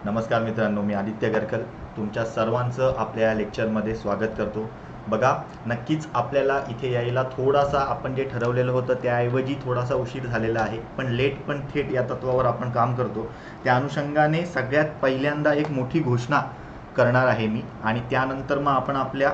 नमस्कार मित्रांनो, मी आदित्य गरकल तुमच्या सर्वांचं आपल्या या लेक्चरमध्ये स्वागत करतो. बघा, नक्कीच आपल्याला इथे यायला थोडासा आपण जे ठरवलेलं होतं त्याऐवजी थोडासा उशीर झालेला आहे, पण लेट पण थेट या तत्वावर आपण काम करतो. त्या अनुषंगाने सगळ्यात पहिल्यांदा एक मोठी घोषणा करणार आहे मी, आणि त्यानंतर मग आपण आपल्या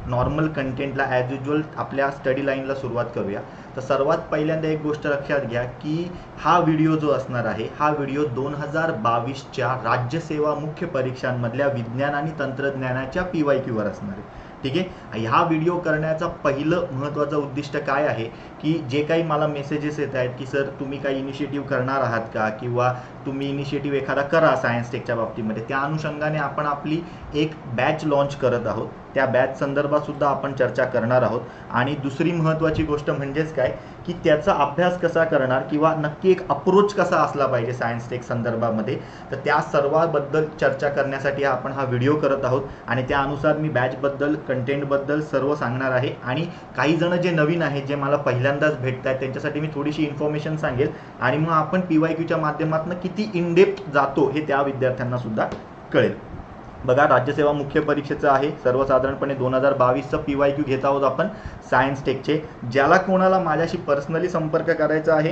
नॉर्मल कंटेंटला ॲज युजल आपल्या स्टडी लाईनला सुरुवात करूया. तर सर्वात पहिल्यांदा एक गोष्ट लक्षात घ्या की हा व्हिडिओ जो असणार आहे हा व्हिडिओ 2022च्या राज्यसेवा मुख्य परीक्षांमधल्या विज्ञान आणि तंत्रज्ञानाच्या PYQ वर असणार आहे. ठीक आहे. ह्या व्हिडिओ करण्याचा पहिलं महत्त्वाचं उद्दिष्ट काय आहे की जे काही मला मेसेजेस येत आहेत की सर तुम्ही काही इनिशिएटिव्ह करणार आहात का, किंवा तुम्ही इनिशिएटिव्ह एखादा करा सायन्स टेकच्या बाबतीमध्ये, त्या अनुषंगाने आपण आपली एक बॅच लॉन्च करत आहोत. त्या बॅच संदर्भात सुद्धा आपण चर्चा करणार आहोत. आणि दुसरी महत्त्वाची गोष्ट म्हणजेच काय की त्याचा अभ्यास कसा करणार किंवा नक्की एक अप्रोच कसा असला पाहिजे सायन्स टेक संदर्भामध्ये, तर त्या सर्वाबद्दल चर्चा करण्यासाठी आपण हा व्हिडिओ करत आहोत. आणि त्यानुसार मी बॅचबद्दल कंटेंटबद्दल सर्व सांगणार आहे. आणि काही जण जे नवीन आहेत, जे मला पहिल्यांदाच भेटत आहेत, त्यांच्यासाठी मी थोडीशी इन्फॉर्मेशन सांगेल, आणि मग आपण PYQच्या माध्यमातून किती इन डेप्थ जातो हे त्या विद्यार्थ्यांना सुद्धा कळेल. बघा, राज्यसेवा मुख्य परीक्षेचं आहे सर्वसाधारणपणे 2022चं PYQ घेत आहोत आपण सायन्स टेकचे. ज्याला कोणाला माझ्याशी पर्सनली संपर्क करायचा आहे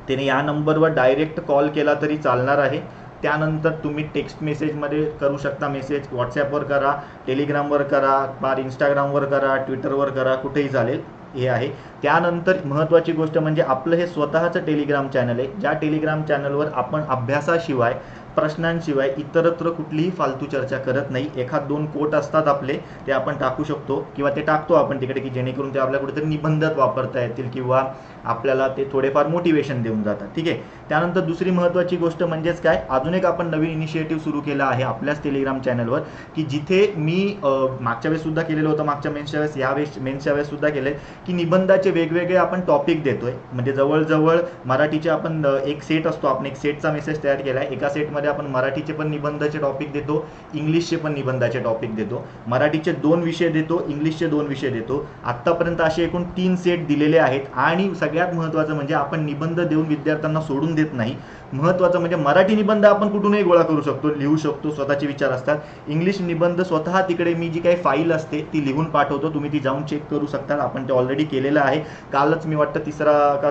त्याने या नंबरवर डायरेक्ट कॉल केला तरी चालणार आहे. त्यानंतर तुम्ही टेक्स्ट मेसेजमध्ये करू शकता, मेसेज व्हॉट्सॲपवर करा, टेलिग्रामवर करा, बार इंस्टाग्रामवर करा, ट्विटरवर करा, कुठेही चालेल. हे आहे. त्यानंतर महत्त्वाची गोष्ट म्हणजे आपलं हे स्वतःचं टेलिग्राम चॅनल आहे, ज्या टेलिग्राम चॅनलवर आपण अभ्यासाशिवाय प्रश्नांशिवाय इतरत्र कुठलीही फालतू चर्चा करत नाही. एखाद दोन कोट असतात आपले, ते आपण टाकू शकतो किंवा ते टाकतो आपण तिकडे की जेणेकरून ते आपल्या कुठेतरी निबंधात वापरता येतील किंवा आपल्याला ते थोडेफार मोटिवेशन देऊन जातात. ठीक आहे. त्यानंतर दुसरी महत्त्वाची गोष्ट म्हणजेच काय, अजून एक आपण नवीन इनिशिएटिव्ह सुरू केला आहे आपल्याच टेलिग्राम चॅनलवर, की जिथे मी मागच्या वेळेस सुद्धा केलेलं होतं, मागच्या मेन्सच्या वेळेस, यावेळेस मेन्सच्या वेळेस सुद्धा केले, की निबंधाचे वेगवेगळे आपण टॉपिक देतोय. म्हणजे जवळजवळ मराठीचे आपण एक सेट असतो, आपण एक सेटचा मेसेज तयार केला आहे. एका सेटमध्ये आपण मराठीचे पण निबंधाचे टॉपिक देतो, इंग्लिशचे पण निबंधाचे टॉपिक देतो. मराठीचे 2 विषय देतो, इंग्लिशचे 2 विषय देतो. आत्तापर्यंत असे एकूण 3 सेट दिलेले आहेत. आणि सगळ्यात महत्त्वाचं म्हणजे आपण निबंध देऊन विद्यार्थ्यांना सोडून देत नाही. महत्त्वाचं म्हणजे मराठी निबंध आपण कुठूनही गोळा करू शकतो, लिहू शकतो, स्वतःचे विचार असतात. इंग्लिश निबंध स्वतः तिकडे मी जी काही फाईल असते ती लिहून पाठवतो, तुम्ही ती जाऊन चेक करू शकता. आपण ते ऑलरेडी केलेलं आहे. कालच मी वाटतं तिसरा का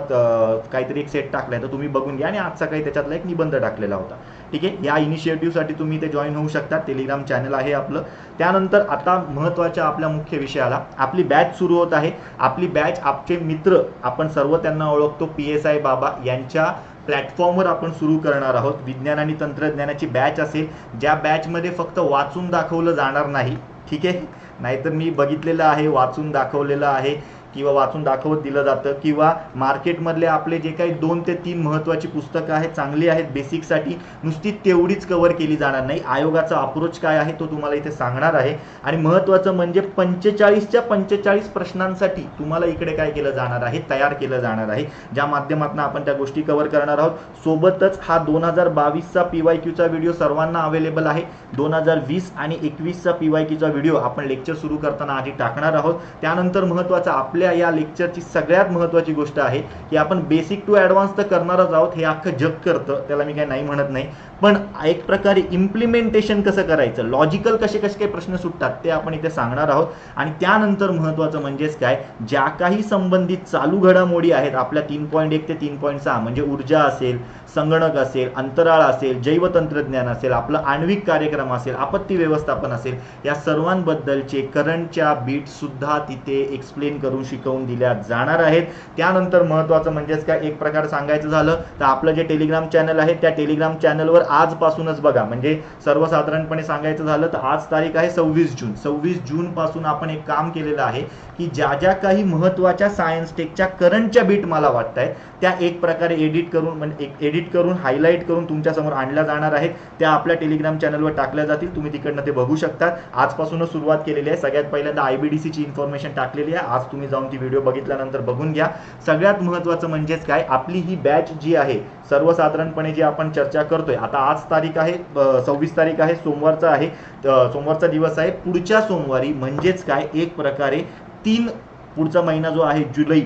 काहीतरी एक सेट टाकलाय, तर तुम्ही बघून घ्या. आणि आज सकाळी त्याच्यातला एक निबंध टाकलेला होता. ठीक आहे. या इनिशिएटिव्हसाठी तुम्ही ते जॉईन होऊ शकता. टेलिग्राम चॅनल आहे आपलं. त्यानंतर आता महत्त्वाच्या आपल्या मुख्य विषयाला, आपली बॅच सुरू होत आहे. आपली बॅच, आपले मित्र, आपण सर्व त्यांना ओळखतो, PSI बाबा यांच्या प्लॅटफॉर्मवर आपण सुरू करणार आहोत. विज्ञान आणि तंत्रज्ञानाची बॅच असेल, ज्या बॅचमध्ये फक्त वाचून दाखवलं जाणार नाही. ठीक आहे. नाहीतर मी बघितलेलं आहे, वाचून दाखवलेलं आहे किंवा वाचून दाखवत दिलं जातं, किंवा मार्केटमधले आपले जे काही 2 ते 3 महत्त्वाची पुस्तकं आहेत, चांगली आहेत बेसिकसाठी, नुसती तेवढीच कव्हर केली जाणार नाही. आयोगाचा अप्रोच काय आहे तो तुम्हाला इथे सांगणार आहे. आणि महत्त्वाचं म्हणजे 45च्या 45 प्रश्नांसाठी तुम्हाला इकडे काय केलं जाणार आहे, तयार केलं जाणार आहे, ज्या माध्यमातून आपण त्या गोष्टी कव्हर करणार आहोत. सोबतच हा 2022चा PYQचा व्हिडिओ सर्वांना अवेलेबल आहे. 2020 आणि 21चा PYQचा व्हिडिओ आपण लेक्चर सुरू करताना आधी टाकणार आहोत. त्यानंतर महत्त्वाचं आपल्या या लेक्चरची सगळ्यात महत्त्वाची गोष्ट आहे की आपण बेसिक टू ॲडव्हान्स तर करणारच आहोत, हे अख्खं जग करतं, त्याला मी काही नाही म्हणत नाही, पण एक प्रकारे इम्प्लिमेंटेशन कसं करायचं, लॉजिकल कसे कसे काही प्रश्न सुटतात ते आपण इथे सांगणार आहोत. आणि त्यानंतर महत्त्वाचं म्हणजेच काय, ज्या काही संबंधित चालू घडामोडी आहेत आपल्या 3.1 ते 3.6, म्हणजे ऊर्जा असेल, संगणक असेल, अंतराळ असेल, जैवतंत्रज्ञान असेल, आपलं आण्विक कार्यक्रम असेल, आपत्ती व्यवस्थापन असेल, या सर्वांबद्दलचे करंटच्या बीट्स सुद्धा तिथे एक्सप्लेन करून शिकवून दिल्या जाणार आहेत. त्यानंतर महत्त्वाचं म्हणजेच काय, एक प्रकार सांगायचं झालं तर आपलं जे टेलिग्राम चॅनल आहे त्या टेलिग्राम चॅनलवर आजपासूनच बघा, म्हणजे सर्वसाधारणपणे सांगायचं झालं तर आज तारीख आहे 26 जून. 26 जून पासून आपण एक काम केलेलं आहे की ज्या ज्या काही महत्त्वाच्या सायन्स टेकच्या करंटच्या बीट मला वाटत आहेत त्या एक प्रकारे एडिट करून हायलाईट करून तुमच्यासमोर आणल्या जाणार आहेत. त्या आपल्या टेलिग्राम चॅनलवर टाकल्या जातील, तुम्ही तिकडनं ते बघू शकता. आजपासूनच सुरुवात केलेली आहे. सगळ्यात पहिल्यांदा IBDCची इन्फॉर्मेशन टाकलेली आहे. आज तुम्ही जाऊन ती व्हिडिओ बघितल्यानंतर बघून घ्या. सगळ्यात महत्त्वाचं म्हणजेच काय, आपली ही बॅच जी आहे सर्वसाधारणपणे जी आपण चर्चा करतोय, आता आज तारीख आहे 26 तारीख आहे, सोमवारचा आहे, सोमवारचा दिवस आहे. पुढच्या सोमवारी म्हणजेच काय, एक प्रकारे पुढचा महिना जो आहे जुलै,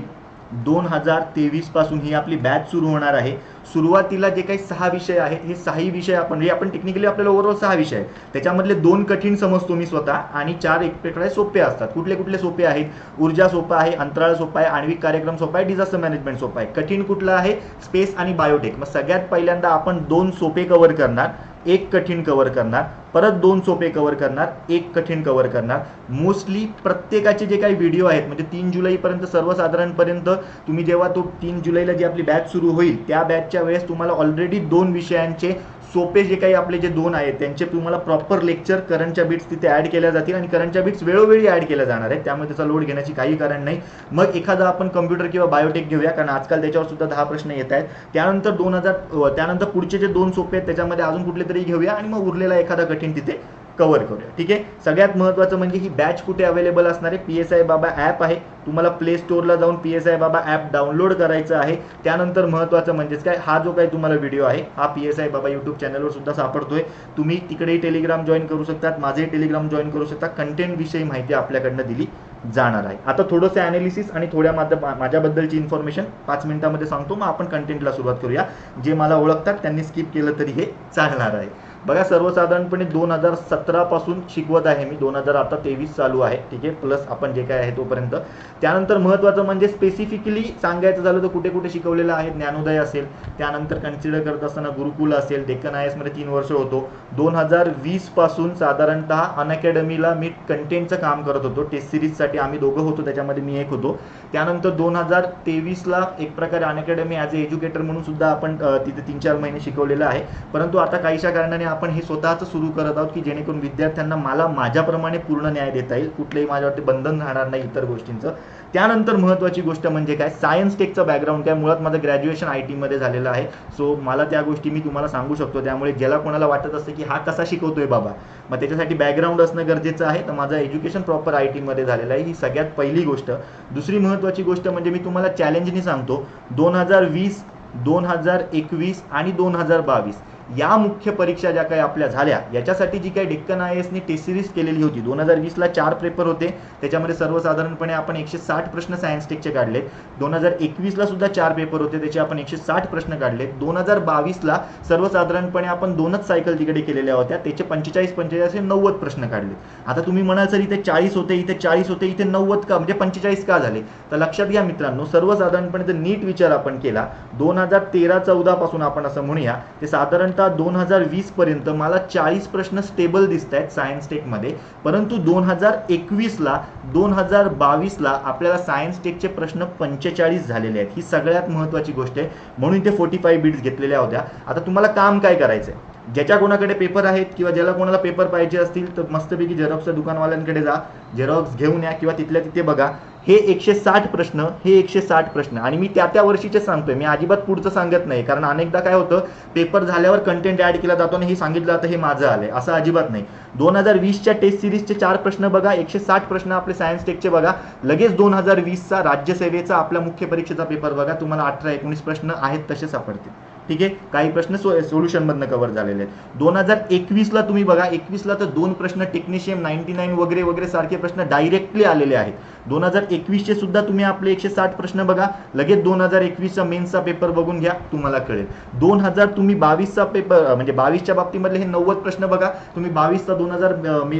2023 पासून ही आपली बॅच सुरू होणार आहे. सुरुवातीला जे काही 6 विषय आहेत हे 6ही विषय आपण टेक्निकली आपल्याला ओव्हरऑल 6 विषय आहेत, त्याच्यामधले 2 कठीण समजतो मी स्वतः आणि 4 एक प्रकारे सोपे असतात. कुठले कुठले सोपे आहेत? ऊर्जा सोपा आहे, अंतराळ सोपा आहे, आण्विक कार्यक्रम सोपा आहे, डिझास्टर मॅनेजमेंट सोपा आहे. कठीण कुठलं आहे? स्पेस आणि बायोटेक. मग सगळ्यात पहिल्यांदा आपण 2 सोपे कव्हर करणार, 1 कठीण कव्हर करणार, परत 2 सोपे कव्हर करणार, 1 कठीण कव्हर करणार. मोस्टली प्रत्येकाचे जे काही व्हिडिओ आहेत म्हणजे 3 जुलैपर्यंत सर्वसाधारणपर्यंत तुम्ही जेव्हा तो 3 जुलैला जी आपली बॅच सुरू होईल त्या बॅचच्या वेळेस तुम्हाला ऑलरेडी 2 विषयांचे सोपे जे काही आपले जे 2 आहेत त्यांचे तुम्हाला प्रॉपर लेक्चर करंटच्या बिट्स तिथे ॲड केल्या जातील आणि करंटच्या बिट्स वेळोवेळी ॲड केल्या जाणार आहेत, त्यामुळे त्याचा लोड घेण्याची काही कारण नाही. मग एखादा आपण कम्प्युटर किंवा बायोटेक घेऊया, कारण आजकाल त्याच्यावर सुद्धा 10 प्रश्न येत आहेत. त्यानंतर पुढचे जे 2 सोपे आहेत त्याच्यामध्ये अजून कुठले तरी घेऊया आणि मग उरलेला एखादा कठीण तिथे कव्हर करूया. ठीक आहे. सगळ्यात महत्त्वाचं म्हणजे ही बॅच कुठे अवेलेबल असणार आहे? PSI बाबा ॲप आहे, तुम्हाला प्ले स्टोअरला जाऊन PSI बाबा ॲप डाउनलोड करायचं आहे. त्यानंतर महत्त्वाचं म्हणजेच काय, हा जो काही तुम्हाला व्हिडिओ आहे हा PSI बाबा यूट्यूब चॅनलवर सुद्धा सापडतोय. तुम्ही तिकडेही टेलिग्राम जॉईन करू शकतात, माझेही टेलिग्राम जॉईन करू शकता. कंटेंट विषयी माहिती आपल्याकडनं दिली जाणार आहे. आता थोडंसं ॲनालिसिस आणि थोड्या माझ्याबद्दलची इन्फॉर्मेशन 5 मिनिटांमध्ये सांगतो, मग आपण कंटेंटला सुरुवात करूया. जे मला ओळखतात त्यांनी स्किप केलं तरी हे चालणार आहे. बघा, सर्वसाधारणपणे 2017 पासून शिकवत आहे मी, 2023 चालू आहे. ठीक आहे, प्लस आपण जे काय आहे तोपर्यंत. त्यानंतर महत्त्वाचं म्हणजे स्पेसिफिकली सांगायचं झालं तर कुठे कुठे शिकवलेलं आहे? ज्ञानोदय असेल, त्यानंतर कन्सिडर करत असताना गुरुकुल असेल, डेक्कन IAS मध्ये 3 वर्ष होतो. 2020 पासून साधारणतः अनअकॅडमीला मी कंटेंटचं काम करत होतो. टेस्ट सिरीजसाठी आम्ही दोघं होतो, त्याच्यामध्ये मी एक होतो. त्यानंतर 2023ला एक प्रकारे अनअकॅडमी ॲज अ एज्युकेटर म्हणून सुद्धा आपण तिथे 3-4 महिने शिकवलेलं आहे. परंतु आता काहीशा कारणाने आपण हे स्वतःच सुरू करत आहोत की जेणेकरून विद्यार्थ्यांना मला माझ्याप्रमाणे पूर्ण न्याय देता येईल, कुठलंही माझ्यावरती बंधन राहणार नाही इतर गोष्टींचं. त्यानंतर महत्त्वाची गोष्ट म्हणजे काय, सायन्स टेकचं बॅकग्राऊंड काय, मुळात माझं ग्रॅज्युएशन IT मध्ये झालेलं आहे. सो मला त्या गोष्टी मी तुम्हाला सांगू शकतो. त्यामुळे ज्याला कोणाला वाटत असतं की हा कसा शिकवतोय बाबा, मग त्याच्यासाठी बॅकग्राऊंड असणं गरजेचं आहे. तर माझं एज्युकेशन प्रॉपर IT मध्ये झालेलं आहे, ही सगळ्यात पहिली गोष्ट. दुसरी महत्त्वाची गोष्ट म्हणजे मी तुम्हाला चॅलेंजनी सांगतो, 2020, 2021 आणि 2022 या मुख्य परीक्षा ज्या काही आपल्या झाल्या याच्यासाठी जी काही डेक्कन IASनी टेस्ट सिरीज केलेली होती. 2020ला 4 पेपर होते, त्याच्यामध्ये सर्वसाधारणपणे आपण 160 प्रश्न सायन्स टेकचे काढले. 2021ला सुद्धा 4 पेपर होते, त्याचे आपण 160 प्रश्न काढले. 2022ला सर्वसाधारणपणे आपण 2च सायकल तिकडे केलेल्या होत्या, त्याचे 45 हे 90 प्रश्न काढले. आता तुम्ही म्हणाल सर इथे 40 होते, इथे 40 होते, इथे 90 का, म्हणजे 45 का झाले? तर लक्षात घ्या मित्रांनो, सर्वसाधारणपणे जर नीट विचार आपण केला 2013-14 पासून आपण असं म्हणूया ते साधारण 2020 पर्यंत मला 40 प्रश्न स्टेबल दिसत आहेत सायन्स टेकमध्ये. परंतु 2021ला 2022ला आपल्याला सायन्स टेकचे प्रश्न 45 झालेले आहेत. ही सगळ्यात महत्त्वाची गोष्ट आहे, म्हणून ते 45 बिट्स घेतलेल्या होत्या. आता तुम्हाला काम काय करायचं आहे, ज्याच्या कोणाकडे पेपर आहेत किंवा ज्याला कोणाला पेपर पाहिजे असतील तर मस्तपैकी झेरॉक्सच्या दुकानवाल्यांकडे जा, झेरॉक्स घेऊन या किंवा तिथल्या तिथे बघा. हे 160 प्रश्न, हे 160 प्रश्न आणि मी त्या वर्षीचे सांगतोय, मी अजिबात पुढचं सांगत नाही. कारण अनेकदा काय होतं, पेपर झाल्यावर कंटेंट ॲड केला जातो आणि हे सांगितलं जातं हे माझं आलंय, असं अजिबात नाही. 2020च्या टेस्ट सिरीजचे 4 प्रश्न बघा, 160 प्रश्न आपले सायन्स टेकचे बघा. लगेच 2020चा राज्यसेवेचा आपल्या मुख्य परीक्षेचा पेपर बघा, तुम्हाला 18-19 प्रश्न आहेत तसे सापडतील. ठीक आहे, काही प्रश्न सोल्युशनमधनं कव्हर झालेले आहेत. 2021ला तुम्ही बघा, 21ला तर 2 प्रश्न टेक्निशियम 99 वगैरे वगैरे सारखे प्रश्न डायरेक्टली आलेले आहेत. 2021चे सुद्धा तुम्ही आपले 160 प्रश्न बघा, लगेच 2021चा मेन्सचा पेपर बघून घ्या, तुम्हाला कळेल. 2022चा पेपर म्हणजे 22च्या बाबतीमधले हे 90 प्रश्न बघा, तुम्ही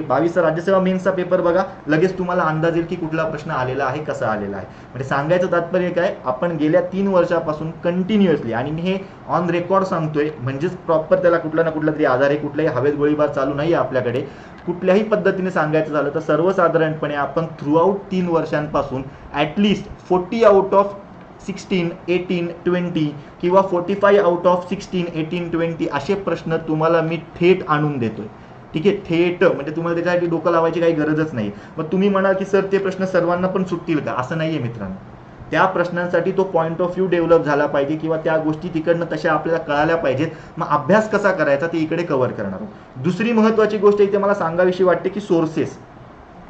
22चा राज्यसेवा मेन्सचा पेपर बघा, लगेच तुम्हाला अंदाज येईल की कुठला प्रश्न आलेला आहे, कसा आलेला आहे. म्हणजे सांगायचं तात्पर्य काय, आपण गेल्या 3 वर्षापासून कंटिन्युअसली, आणि मी हे ऑन रेकॉर्ड सांगतोय म्हणजेच प्रॉपर त्याला कुठला ना कुठला तरी आधार आहे, कुठलाही हवेत गोळीबार चालू नाही आपल्याकडे. कुठल्याही पद्धतीने सांगायचं झालं तर सर्वसाधारणपणे आपण थ्रूआउट 3 वर्षांपासून ॲटलिस्ट 40 आउट ऑफ 16, 18, 20 किंवा 45 आउट ऑफ 16, 18, 20 असे प्रश्न तुम्हाला मी थेट आणून देतोय. ठीक आहे, थेट म्हणजे तुम्हाला त्याच्यासाठी डोकं लावायची काही गरजच नाही. मग तुम्ही म्हणाल की सर ते प्रश्न सर्वांना पण सुटतील का, असं नाहीये मित्रांनो. त्या प्रश्नांसाठी तो पॉईंट ऑफ व्ह्यू डेव्हलप झाला पाहिजे किंवा त्या गोष्टी तिकडनं तशा आपल्याला कळाल्या पाहिजेत. मग अभ्यास कसा करायचा ते इकडे कव्हर करणार आहोत. दुसरी महत्त्वाची गोष्ट इथे मला सांगावीशी वाटते की सोर्सेस.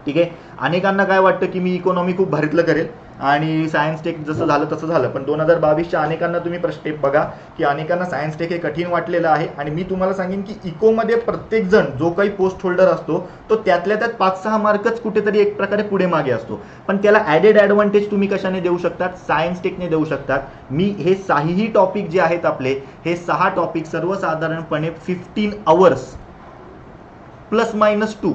ठीक आहे, अनेकांना काय वाटतं की मी इकॉनॉमी खूप भारीतलं करेल आणि सायन्स टेक जसं झालं तसं झालं. पण 2022च्या अनेकांना तुम्ही प्रश्न बघा की अनेकांना सायन्स टेक हे कठीण वाटलेलं आहे. आणि मी तुम्हाला सांगेन की इकोमध्ये प्रत्येक जण जो काही पोस्ट होल्डर असतो तो त्यातल्या त्यात 5-6 मार्कच कुठेतरी एक प्रकारे पुढे मागे असतो. पण त्याला ॲडेड ॲडव्हान्टेज तुम्ही कशाने देऊ शकतात? सायन्स टेकने देऊ शकतात. मी हे 6ही टॉपिक जे आहेत आपले, हे 6 टॉपिक सर्वसाधारणपणे 15 आवर्स +-2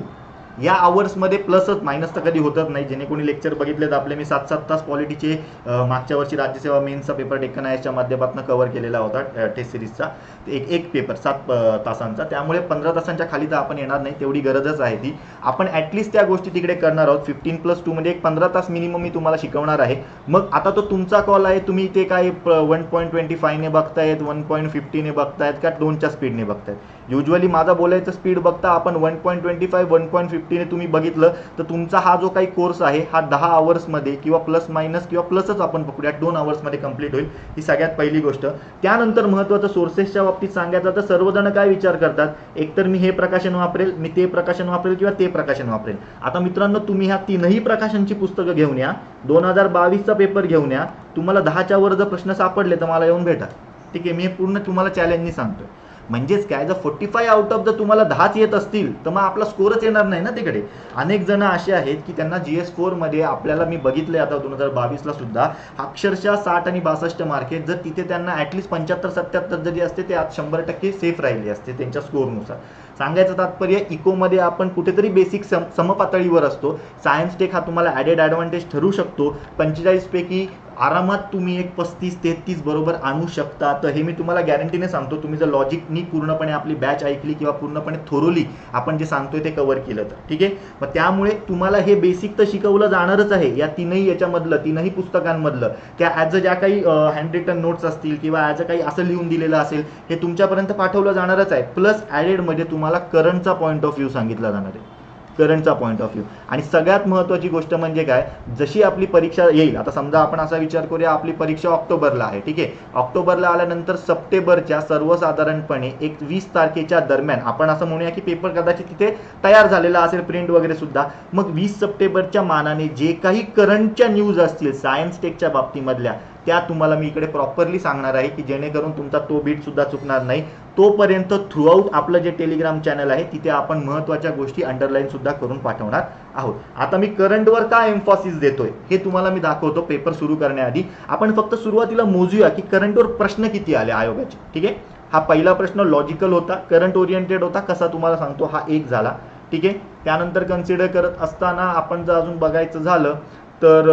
या आवर्समध्ये, प्लसच मायनस तर कधी होतच नाही. जेणे कोणी लेक्चर बघितले तर आपले मी 7-7 तास पॉलिटीचे मागच्या वर्षी राज्यसेवा मेन्सचा पेपर डेक्कन आयएसच्या माध्यमातून कव्हर केलेला होता टेस्ट सिरीजचा. एक पेपर 7 तासांचा. त्यामुळे 15 तासांच्या खाली तर आपण येणार नाही, तेवढी गरजच आहे ती. आपण ॲटलिस्ट त्या गोष्टी तिकडे करणार आहोत. 15+2 म्हणजे एक 15 तास मिनिमम मी तुम्हाला शिकवणार आहे. मग आता तो तुमचा कॉल आहे, तुम्ही ते काय 1.25 ने बघतायत, 1.50 ने बघतायत का 2च्या स्पीडने बघतायत. युजली माझा बोलायचं स्पीड बघता आपण 1.25 1.50 ने तुम्ही बघितलं तर तुमचा हा जो काही कोर्स आहे हा 10 आवर्समध्ये किंवा +- किंवा प्लसच आपण पकडूया 2 आवर्समध्ये कंप्लीट होईल. ही सगळ्यात पहिली गोष्ट. त्यानंतर महत्त्वाचं सोर्सेसच्या बाबतीत सांगायचं तर सर्वजण काय विचार करतात, एकतर मी हे प्रकाशन वापरेल, मी ते प्रकाशन वापरेल किंवा ते प्रकाशन वापरेल. आता मित्रांनो, तुम्ही ह्या तीनही प्रकाशनची पुस्तकं घेऊन या, 2022चा पेपर घेऊन या. तुम्हाला 10च्या वर जर प्रश्न सापडले तर मला येऊन भेटा. ठीक आहे, मी हे पूर्ण तुम्हाला चॅलेंजनी सांगतोय. म्हणजेच काय, जर 45 आउट ऑफ जर तुम्हाला 10च येत असतील तर मग आपला स्कोरच येणार नाही ना तिकडे. अनेक जण असे आहेत की त्यांना GS4 मध्ये आपल्याला मी बघितले आता 2022ला सुद्धा अक्षरशः 60 आणि 62 मार्क आहेत. जर तिथे त्यांना ॲटलिस्ट 75-77 जरी असते ते आज 100% सेफ राहिले असते त्यांच्या स्कोरनुसार. सांगायचं तात्पर्य, इकोमध्ये आपण कुठेतरी बेसिक समपातळीवर असतो. सायन्स टेक हा तुम्हाला ॲडेड ॲडव्हान्टेज ठरू शकतो. 45 पैकी आरामात तुम्ही एक 35-33 बरोबर आणू शकता. तर हे मी तुम्हाला गॅरंटीने सांगतो, तुम्ही जर लॉजिकनी पूर्णपणे आपली बॅच ऐकली किंवा पूर्णपणे थोरोली आपण जे सांगतोय ते कव्हर केलं तर. ठीक आहे, मग त्यामुळे तुम्हाला हे बेसिक तर शिकवलं जाणारच आहे या तीनही पुस्तकांमधलं. त्या ॲज अ ज्या काही हँड रिटन नोट्स असतील किंवा ॲज अ काही असं लिहून दिलेलं असेल हे तुमच्यापर्यंत पाठवलं जाणारच आहे. प्लस ॲडेडमध्ये तुम्हाला करंटचा पॉईंट ऑफ व्ह्यू सांगितला जाणार आहे, करंटचा पॉईंट ऑफ व्ह्यू. आणि सगळ्यात महत्त्वाची गोष्ट म्हणजे काय, जशी आपली परीक्षा येईल, आता समजा आपण असा विचार करूया आपली परीक्षा ऑक्टोबरला आहे. ठीक आहे, ऑक्टोबरला आल्यानंतर सप्टेंबरच्या सर्वसाधारणपणे 20 तारखेच्या दरम्यान आपण असं म्हणूया की पेपर कदाचित तिथे तयार झालेला असेल, प्रिंट वगैरे सुद्धा. मग 20 सप्टेंबरच्या मानाने जे काही करंटच्या न्यूज असतील सायन्स टेकच्या बाबतीमधल्या त्या तुम्हाला मी इकडे प्रॉपरली सांगणार आहे की जेणेकरून तुमचा तो बीट सुद्धा चुकणार नाही. तोपर्यंत थ्रूआउट आपलं जे टेलिग्राम चॅनल आहे तिथे आपण महत्त्वाच्या गोष्टी अंडरलाईन सुद्धा करून पाठवणार आहोत. आता मी करंटवर काय एम्फॉसिस देतोय हे तुम्हाला मी दाखवतो. पेपर सुरू करण्याआधी आपण फक्त सुरुवातीला मोजूया की करंटवर प्रश्न किती आले आयोगाचे. ठीक आहे, हा पहिला प्रश्न लॉजिकल होता, करंट ओरिएंटेड होता. कसा तुम्हाला सांगतो, हा एक झाला. ठीक आहे, त्यानंतर कन्सिडर करत असताना आपण जर अजून बघायचं झालं तर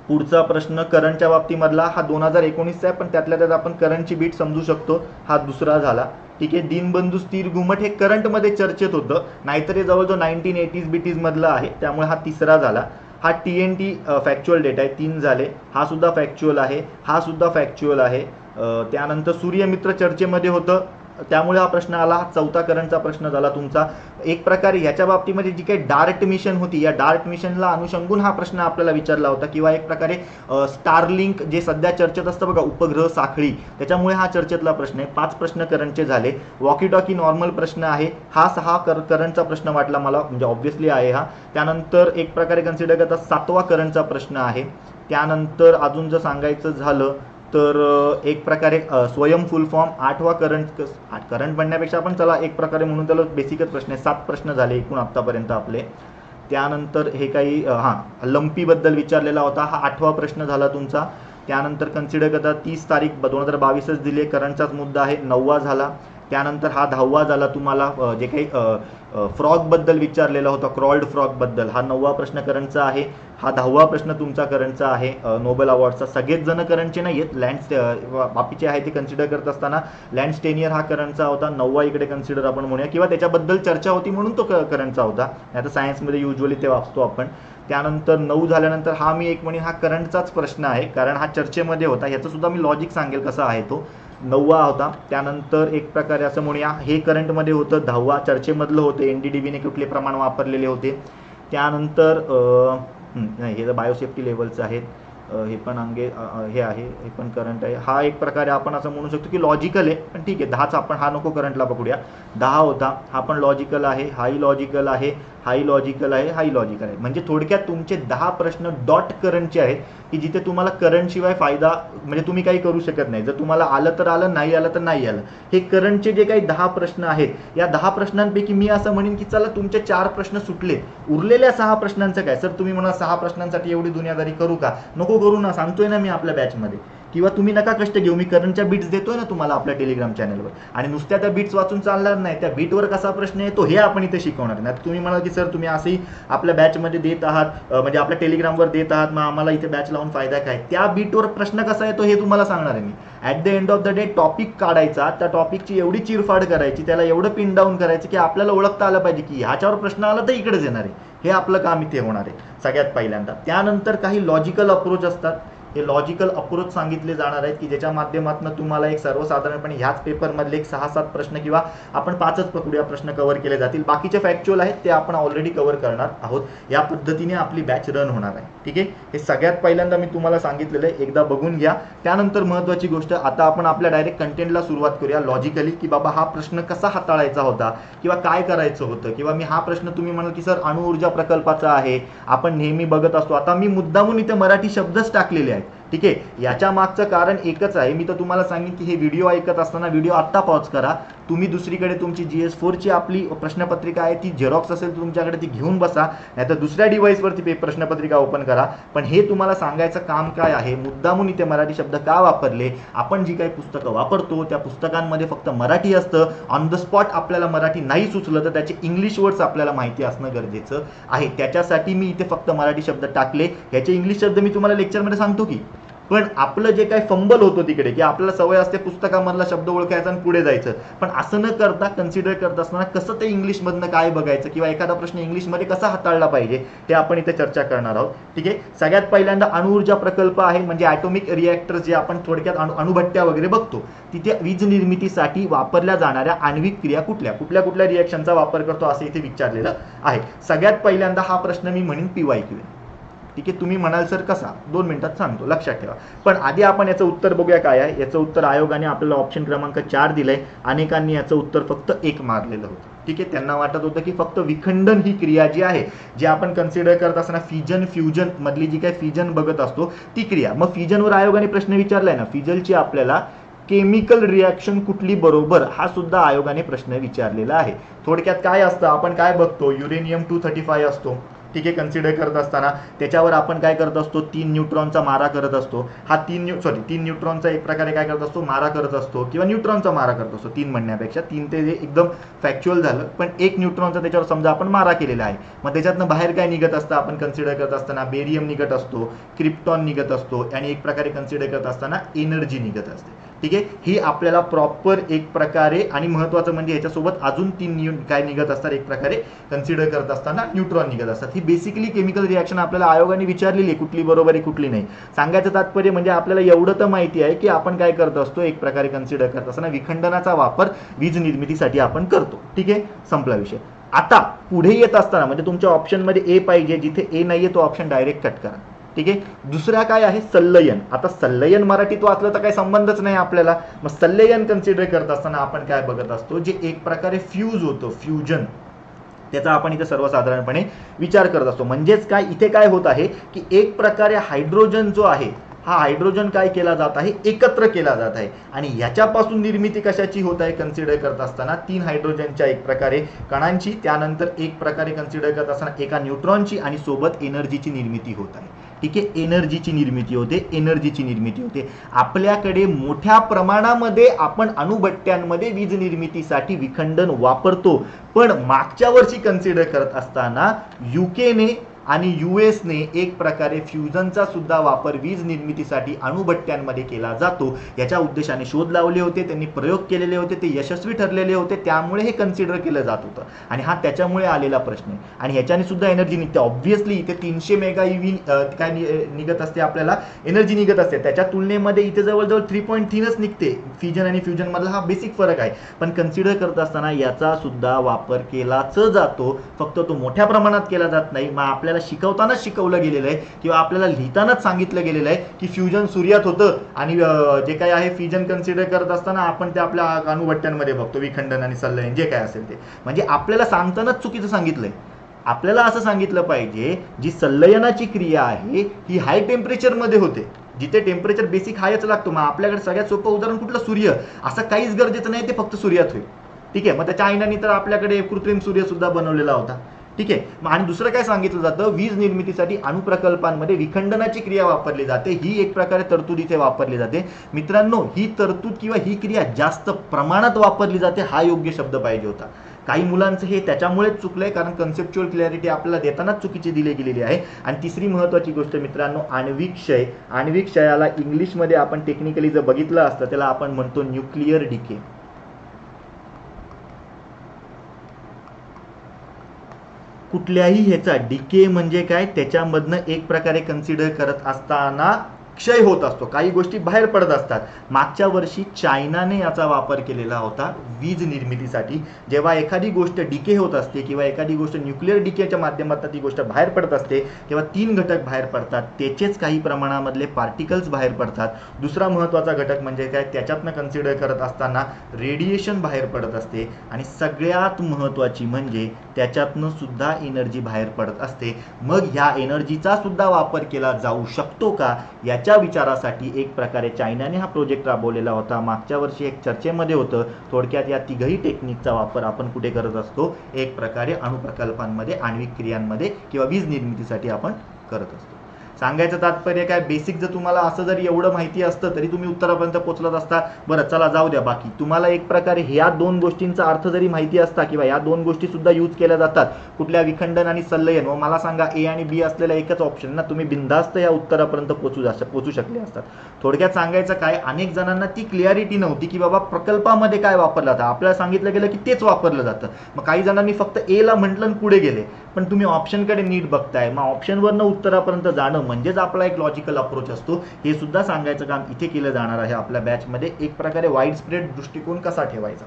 पुढचा प्रश्न करंटच्या बाबतीमधला हा 2019चा आहे, पण त्यातल्या त्यात आपण करंटची बीट समजू शकतो. हा दुसरा झाला. ठीक आहे, दीनबंधू स्थिर घुमट हे करंटमध्ये चर्चेत होतं, नाहीतर हे जवळजवळ 1980s BTs मधलं आहे, त्यामुळे हा तिसरा झाला. हा TNT फॅक्च्युअल डेटा आहे, 3 झाले. हा सुद्धा फॅक्च्युअल आहे, हा सुद्धा फॅक्च्युअल आहे. त्यानंतर सूर्यमित्र चर्चेमध्ये होतं, त्यामुळे हा प्रश्न आला. चौथा करंटचा प्रश्न झाला तुमचा. एक प्रकारे ह्याच्या बाबतीमध्ये जी काही डार्ट मिशन होती, या डार्ट मिशनला अनुषंगून हा प्रश्न आपल्याला विचारला होता, किंवा एक प्रकारे स्टारलिंक जे सध्या चर्चेत असतं बघा, उपग्रह साखळी, त्याच्यामुळे हा चर्चेतला प्रश्न आहे. 5 प्रश्न करंटचे झाले. वॉकी टॉकी नॉर्मल प्रश्न आहे, हा 6 करंटचा प्रश्न वाटला मला, म्हणजे ऑब्व्हियसली आहे हा. त्यानंतर एक प्रकारे कन्सिडर करता 7वा करंटचा प्रश्न आहे. त्यानंतर अजून जर सांगायचं झालं तर एक प्रकारे स्वयं फुल फॉर्म 8वा करंट बनण्यापेक्षा आपण चला एक प्रकारे म्हणून त्याला बेसिकच प्रश्न आहे. 7 प्रश्न झाले एकूण आत्तापर्यंत आपले. त्यानंतर हे काही लंपीबद्दल विचारलेला होता, हा 8वा प्रश्न झाला तुमचा. त्यानंतर कन्सिडर करता 30 तारीख 2022च दिली, करंटचाच मुद्दा आहे, 9वा झाला. त्यानंतर हा 10वा झाला तुम्हाला जे काही फ्रॉगबद्दल विचारलेला होता, क्रॉल्ड फ्रॉगबद्दल, हा 9वा प्रश्न करंटचा आहे. हा 10वा प्रश्न तुमचा करंटचा आहे नोबेल अवॉर्डचा. सगळेच जण करंटचे नाही आहेत, बाकीचे आहे ते कन्सिडर करत असताना लँड स्टेनियर हा करंटचा होता. 9वा इकडे कन्सिडर आपण म्हणूया, किंवा त्याच्याबद्दल चर्चा होती म्हणून तो करंटचा होता. आता सायन्समध्ये युजली ते वाचतो आपण. त्यानंतर 9 झाल्यानंतर हा मी एक म्हणेन हा करंटचाच प्रश्न आहे, कारण हा चर्चेमध्ये होता. ह्याचं सुद्धा मी लॉजिक सांगेल कसा आहे तो. 9वा होता. त्यानंतर एक प्रकारे असं म्हणूया हे करंटमध्ये होतं, 10वा चर्चेमधलं होतं, NDDBने कुठले प्रमाण वापरलेले होते. त्यानंतर नाही, हे बायोसेफ्टी लेवलचं आहेत. हे पण हे आहे, हे पण करंट आहे. हा एक प्रकारे आपण असं म्हणू शकतो की लॉजिकल आहे, पण ठीक आहे 10चा आपण हा नको करंटला पकडूया. 10 होता, हा पण लॉजिकल आहे, हाही लॉजिकल आहे, हाही लॉजिकल आहे, हाही लॉजिकल आहे. म्हणजे थोडक्यात तुमचे 10 प्रश्न डॉट करंटचे आहेत की जिथे तुम्हाला करंट शिवाय फायदा म्हणजे तुम्ही काही करू शकत नाही. जर तुम्हाला आलं तर आलं, नाही आलं तर नाही आलं. हे करंटचे जे काही 10 प्रश्न आहेत, या 10 प्रश्नांपैकी मी असं म्हणेन की चला तुमचे 4 प्रश्न सुटले, उरलेल्या 6 प्रश्नांचं काय. सर तुम्ही म्हणा 6 प्रश्नांसाठी एवढी दुनियादारी करू का? नको करू ना, सांगतोय ना मी आपल्या बॅचमध्ये. किंवा तुम्ही नका कष्ट घेऊ, मी करंटच्या बीट्स देतोय ना तुम्हाला आपल्या टेलिग्राम चॅनलवर. आणि नुसत्या त्या बीट्स वाचून चालणार नाही, त्या बीटवर कसा प्रश्न येतो हे आपण इथे शिकवणार नाही. तुम्ही म्हणाल की सर तुम्ही असंही आपल्या बॅचमध्ये देत आहात, म्हणजे आपल्या टेलिग्रामवर देत आहात, मग आम्हाला इथे बॅच लावून फायदा काय. त्या बीटवर प्रश्न कसा येतो हे तुम्हाला सांगणार आहे मी. At the end of the day topic काढायचा, त्या टॉपिकची एवढी चिरफाड करायची, त्याला एवढं पिन डाऊन करायचं की आपल्याला ओळखता आलं पाहिजे की ह्याच्यावर प्रश्न आला तर इकडेच येणार आहे. हे आपलं काम इथे होणार आहे सगळ्यात पहिल्यांदा. त्यानंतर काही लॉजिकल अप्रोच असतात. हे लॉजिकल अप्रोच सांगितले जाणार आहेत की ज्याच्या माध्यमातून तुम्हाला एक सर्वसाधारणपणे ह्याच पेपरमधले एक 6-7 प्रश्न किंवा आपण 5च पकडूया प्रश्न कव्हर केले जातील. बाकीचे फॅक्च्युअल आहेत ते आपण ऑलरेडी कव्हर करणार आहोत. या पद्धतीने आपली बॅच रन होणार आहे. ठीक आहे, हे सगळ्यात पहिल्यांदा मी तुम्हाला सांगितलेलं आहे, एकदा बघून घ्या. त्यानंतर महत्त्वाची गोष्ट, आता आपण आपल्या डायरेक्ट कंटेंटला सुरुवात करूया लॉजिकली की बाबा हा प्रश्न कसा हाताळायचा होता किंवा काय करायचं होतं. किंवा मी हा प्रश्न तुम्ही म्हणाल की सर अणुऊर्जा प्रकल्पाचा आहे, आपण नेहमी बघत असतो. आता मी मुद्दामून इथे मराठी शब्दच टाकलेले आहेत. ठीक आहे, याच्या मागचं कारण एकच आहे. मी तर तुम्हाला सांगेन की हे व्हिडिओ ऐकत असताना व्हिडिओ आत्ता पॉज करा. तुम्ही दुसरीकडे तुमची GS4ची आपली प्रश्नपत्रिका आहे ती झेरॉक्स असेल तुमच्याकडे ती घेऊन बसा, नाहीतर दुसऱ्या डिव्हाइसवरती प्रश्नपत्रिका ओपन करा. पण हे तुम्हाला सांगायचं काम काय आहे, मुद्दामून इथे मराठी शब्द का वापरले. आपण जी काही पुस्तकं वापरतो त्या पुस्तकांमध्ये फक्त मराठी असतं. ऑन द स्पॉट आपल्याला मराठी नाही सुचलं तर त्याचे इंग्लिश वर्ड्स आपल्याला माहिती असणं गरजेचं आहे. त्याच्यासाठी मी इथे फक्त मराठी शब्द टाकले. याचे इंग्लिश शब्द मी तुम्हाला लेक्चरमध्ये सांगतो की. पण आपलं जे काही फंबल होतं तिकडे की आपल्याला सवय असते पुस्तकामधला शब्द ओळखायचा आणि पुढे जायचं, पण असं न करता कन्सिडर करत असताना कसं ते इंग्लिशमधनं काय बघायचं किंवा एखादा प्रश्न इंग्लिशमध्ये कसा हाताळला पाहिजे ते आपण इथे चर्चा करणार आहोत. ठीक आहे, सगळ्यात पहिल्यांदा अणुऊर्जा प्रकल्प आहे, म्हणजे ॲटॉमिक रिॲक्टर जे आपण थोडक्यात अणुभट्ट्या वगैरे बघतो, तिथे वीज निर्मितीसाठी वापरल्या जाणाऱ्या आण्विक क्रिया कुठल्या कुठल्या रिॲक्शनचा वापर करतो असं इथे विचारलेलं आहे. सगळ्यात पहिल्यांदा हा प्रश्न मी म्हणेन PYQ. ठीक आहे, तुम्ही म्हणाल सर कसा, 2 मिनिटात सांगतो, लक्षात ठेवा. पण आधी आपण याचं उत्तर बघूया काय आहे. याचं उत्तर आयोगाने आपल्याला ऑप्शन क्रमांक 4 दिलंय. अनेकांनी याचं उत्तर फक्त 1 मारलेलं होतं. ठीक आहे, त्यांना वाटत होतं की फक्त विखंडन ही क्रिया जी आहे, जी आपण कन्सिडर करत असताना फिजन फ्युजन मधली जी काही फिजन बघत असतो ती क्रिया. मग फिजनवर आयोगाने प्रश्न विचारलाय ना, फिजनची आपल्याला केमिकल रिॲक्शन कुठली बरोबर, हा सुद्धा आयोगाने प्रश्न विचारलेला आहे. थोडक्यात काय असतं, आपण काय बघतो, युरेनियम 235 असतो. ठीक आहे, कन्सिडर करत असताना त्याच्यावर आपण काय करत असतो, 3 न्यूट्रॉनचा मारा करत असतो. हा 3 न्यूट्रॉनचा एक प्रकारे काय करत असतो, मारा करत असतो किंवा न्यूट्रॉनचा मारा करत असतो. 3 म्हणण्यापेक्षा 3 ते एकदम फॅक्च्युअल झालं, पण 1 न्यूट्रॉनचा त्याच्यावर समजा आपण मारा केलेला आहे. मग त्याच्यातनं बाहेर काय निघत असतं, आपण कन्सिडर करत असताना बेरियम निघत असतो, क्रिप्टॉन निघत असतो आणि एक प्रकारे कन्सिडर करत असताना एनर्जी निघत असते. ठीक आहे, ही आपल्याला प्रॉपर एक प्रकारे, आणि महत्त्वाचं म्हणजे याच्यासोबत अजून 3 काय निघत असतात, एक प्रकारे कन्सिडर करत असताना न्यूट्रॉन निघत असतात. ही बेसिकली केमिकल रिॲक्शन आपल्याला आयोगाने विचारलेली आहे, कुठली बरोबर आहे कुठली नाही. सांगायचं तात्पर्य म्हणजे आपल्याला एवढं तर माहिती आहे की आपण काय करत असतो, एक प्रकारे कन्सिडर करत असताना विखंडनाचा वापर वीज निर्मितीसाठी आपण करतो. ठीक आहे, संपला विषय. आता पुढे येत असताना म्हणजे तुमच्या ऑप्शनमध्ये ए पाहिजे, जिथे ए नाहीये तो ऑप्शन डायरेक्ट कट करा. ठीक आहे, दुसरा काय आहे, संलयन. आता संलयन मराठीत वाचलं तर काही संबंधच नाही आपल्याला. मग संलयन कन्सिडर करत असताना आपण काय बघत असतो, जे एक प्रकारे फ्यूज होतं, फ्युजन, त्याचा आपण इथे सर्वसाधारणपणे विचार करत असतो. म्हणजेच काय, इथे काय होत आहे की एक प्रकारे हायड्रोजन जो आहे, हा हायड्रोजन काय केला जात आहे, एकत्र केला जात आहे. आणि याच्यापासून निर्मिती कशाची होत आहे कन्सिडर करत असताना, 3 हायड्रोजनच्या एक प्रकारे कणांची, त्यानंतर एक प्रकारे कन्सिडर करत असताना एका न्यूट्रॉनची आणि सोबत एनर्जीची निर्मिती होत आहे. ठीक आहे, एनर्जीची निर्मिती होते. आपल्याकडे मोठ्या प्रमाणामध्ये आपण अणुभट्ट्यांमध्ये वीज निर्मितीसाठी विखंडन वापरतो. पण मागच्या वर्षी कन्सिडर करत असताना युकेने आणि यूएसने एक प्रकारे फ्युजनचा सुद्धा वापर वीज निर्मितीसाठी अणुभट्ट्यांमध्ये केला जातो. याच्या उद्देशाने शोध लावले होते, त्यांनी प्रयोग केलेले होते, ते यशस्वी ठरलेले होते, त्यामुळे हे कन्सिडर केलं जात होतं. आणि हा त्याच्यामुळे आलेला प्रश्न आहे. आणि ह्याच्याने सुद्धा एनर्जी निघते. ऑब्व्हियसली इथे 300 मेगा EV काय निघत असते, आपल्याला एनर्जी निघत असते. त्याच्या तुलनेमध्ये इथे जवळजवळ 3.3च निघते. फ्युजन आणि फ्युजन मधला हा बेसिक फरक आहे. पण कन्सिडर करत असताना याचा सुद्धा वापर केलाच जातो, फक्त तो मोठ्या प्रमाणात केला जात नाही. मग आपल्याला शिकवतानाच शिकवलं गेलेलं आहे किंवा आपल्याला लिहितानाच सांगितलं गेलेलं आहे की फ्युजन सूर्यात होतं आणि जे काय आहे फ्युजन कन्सिडर करत असताना आपण ते आपल्या अणुभट्ट्यांमध्ये बघतो, विखंडन आणि संलयन जे काय असेल ते. म्हणजे आपल्याला सांगतानाच चुकीचं सांगितलंय. आपल्याला असं सांगितलं पाहिजे जी संलयनाची क्रिया आहे ही हाय टेम्परेचरमध्ये होते, जिथे टेम्परेचर बेसिक हायच लागतो. मग आपल्याकडे सगळ्यात सोपं उदाहरण कुठलं? सूर्य. असं काहीच गरजेचं नाही ते फक्त सूर्यात होईल. ठीक आहे. मग त्या चायनाने तर आपल्याकडे कृत्रिम सूर्य सुद्धा बनवलेला होता. ठीक आहे. आणि दुसरं काय सांगितलं जातं, वीज निर्मितीसाठी अणुप्रकल्पांमध्ये विखंडनाची क्रिया वापरली जाते. ही एक प्रकारे तरतूद इथे वापरली जाते. मित्रांनो, ही तरतूद किंवा ही क्रिया जास्त प्रमाणात वापरली जाते हा योग्य शब्द पाहिजे होता. काही मुलांचं हे त्याच्यामुळेच चुकलंय कारण कन्सेप्च्युअल क्लॅरिटी आपल्याला देतानाच चुकीची दिली गेलेली आहे. आणि तिसरी महत्त्वाची गोष्ट मित्रांनो, आण्विक क्षय. आण्विक क्षयाला इंग्लिशमध्ये आपण टेक्निकली जर बघितलं असतं त्याला आपण म्हणतो न्यूक्लिअर डिके. कुठल्याही ह्याचा डिके म्हणजे काय, त्याच्यामधनं एक प्रकारे कन्सिडर करत असताना क्षय होत असतो, काही गोष्टी बाहेर पडत असतात. मागच्या वर्षी चायनाने याचा वापर केलेला होता वीज निर्मितीसाठी. जेव्हा एखादी गोष्ट डिके होत असते किंवा एखादी गोष्ट न्यूक्लिअर डिकेच्या माध्यमातून ती गोष्ट बाहेर पडत असते तेव्हा 3 घटक बाहेर पडतात, त्याचेच काही प्रमाणामधले पार्टिकल्स बाहेर पडतात. दुसरा महत्त्वाचा घटक म्हणजे काय, त्याच्यातनं कन्सिडर करत असताना रेडिएशन बाहेर पडत असते. आणि सगळ्यात महत्त्वाची म्हणजे त्याच्यातनं सुद्धा एनर्जी बाहेर पडत असते. मग ह्या एनर्जीचा सुद्धा वापर केला जाऊ शकतो का, याच्या विचारासाठी एक प्रकारे चायनाने हा प्रोजेक्ट राबवलेला होता. मागच्या वर्षी एक चर्चेमध्ये होतं. थोडक्यात या तिघही टेक्निकचा वापर आपण कुठे करत असतो, एक प्रकारे अणुप्रकल्पांमध्ये, आण्विक क्रियांमध्ये किंवा वीज निर्मितीसाठी आपण करत असतो. सांगायचं तात्पर्य काय, बेसिक जर तुम्हाला असं जरी एवढं माहिती असतं तरी तुम्ही उत्तरापर्यंत पोहोचलात असता. बरं चला जाऊ द्या, बाकी तुम्हाला एक प्रकारे ह्या 2 गोष्टींचा अर्थ जरी माहिती असता किंवा या 2 गोष्टी सुद्धा यूज केल्या जातात कुठल्या, विखंडन आणि संलयन, व मला सांगा ए आणि बी असलेला एकच ऑप्शन ना, तुम्ही बिंदास्त या उत्तरापर्यंत पोहोचू शकले असतात. थोडक्यात सांगायचं काय, अनेक जणांना ती क्लिअरिटी नव्हती की बाबा प्रकल्पामध्ये काय वापरलं जातं. आपल्याला सांगितलं गेलं की तेच वापरलं जातं. मग काही जणांनी फक्त ए ला म्हटलं आणि पुढे गेले. पण तुम्ही ऑप्शनकडे नीट बघताय, मग ऑप्शनवरनं उत्तरापर्यंत जाणं म्हणजेच आपला एक लॉजिकल अप्रोच असतो. हे सुद्धा सांगायचं काम इथे केलं जाणार आहे आपल्या बॅचमध्ये, एक प्रकारे वाईड स्प्रेड दृष्टिकोन कसा ठेवायचा.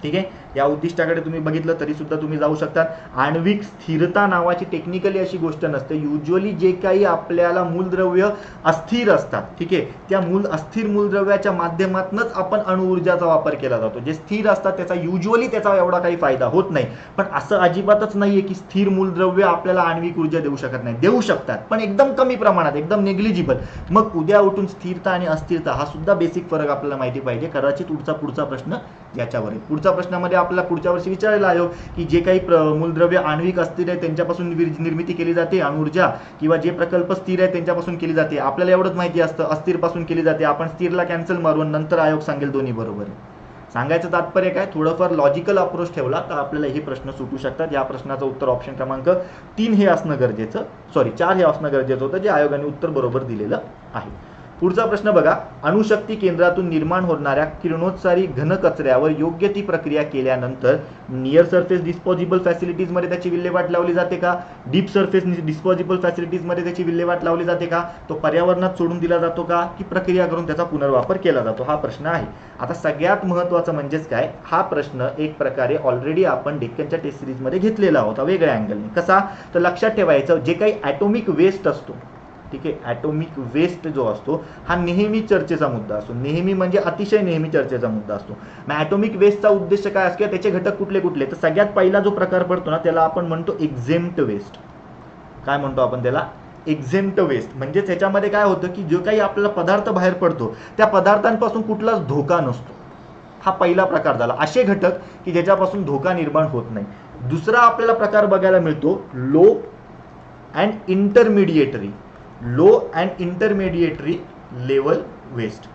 ठीक आहे. या उद्दिष्टाकडे तुम्ही बघितलं तरी सुद्धा तुम्ही जाऊ शकता. आण्विक स्थिरता नावाची टेक्निकली अशी गोष्ट नसते. युज्युअली जे काही आपल्याला मूलद्रव्य अस्थिर असतात, ठीक आहे, त्या अस्थिर मूलद्रव्याच्या माध्यमातूनच आपण अणुऊर्जाचा वापर केला जातो. जे स्थिर असतात त्याचा युज्युअली त्याचा एवढा काही फायदा होत नाही. पण असं अजिबातच नाहीये की स्थिर मूलद्रव्य आपल्याला आण्विक ऊर्जा देऊ शकत नाही. देऊ शकतात पण एकदम कमी प्रमाणात, एकदम नेग्लिजिबल. मग उद्या उठून स्थिरता आणि अस्थिरता हा सुद्धा बेसिक फरक आपल्याला माहिती पाहिजे. कदाचित पुढचा प्रश्न याच्यावर आहे. पुढच्या प्रश्नामध्ये आपल्याला पुढच्या वर्षी विचारायला आयोग की जे काही मूलद्रव्य आण्विक अस्थिर आहे त्यांच्यापासून निर्मिती केली जाते अणुऊर्जा, किंवा जे प्रकल्प स्थिर आहे त्यांच्यापासून केली जाते. आपल्याला एवढंच माहिती असतं अस्थिर पासून केली जाते. आपण स्थिरला कॅन्सल मारून नंतर आयोग सांगेल दोन्ही बरोबर आहे. सांगायचं तात्पर्य काय, थोडंफार लॉजिकल अप्रोच ठेवला तर आपल्याला हे प्रश्न सुटू शकतात. या प्रश्नाचं उत्तर ऑप्शन क्रमांक 3 हे असणं गरजेचं, 4 हे असणं गरजेचं होतं, जे आयोगाने उत्तर बरोबर दिलेलं आहे. पुढचा प्रश्न बघा, अणुशक्ती केंद्रातून निर्माण होणाऱ्या किरणोत्सारी घनकचऱ्यावर योग्य ती प्रक्रिया केल्यानंतर नियर सरफेस डिस्पोजेबल फॅसिलिटीजमध्ये त्याची विल्हेवाट लावली जाते का, डीप सरफेस डिस्पोजेबल फॅसिलिटीजमध्ये त्याची विल्हेवाट लावली जाते का, तो पर्यावरणात सोडून दिला जातो का, की प्रक्रिया करून त्याचा पुनर्वापर केला जातो, हा प्रश्न आहे. आता सगळ्यात महत्त्वाचं म्हणजेच काय, हा प्रश्न एक प्रकारे ऑलरेडी आपण डेक्कनच्या टेस्ट सिरीजमध्ये घेतलेला होता वेगळ्या अँगलने. कसा, तर लक्षात ठेवायचं जे काही ॲटॉमिक वेस्ट असतो, ठीक आहे, ॲटॉमिक वेस्ट जो असतो हा नेहमी चर्चेचा मुद्दा असतो. नेहमी म्हणजे अतिशय नेहमी चर्चेचा मुद्दा असतो. मग ॲटॉमिक वेस्टचा उद्देश काय असतो, त्याचे घटक कुठले कुठले, तर सगळ्यात पहिला जो प्रकार पडतो ना त्याला आपण म्हणतो एक्झेम्प्ट वेस्ट. काय म्हणतो आपण त्याला, एक्झेम्प्ट वेस्ट. म्हणजे त्याच्यामध्ये काय होतं की जो काही आपल्याला पदार्थ बाहेर पडतो त्या पदार्थांपासून कुठलाच धोका नसतो. हा पहिला प्रकार झाला. असे घटक की ज्याच्यापासून धोका निर्माण होत नाही. दुसरा आपल्याला प्रकार बघायला मिळतो लो अँड इंटरमिडिएटरी लेवल वेस्ट.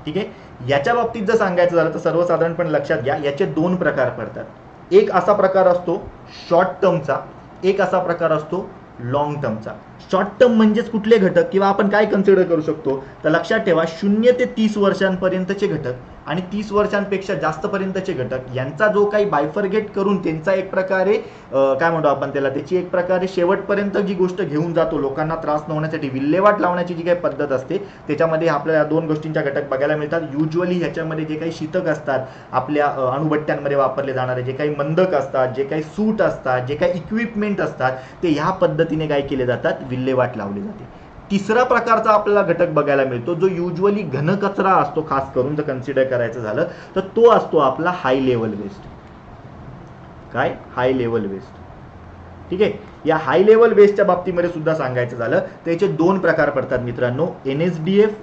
ठीक आहे. याच्या बाबतीत जर सांगायचं झालं तर सर्वसाधारणपणे लक्षात घ्या, याचे 2 प्रकार पडतात. एक असा प्रकार असतो शॉर्ट टर्मचा, एक असा प्रकार असतो लॉंग टर्मचा. शॉर्ट टर्म म्हणजेच कुठले घटक किंवा आपण काय कन्सिडर करू शकतो, तर लक्षात ठेवा 0 ते 30 वर्षांपर्यंतचे घटक आणि 30 वर्षांपेक्षा जास्त पर्यंतचे घटक यांचा जो काही बायफर्गेट करून त्यांचा एक प्रकारे काय म्हणतो आपण त्याला, त्याची एक प्रकारे शेवटपर्यंत जी गोष्ट घेऊन जातो, लोकांना त्रास न होण्यासाठी विल्हेवाट लावण्याची जी काही पद्धत असते, त्याच्यामध्ये आपल्याला 2 गोष्टींच्या घटक बघायला मिळतात. युजली ह्याच्यामध्ये जे काही शीतक असतात, आपल्या अणुभट्ट्यांमध्ये वापरले जाणारे जे काही मंदक असतात, जे काही सूट असतात, जे काही इक्विपमेंट असतात, ते ह्या पद्धतीने काय केले जातात, विल्हेवाट लावली जाते. तिसरा प्रकारचा आपल्याला घटक बघायला मिळतो जो युजली घनकचरा असतो, खास करून जर कन्सिडर करायचं झालं तर तो असतो आपला हाय लेवल वेस्ट. काय? High level waste. ठीक आहे. या हाय लेवल वेस्टच्या बाबतीमध्ये सुद्धा सांगायचं झालं तर याचे 2 प्रकार पडतात मित्रांनो, NSDF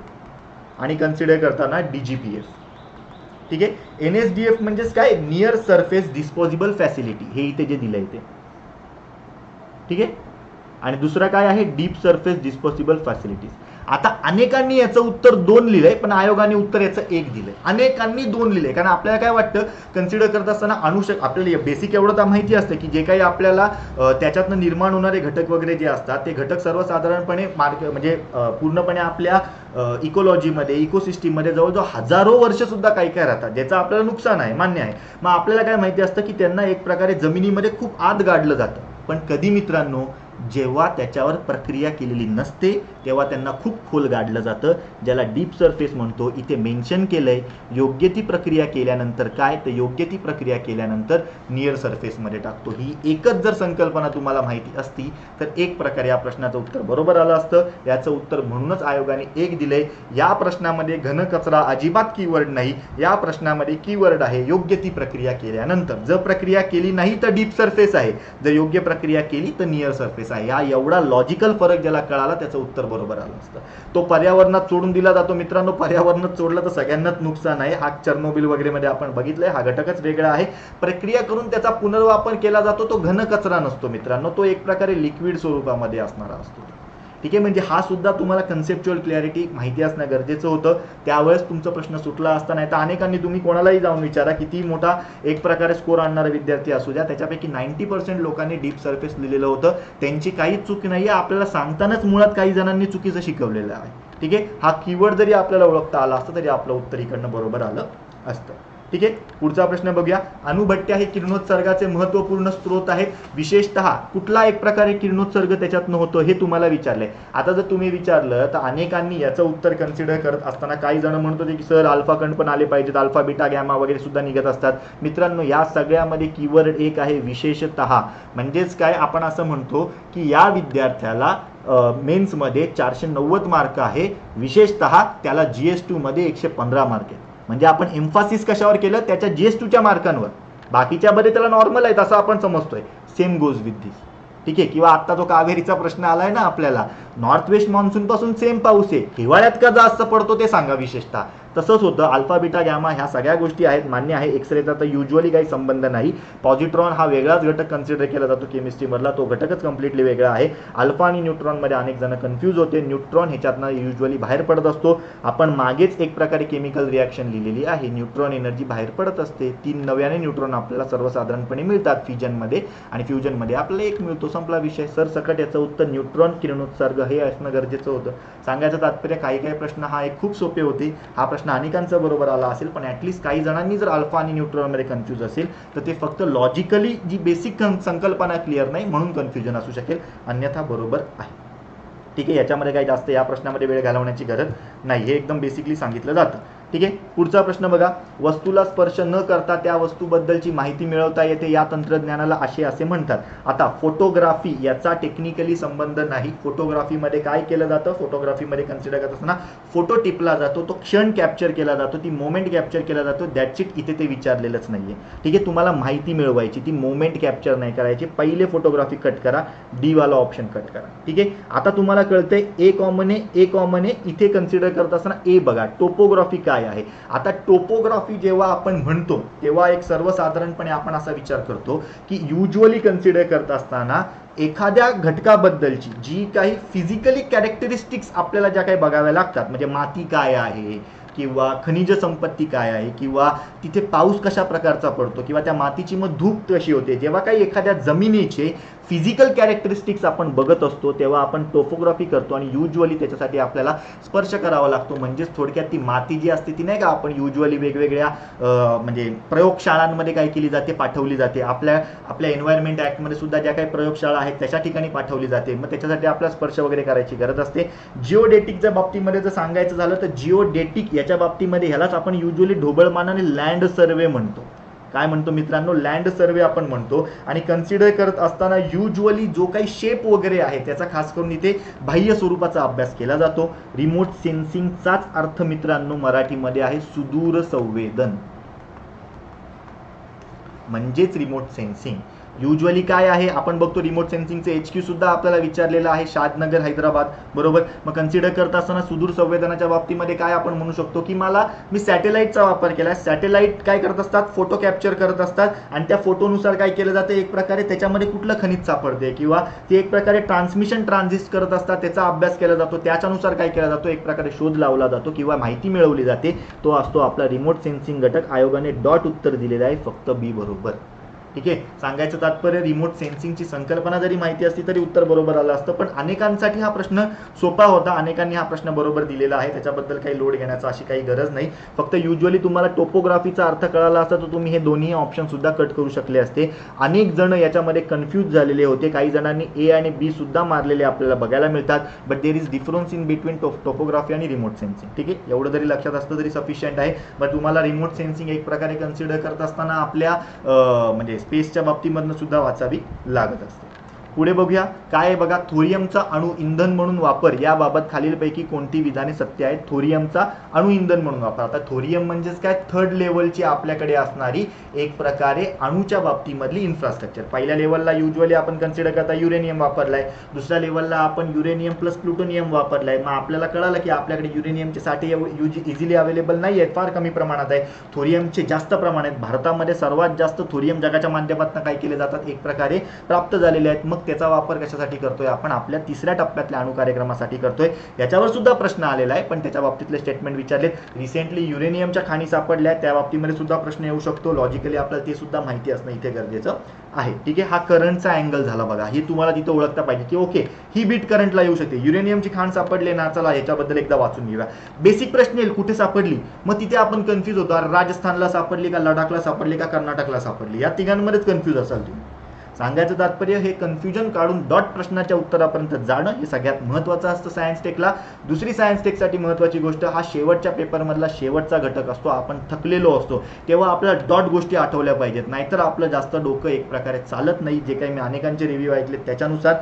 आणि कन्सिडर करताना DGPF. ठीक आहे. NSDF म्हणजेच काय, नियर सरफेस डिस्पोजेबल फॅसिलिटी, हे इथे जे दिलंय ते. ठीक आहे. आणि दुसरा काय आहे, डीप सरफेस डिस्पोजेबल फॅसिलिटीज. आता अनेकांनी याचं उत्तर 2 लिहिलंय, पण आयोगाने उत्तर याचं 1 दिलंय. अनेकांनी 2 लिहिलंय कारण आपल्याला काय वाटतं, कन्सिडर करत असताना आपल्याला बेसिक एवढं तर माहिती असतं की जे काही आपल्याला त्याच्यातनं निर्माण होणारे घटक वगैरे जे असतात, ते घटक सर्वसाधारणपणे म्हणजे पूर्णपणे आपल्या इकोलॉजीमध्ये, इकोसिस्टीममध्ये जवळजवळ हजारो वर्ष सुद्धा काही काय राहतात, ज्याचं आपल्याला नुकसान आहे, मान्य आहे. मग आपल्याला काय माहिती असतं की त्यांना एक प्रकारे जमिनीमध्ये खूप आत गाडलं जातं. पण कधी मित्रांनो, जेव्हा त्याच्यावर प्रक्रिया केलेली नसते तेव्हा त्यांना खूप खोल गाडलं जातं, ज्याला डीप सरफेस म्हणतो. इथे मेन्शन केलंय योग्य ती प्रक्रिया केल्यानंतर काय, तर योग्य ती प्रक्रिया केल्यानंतर नियर सरफेसमध्ये टाकतो. ही एकच जर संकल्पना तुम्हाला माहिती असती तर एक प्रकारे या प्रश्नाचं उत्तर बरोबर आलं असतं. याचं उत्तर म्हणूनच आयोगाने 1 दिलंय. या प्रश्नामध्ये घनकचरा अजिबात कीवर्ड नाही. या प्रश्नामध्ये कीवर्ड आहे योग्य ती प्रक्रिया केल्यानंतर. जर प्रक्रिया केली नाही तर डीप सरफेस आहे, जर योग्य प्रक्रिया केली तर नियर सरफेस आहे. या एवढा लॉजिकल फरक ज्याला कळाला त्याचं उत्तर बरोबर आलं असतं. तो पर्यावरणात सोडून दिला जातो मित्रांनो. पर्यावरणात सोडलं तर सगळ्यांनाच नुकसान आहे. हा चर्नोबिल वगैरे मध्ये आपण बघितलंय, हा घटकच वेगळा आहे. प्रक्रिया करून त्याचा पुनर्वापर केला जातो, तो घनकचरा नसतो मित्रांनो, तो एक प्रकारे लिक्विड स्वरूपामध्ये असणारा असतो. ठीक आहे. म्हणजे हा सुद्धा तुम्हाला कन्सेप्च्युअल क्लॅरिटी माहिती असणं गरजेचं होतं. त्यावेळेस तुमचा प्रश्न सुटला असता. नाही तर अनेकांनी, तुम्ही कोणालाही जाऊन विचारा, किती मोठा एक प्रकारे स्कोर आणणारा विद्यार्थी असू द्या, त्याच्यापैकी 90% लोकांनी डीप सरफेस लिहिलेलं होतं. त्यांची काहीच चूक नाही आहे. आपल्याला सांगतानाच मुळात काही जणांनी चुकीचं शिकवलेलं आहे. ठीक आहे. हा कीवर्ड जरी आपल्याला ओळखता आला असता तरी आपलं उत्तर इकडनं बरोबर आलं असतं. ठीक आहे. पुढचा प्रश्न बघूया. अणुभट्ट्या हे किरणोत्सर्गाचे महत्त्वपूर्ण स्रोत आहेत. विशेषतः कुठला एक प्रकारे किरणोत्सर्ग त्याच्यातनं होतो हे तुम्हाला विचारलंय. आता जर तुम्ही विचारलं तर अनेकांनी याचं उत्तर कन्सिडर करत असताना काही जण म्हणत होते की सर अल्फा कण पण आले पाहिजेत, अल्फा बीटा गॅमा वगैरे सुद्धा निघत असतात. मित्रांनो, या सगळ्यामध्ये कीवर्ड एक आहे विशेषतः. म्हणजेच काय, आपण असं म्हणतो की या विद्यार्थ्याला मेन्समध्ये 490 मार्क आहे, विशेषतः त्याला GS2 मध्ये 115 मार्क आहेत. म्हणजे आपण एम्फासिस कशावर केलं, त्याच्या GS2च्या मार्कांवर. बाकीच्या मध्ये त्याला नॉर्मल आहेत असं आपण समजतोय. सेम गोज विथ दिस. ठीक आहे. किंवा आता जो कावेरीचा प्रश्न आलाय ना आपल्याला, नॉर्थ वेस्ट मान्सून पासून सेम पाऊस आहे, हिवाळ्यात का जास्त पडतो ते सांगा विशेषतः. तसंच होतं. अल्फा बीटा गॅमा ह्या सगळ्या गोष्टी आहेत, मान्य आहे. एक्सरेचा तर युजली काही संबंध नाही. पॉझिट्रॉन हा वेगळाच घटक कन्सिडर केला जातो केमिस्ट्रीमधला, तो घटकच कम्प्लिटली वेगळा आहे. अल्फा आणि न्यूट्रॉनमध्ये अनेक जण कन्फ्यूज होते. न्यूट्रॉन ह्याच्यातनं युजली बाहेर पडत असतो. आपण मागेच एक प्रकारे केमिकल रिॲक्शन लिहिलेली आहे. न्यूट्रॉन एनर्जी बाहेर पडत असते. 3 नव्याने न्यूट्रॉन आपल्याला सर्वसाधारणपणे मिळतात फ्युजनमध्ये, आणि फ्युजनमध्ये आपल्याला 1 मिळतो. संपला विषय. सरसकट याचं उत्तर न्यूट्रॉन किरणोत्सर्ग हे असणं गरजेचं होतं. सांगायचं तात्पर्य, काही काही प्रश्न हा एक खूप सोपे होते. हा प्रश्न अनेकांचा बरोबर आला असेल, पण ऍटलीस्ट काही जणांनी जर अल्फा आणि न्यूट्रॉन मध्ये कन्फ्यूज असेल तर ते फक्त लॉजिकली जी बेसिक संकल्पना क्लिअर नाही म्हणून कन्फ्युजन असू शकेल, अन्यथा बरोबर आहे. ठीक आहे. याच्यामध्ये काही जास्त या प्रश्नामध्ये वेळ घालवण्याची गरज नाही, हे एकदम बेसिकली सांगितलं जातं. ठीक आहे. पुढचा प्रश्न बघा. वस्तूला स्पर्श न करता त्या वस्तूबद्दलची माहिती मिळवता येते, या तंत्रज्ञानाला असे म्हणतात. आता फोटोग्राफी याचा टेक्निकली संबंध नाही. फोटोग्राफीमध्ये काय केलं जातं, फोटोग्राफीमध्ये कन्सिडर करत असताना फोटो टिपला जातो, तो क्षण कॅप्चर केला जातो, ती मोमेंट कॅप्चर केला जातो. That's it. इथे ते विचारलेलंच नाहीये. ठीक आहे. तुम्हाला माहिती मिळवायची, ती मोमेंट कॅप्चर नाही करायची. पहिले फोटोग्राफी कट करा, डी वाला ऑप्शन कट करा. ठीक आहे. आता तुम्हाला कळतंय ए कॉमन आहे. इथे कन्सिडर करत असताना ए बघा, टोपोग्राफी काय आहे. आता टोपोग्राफी जेव्हा आपण म्हणतो तेव्हा एक सर्वसाधारणपणे आपण असा विचार करतो की युजली कन्सिडर करत असताना एखाद्या घटकाबद्दलची जी काही फिजिकली कॅरेक्टरिस्टिक्स आपल्याला ज्या काही बघाव्या लागतात, म्हणजे माती काय आहे किंवा खनिज संपत्ती काय आहे, किंवा तिथे पाऊस कशा प्रकारचा पडतो, किंवा त्या मातीची मग धूप कशी होते. जेव्हा काही एखाद्या जमिनीचे फिजिकल कॅरेक्टरिस्टिक्स आपण बघत असतो तेव्हा आपण टोपोग्राफी करतो आणि युजली त्याच्यासाठी आपल्याला स्पर्श करावा लागतो. म्हणजेच थोडक्यात ती माती जी असते ती नाही का आपण युजली वेगवेगळ्या म्हणजे प्रयोगशाळांमध्ये काय केली जाते, पाठवली जाते. आपल्या एन्व्हायरमेंट ॲक्टमध्ये सुद्धा ज्या काही प्रयोगशाळा आहेत त्याच्या ठिकाणी पाठवली जाते. मग त्याच्यासाठी आपला स्पर्श वगैरे करायची गरज असते. जिओडेटिकच्या बाबतीमध्ये जर सांगायचं झालं तर जिओडेटिक याच्या बाबतीमध्ये ह्यालाच आपण युजली ढोबळमानाने लँड सर्वे म्हणतो. काय म्हणतो मित्रांनो, लँड सर्वे आपण म्हणतो. आणि कन्सिडर करत असताना युजली जो काही शेप वगैरे आहे त्याचा खास करून इथे बाह्य स्वरूपाचा अभ्यास केला जातो. रिमोट सेन्सिंगचाच अर्थ मित्रांनो मराठीमध्ये आहे सुदूर संवेदन, म्हणजेच रिमोट सेन्सिंग. युजली काय आहे आपण बघतो, रिमोट सेन्सिंगचे HQ सुद्धा आपल्याला विचारलेलं आहे, शादनगर हैदराबाद, बरोबर. मग कन्सिडर करत असताना सुदूर संवेदनाच्या बाबतीमध्ये काय आपण म्हणू शकतो की मी सॅटेलाइटचा वापर केला. सॅटेलाइट काय करत असतात, फोटो कॅप्चर करत असतात आणि त्या फोटोनुसार काय केलं जातं, एक प्रकारे त्याच्यामध्ये कुठलं खनिज सापडते किंवा ते एक प्रकारे ट्रान्समिशन ट्रान्झिस्ट करत असतात, त्याचा अभ्यास केला जातो. त्याच्यानुसार काय केला जातो, एक प्रकारे शोध लावला जातो किंवा माहिती मिळवली जाते. तो असतो आपला रिमोट सेन्सिंग घटक. आयोगाने डॉट उत्तर दिलेलं आहे, फक्त बी बरोबर. ठीक आहे. सांगायचं तात्पर्य रिमोट सेन्सिंगची संकल्पना जरी माहिती असती तरी उत्तर बरोबर आलं असतं, पण अनेकांसाठी हा प्रश्न सोपा होता, अनेकांनी हा प्रश्न बरोबर दिलेला आहे, त्याच्याबद्दल काही लोड घेण्याचा अशी काही गरज नाही. फक्त युजली तुम्हाला टोपोग्राफीचा अर्थ कळाला असता तर तुम्ही हे दोन्ही ऑप्शन सुद्धा कट करू शकले असते. अनेक जण याच्यामध्ये कन्फ्यूज झालेले होते, काही जणांनी ए आणि बी सुद्धा मारलेले आपल्याला बघायला मिळतात. But there is difference in between topography आणि रिमोट सेन्सिंग. ठीक आहे, एवढं जरी लक्षात असतं तरी सफिशियंट आहे. बट तुम्हाला रिमोट सेन्सिंग एक प्रकारे कन्सिडर करत असताना आपल्या म्हणजे स्पेसच्या बाबतीमधनं सुद्धा वाचावी लागत असते. पुढे बघूया काय आहे बघा, थोरियमचा अणु इंधन म्हणून वापर याबाबत खालीलपैकी कोणती विधाने सत्य आहेत. थोरियमचा अणु इंधन म्हणून वापर, आता थोरियम म्हणजेच काय, थर्ड लेवलची आपल्याकडे असणारी एक प्रकारे अणुच्या बाबतीमधली इन्फ्रास्ट्रक्चर. पहिल्या लेवलला युजली आपण कन्सिडर करता युरेनियम वापरलाय, दुसऱ्या लेवलला आपण युरेनियम प्लस प्लुटोनियम वापरलाय. मग आपल्याला कळालं की आपल्याकडे युरेनियमचे साठे इझिली अवेलेबल नाही आहेत, फार कमी प्रमाणात आहे. थोरियमचे जास्त प्रमाण आहेत. भारतामध्ये सर्वात जास्त थोरियम जगाच्या माध्यमातून काय केले जातात, एक प्रकारे प्राप्त झालेले आहेत. मग त्याचा वापर कशासाठी करतोय आपण, आपल्या तिसऱ्या टप्प्यातल्या अणु कार्यक्रमासाठी करतोय. याच्यावर सुद्धा प्रश्न आलेला आहे, पण त्याच्या बाबतीतले स्टेटमेंट विचारलेत. रिसेंटली युरेनियमच्या खाणी सापडल्या, त्या बाबतीमध्ये सुद्धा प्रश्न येऊ शकतो. लॉजिकली आपल्याला ते सुद्धा माहिती असणं इथे गरजेचं आहे. ठीक आहे, हा करंटचा अँगल झाला बघा, हे तुम्हाला तिथं ओळखता पाहिजे की ओके ही बीट करंटला येऊ शकते. युरेनियमची खाण सापडली ना, चला याच्याबद्दल एकदा वाचून घेऊया. बेसिक प्रश्न येईल कुठे सापडली, मग तिथे आपण कन्फ्यूज होतो, राजस्थानला सापडली का, लडाखला सापडली का, कर्नाटकला सापडली, या तिघांमध्येच कन्फ्यूज असाल तुम्ही. सांगायचं तात्पर्य हे कन्फ्युजन काढून डॉट प्रश्नाच्या उत्तरापर्यंत जाणं हे सगळ्यात महत्त्वाचं असतं सायन्स टेकला. दुसरी सायन्स टेकसाठी महत्त्वाची गोष्ट, हा शेवटच्या पेपरमधला शेवटचा घटक असतो. आपण थकलेलो असतो तेव्हा आपल्याला डॉट गोष्टी आठवल्या पाहिजेत, नाहीतर आपलं जास्त डोकं एक प्रकारे चालत नाही. जे काही मी अनेकांचे रिव्ह्यू ऐकले त्याच्यानुसार,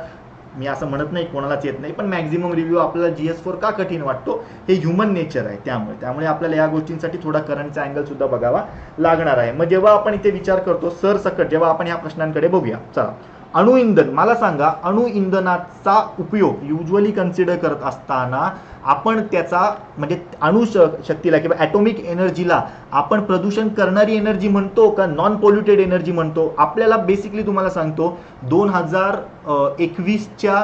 मी असं म्हणत नाही कोणालाच येत नाही, पण मॅक्झिमम रिव्ह्यू आपल्याला GS4 का कठीण वाटतो, हे ह्युमन नेचर आहे. त्यामुळे आपल्याला या गोष्टींसाठी थोडा करंटचा अँगल सुद्धा बघावा लागणार आहे. मग जेव्हा आपण इथे विचार करतो सरसकट, जेव्हा आपण ह्या प्रश्नांकडे बघूया, चला. अणु इंधन, मला सांगा अणु इंधनाचा उपयोग युजली कन्सिडर करत असताना आपण त्याचा म्हणजे अणु शक्तीला किंवा ॲटॉमिक एनर्जीला आपण प्रदूषण करणारी एनर्जी म्हणतो का नॉन पोल्युटेड एनर्जी म्हणतो. आपल्याला बेसिकली तुम्हाला सांगतो 2021च्या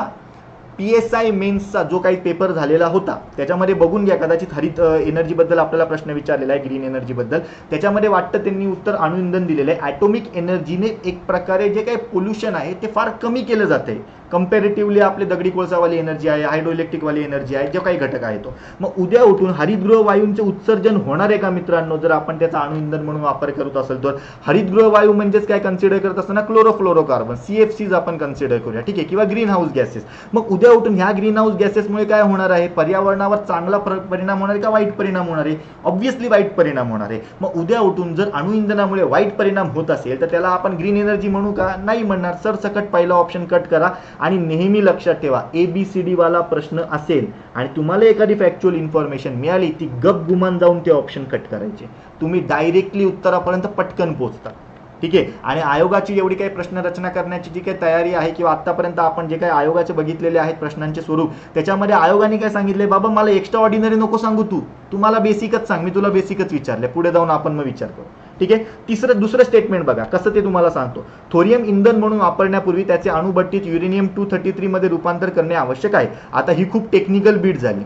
PSI मेन्सचा जो काही पेपर झालेला होता त्याच्यामध्ये बघून घ्या, कदाचित हरित एनर्जीबद्दल आपल्याला प्रश्न विचारलेला आहे, ग्रीन एनर्जीबद्दल. त्याच्यामध्ये वाटतं त्यांनी उत्तर अणु इंधन दिलेलं आहे. ॲटॉमिक एनर्जीने एक प्रकारे जे काही पोल्युशन आहे ते फार कमी केलं जाते कंपॅरेटिव्हली आपले दगडी कोळसावाली एनर्जी आहे, हायड्रो इलेक्ट्रिकवाली एनर्जी आहे, जो काही घटक आहे तो. मग उद्या उठून हरितगृह वायूंचे उत्सर्जन होणार आहे का मित्रांनो, जर आपण त्याचा अणु इंधन म्हणून वापर करत असेल तर. हरितगृह वायू म्हणजेच काय कन्सिडर करत असताना क्लोरोफ्लोरोकार्बन CFCs आपण कन्सिडर करूया, ठीक आहे, किंवा ग्रीन हाऊस गॅसेस. मग उद्या उठून ह्या ग्रीन हाऊस गॅसेसमुळे काय होणार आहे, पर्यावरणावर चांगला परिणाम होणार आहे का वाईट परिणाम होणार आहे, ऑब्व्हियसली वाईट परिणाम होणार आहे. मग उद्या उठून जर अणु इंधनामुळे वाईट परिणाम होत असेल तर त्याला आपण ग्रीन एनर्जी म्हणू का, नाही म्हणणार. सरसकट पहिला ऑप्शन कट करा. आणि नेहमी लक्षात ठेवा, ABCD वाला प्रश्न असेल आणि तुम्हाला एखादी फॅक्च्युअल इन्फॉर्मेशन मिळाली, ती गप गुमान जाऊन ते ऑप्शन कट करायचे. तुम्ही डायरेक्टली उत्तरापर्यंत पटकन पोहोचता, ठीक आहे. आणि आयोगाची एवढी काही प्रश्न रचना करण्याची जी काही तयारी आहे किंवा आतापर्यंत आपण जे काही आयोगाचे बघितलेले आहेत प्रश्नांचे स्वरूप, त्याच्यामध्ये आयोगाने काय सांगितले, बाबा मला एक्स्ट्रा ऑर्डिनरी नको सांगू, तुम्हाला बेसिकच सांग, मी तुला बेसिकच विचारले, पुढे जाऊन आपण मग विचार करू, ठीक आहे. दुसरं स्टेटमेंट बघा कसं ते तुम्हाला सांगतो. थोरियम इंधन म्हणून वापरण्यापूर्वी त्याचे अणुभट्टीत युरेनियम 233 मध्ये रूपांतर करणे आवश्यक आहे. आता ही खूप टेक्निकल बीट झाली,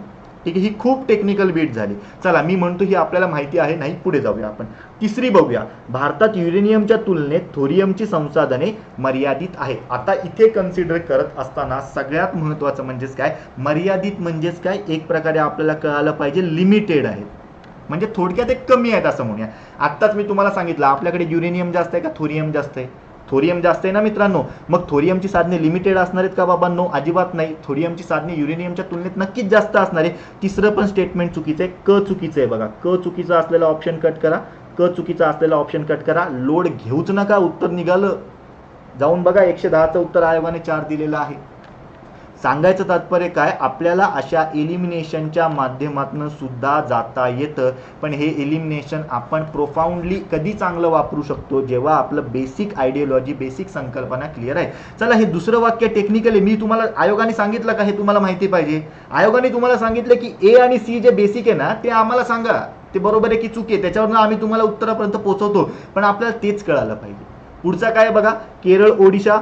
ठीक आहे, ही खूप टेक्निकल बीट झाली. चला मी म्हणतो ही आपल्याला माहिती आहे, नाही पुढे जाऊया आपण. तिसरी बघूया, भारतात युरेनियमच्या तुलनेत थोरियमची संसाधने मर्यादित आहेत. आता इथे कन्सिडर करत असताना सगळ्यात महत्त्वाचं म्हणजेच काय, मर्यादित म्हणजेच काय, एक प्रकारे आपल्याला कळायला पाहिजे लिमिटेड आहेत, म्हणजे थोडक्यात एक कमी आहेत असं म्हणूया. आत्ताच मी तुम्हाला सांगितलं आपल्याकडे युरेनियम जास्त आहे का थोरियम जास्त आहे, थोरियम जास्त आहे ना मित्रांनो. मग थोरियमची साधने लिमिटेड असणार आहेत का बाबांनो, अजिबात नाही. थोरियमची साधने युरेनियमच्या तुलनेत नक्कीच जास्त असणार आहे. तिसरं पण स्टेटमेंट चुकीचं आहे, क चुकीचं आहे. बघा क चुकीचा असलेला ऑप्शन कट करा, क चुकीचा असलेला ऑप्शन कट करा. लोड घेऊच नका, उत्तर निघालं. जाऊन बघा 110चं उत्तर आयोगाने 4 दिलेलं आहे. सांगायचं तात्पर्य काय, आपल्याला अशा एलिमिनेशनच्या माध्यमातून सुद्धा जाता येतं, पण हे एलिमिनेशन आपण प्रोफाऊंडली कधी चांगलं वापरू शकतो, जेव्हा आपलं बेसिक आयडियोलॉजी, बेसिक संकल्पना क्लिअर आहे. चला हे दुसरं वाक्य टेक्निकल आहे, मी तुम्हाला आयोगाने सांगितलं का हे तुम्हाला माहिती पाहिजे. आयोगाने तुम्हाला सांगितलं की ए आणि सी जे बेसिक आहे ना ते आम्हाला सांगा, ते बरोबर आहे की चूक आहे, त्याच्यावरून आम्ही तुम्हाला उत्तरापर्यंत पोहोचवतो, पण आपल्याला तेच कळायला पाहिजे. पुढचा काय बघा, केरळ ओडिशा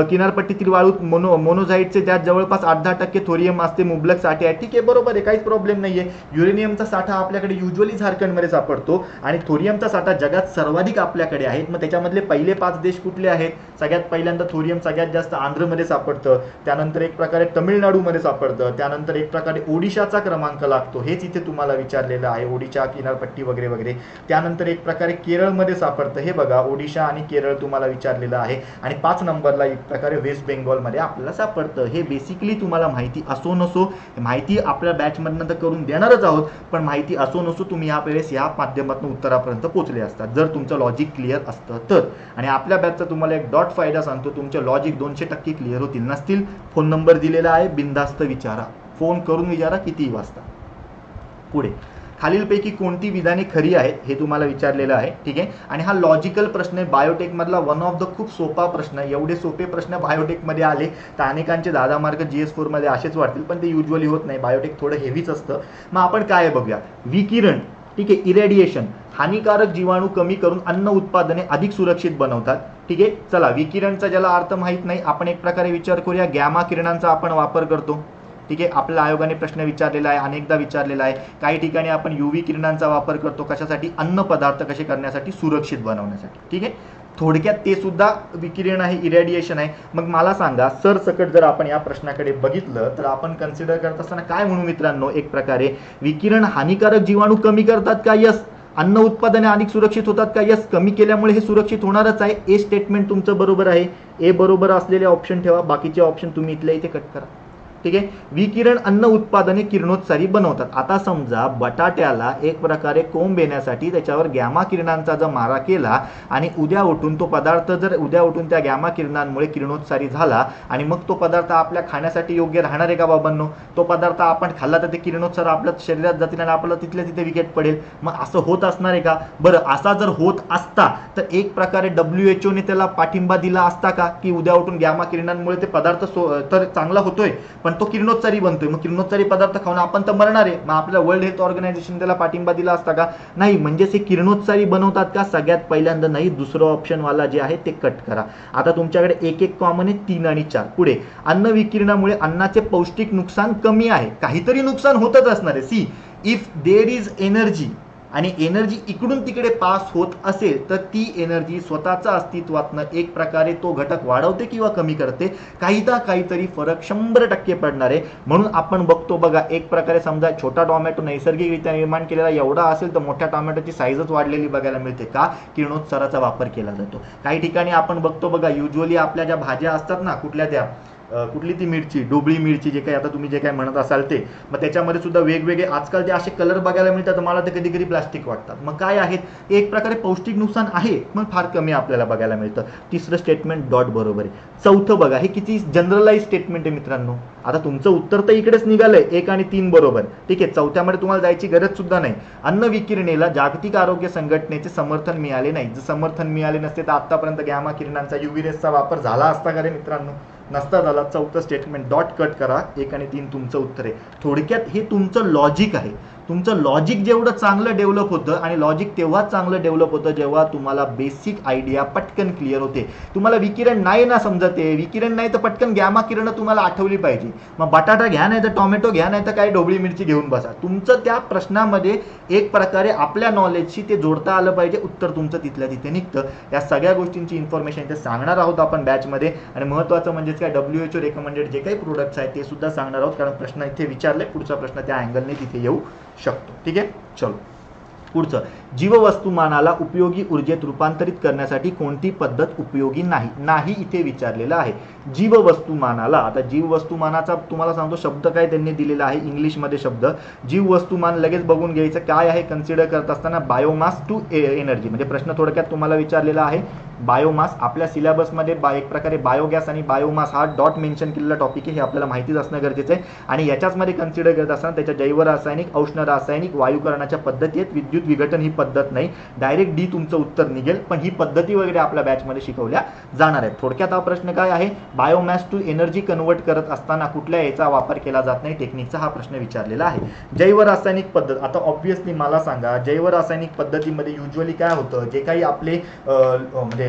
किनारपट्टीतील वाळूत मोनोझाईटचे त्यात जवळपास 8-10% थोरियम असते, मुबलक साठे आहे. ठीक आहे, बरोबर आहे, काहीच प्रॉब्लेम नाहीये. युरेनियमचा साठा आपल्याकडे युजली झारखंडमध्ये सापडतो आणि थोरियमचा साठा जगात सर्वाधिक आपल्याकडे आहे. मग त्याच्यामधले पहिले 5 देश कुठले आहेत, सगळ्यात पहिल्यांदा थोरियम सगळ्यात जास्त आंध्रमध्ये सापडतं, त्यानंतर एक प्रकारे तमिळनाडूमध्ये सापडतं, त्यानंतर एक प्रकारे ओडिशाचा क्रमांक लागतो, हेच इथे तुम्हाला विचारलेलं आहे, ओडिशा किनारपट्टी वगैरे वगैरे. त्यानंतर एक प्रकारे केरळमध्ये सापडतं, हे बघा ओडिशा आणि केरळ तुम्हाला विचारलेलं आहे. आणि 5 नंबरला एक प्रकारे वेस्ट बेंगॉलमध्ये आपल्याला सापडतं. हे बेसिकली तुम्हाला माहिती असो नसो, माहिती आपल्या बॅचमधनं तर करून देणारच आहोत, पण माहिती असो नसो तुम्ही या वेळेस या माध्यमातून उत्तरापर्यंत पोहोचले असतात जर तुमचं लॉजिक क्लिअर असतं तर. आणि आपल्या बॅचचा तुम्हाला एक डॉट फायदा सांगतो, तुमचे लॉजिक 200% क्लिअर होतील. नसतील फोन नंबर दिलेला आहे, बिंदास्त विचारा, फोन करून विचारा कितीही वाजता. पुढे, खालीलपैकी कोणती विधाने खरी आहेत हे तुम्हाला विचारलेलं आहे. ठीक आहे, आणि हा लॉजिकल प्रश्न आहे, बायोटेक मधला वन ऑफ द खूप सोपा प्रश्न. एवढे सोपे प्रश्न बायोटेक मध्ये आले तर अनेकांचे 10 मार्क GS4 मध्ये असेच वाटतील, पण ते युजली होत नाही, बायोटेक थोडं हेवीच असतं. मग आपण काय बघूया, विकिरण, ठीक आहे, इरेडिएशन, हानिकारक जीवाणू कमी करून अन्न उत्पादने अधिक सुरक्षित बनवतात. ठीक आहे, चला विकिरणचा ज्याला अर्थ माहित नाही, आपण एक प्रकारे विचार करूया, गॅमा किरणांचा आपण वापर करतो. ठीक आहे, आपल्या आयोगाने प्रश्न विचारलेला आहे, अनेकदा विचारलेला आहे. काही ठिकाणी आपण UV किरणांचा वापर करतो, कशासाठी, अन्न पदार्थ कसे करण्यासाठी, सुरक्षित बनवण्यासाठी. ठीक आहे, थोडक्यात ते सुद्धा विकिरण आहे, इरेडिएशन आहे. मग मला सांगा सरसकट जर आपण या प्रश्नाकडे बघितलं तर आपण कन्सिडर करत असताना काय म्हणू मित्रांनो, एक प्रकारे विकिरण हानिकारक जीवाणू कमी करतात का, यस. अन्न उत्पादने अधिक सुरक्षित होतात का, यस. कमी केल्यामुळे हे सुरक्षित होणारच आहे. ए स्टेटमेंट तुमचं बरोबर आहे, ए बरोबर असलेले ऑप्शन ठेवा, बाकीचे ऑप्शन तुम्ही इथल्या इथे कट करा. ठीक आहे, विकिरण अन्न उत्पादने किरणोत्सारी बनवतात. आता समजा बटाट्याला एक प्रकारे कोंब येण्यासाठी त्याच्यावर गॅमा किरणांचा जर मारा केला आणि उद्या उठून तो पदार्थ जर उद्या उठून त्या गॅमा किरणांमुळे किरणोत्सारी झाला आणि मग तो पदार्थ आपल्या खाण्यासाठी योग्य राहणार आहे का बाबांनो, तो पदार्थ आपण खाल्ला तर ते किरणोत्सार आपल्या शरीरात जातील आणि आपल्याला तिथल्या तिथे विकेट पडेल. मग असं होत असणार आहे का, बरं असा जर होत असता तर एक प्रकारे WHO ने त्याला पाठिंबा दिला असता का, की उद्या उठून गॅमा किरणांमुळे ते पदार्थ तर चांगला होतोय पण तो किरणोत्सारी बनतोय, मग किरणोत्सारी पदार्थ खाऊन आपण तर मरणार आहे. मग आपल्या वर्ल्ड हेल्थ ऑर्गनायझेशन त्याला पाठिंबा दिला असता का, नाही. म्हणजेच हे किरणोत्सारी बनवतात का, सगळ्यात पहिल्यांदा नाही. दुसरं ऑप्शन वाला जे आहे ते कट करा. आता तुमच्याकडे एक एक कॉमन आहे, 3 आणि 4. पुढे, अन्न विकिरणामुळे अन्नाचे पौष्टिक नुकसान कमी आहे, काहीतरी नुकसान होतच असणार आहे. See, if there is energy आणि एनर्जी इकडून तिकडे पास होत असेल तर ती एनर्जी स्वतःचा अस्तित्वातनं एक प्रकारे तो घटक वाढवते किंवा कमी करते, काहीतरी फरक 100% पडणार आहे. म्हणून आपण बघतो बघा, एक प्रकारे समजा छोटा टोमॅटो नैसर्गिकरित्या निर्माण केलेला एवढा असेल तर मोठ्या टोमॅटोची साईजच वाढलेली बघायला मिळते का, किरणोत्साराचा वापर केला जातो. काही ठिकाणी आपण बघतो बघा, युजली आपल्या ज्या भाज्या असतात ना, कुठली ती मिरची, डोबळी मिरची, जे काही आता तुम्ही जे काही म्हणत असाल ते, मग त्याच्यामध्ये सुद्धा वेगवेगळे आजकाल ते असे कलर बघायला मिळतात, मला ते कधी कधी प्लास्टिक वाटतात. मग काय आहेत, एक प्रकारे पौष्टिक नुकसान आहे मग फार कमी आपल्याला बघायला मिळतं. तिसरं स्टेटमेंट डॉट बरोबर आहे. चौथं बघा, हे किती जनरलाइज स्टेटमेंट आहे मित्रांनो. आता तुमचं उत्तर तर इकडेच निघालंय, 1 आणि 3 बरोबर. ठीक आहे, चौथ्यामध्ये तुम्हाला जायची गरज सुद्धा नाही. अन्न विकिरणेला जागतिक आरोग्य संघटनेचे समर्थन मिळाले नाही. जर समर्थन मिळाले नसते तर आतापर्यंत गॅमा किरणांचा UV रेसचा वापर झाला असता का रे मित्रांनो, नसता झाला. चौथं स्टेटमेंट डॉट कट करा, 1 आणि 3 तुमचं उत्तर आहे. थोडक्यात हे तुमचं लॉजिक आहे. तुमचं लॉजिक जेवढं चांगलं डेव्हलप होतं, आणि लॉजिक तेव्हाच चांगलं डेव्हलप होतं जेव्हा तुम्हाला बेसिक आयडिया पटकन क्लिअर होते. तुम्हाला विकिरण नाही ना समजते, विकिरण नाही तर पटकन गॅमा किरण तुम्हाला आठवली पाहिजे. मग बटाटा घ्या नाही तर टोमॅटो घ्या नाही तर काय ढोबळी मिरची घेऊन बसा. तुमचं त्या प्रश्नामध्ये एक प्रकारे आपल्या नॉलेजशी ते जोडता आलं पाहिजे, उत्तर तुमचं तिथल्या तिथे निघतं. या सगळ्या गोष्टींची इन्फॉर्मेशन इथे सांगणार आहोत आपण बॅचमध्ये. आणि महत्त्वाचं म्हणजे काय, WHO रेकमेंडेड जे काही प्रोडक्ट्स आहेत ते सुद्धा सांगणार आहोत, कारण प्रश्न इथे विचारले, पुढचा प्रश्न त्या अँगलने तिथे येऊ शकतो. ठीक आहे, चलो पुढचं, जीववस्तुमानाला उपयोगी ऊर्जेत रूपांतरित करण्यासाठी कोणती पद्धत उपयोगी नाही, नाही इथे विचारलेलं आहे. जीववस्तुमानाला, आता जीववस्तुमानाचा तुम्हाला सांगतो शब्द काय त्यांनी दिलेला आहे इंग्लिशमध्ये शब्द. जीववस्तुमान लगेच बघून घ्यायचं काय आहे, कन्सिडर करत असताना बायोमास टू एनर्जी, म्हणजे प्रश्न थोडक्यात तुम्हाला विचारलेला आहे. बायोमास आपल्या सिलेबसमध्ये एक प्रकारे बायोगॅस आणि बायोमास हा डॉट मेन्शन केलेला टॉपिक आहे, हे आपल्याला माहितीच असणं गरजेचं आहे. आणि याच्याचमध्ये कन्सिडर करत असताना त्याच्या जैवरासायनिक, औष्ण रासायनिक, वायुकरणाच्या पद्धती आहेत. विद्युत विघटन ही पद्धत नाही, डायरेक्ट डी तुमचं उत्तर निघेल, पण ही पद्धती वगैरे आपल्या बॅचमध्ये शिकवल्या जाणार आहेत. थोडक्यात हा प्रश्न काय आहे, बायोमॅस टू एनर्जी कन्वर्ट करत असताना कुठल्या याचा वापर केला जात नाही, टेक्निकचा हा प्रश्न विचारलेला आहे. जैवरासायनिक पद्धत, आता ऑब्व्हियसली मला सांगा, जैवरासायनिक पद्धतीमध्ये युजली काय होतं, जे काही आपले म्हणजे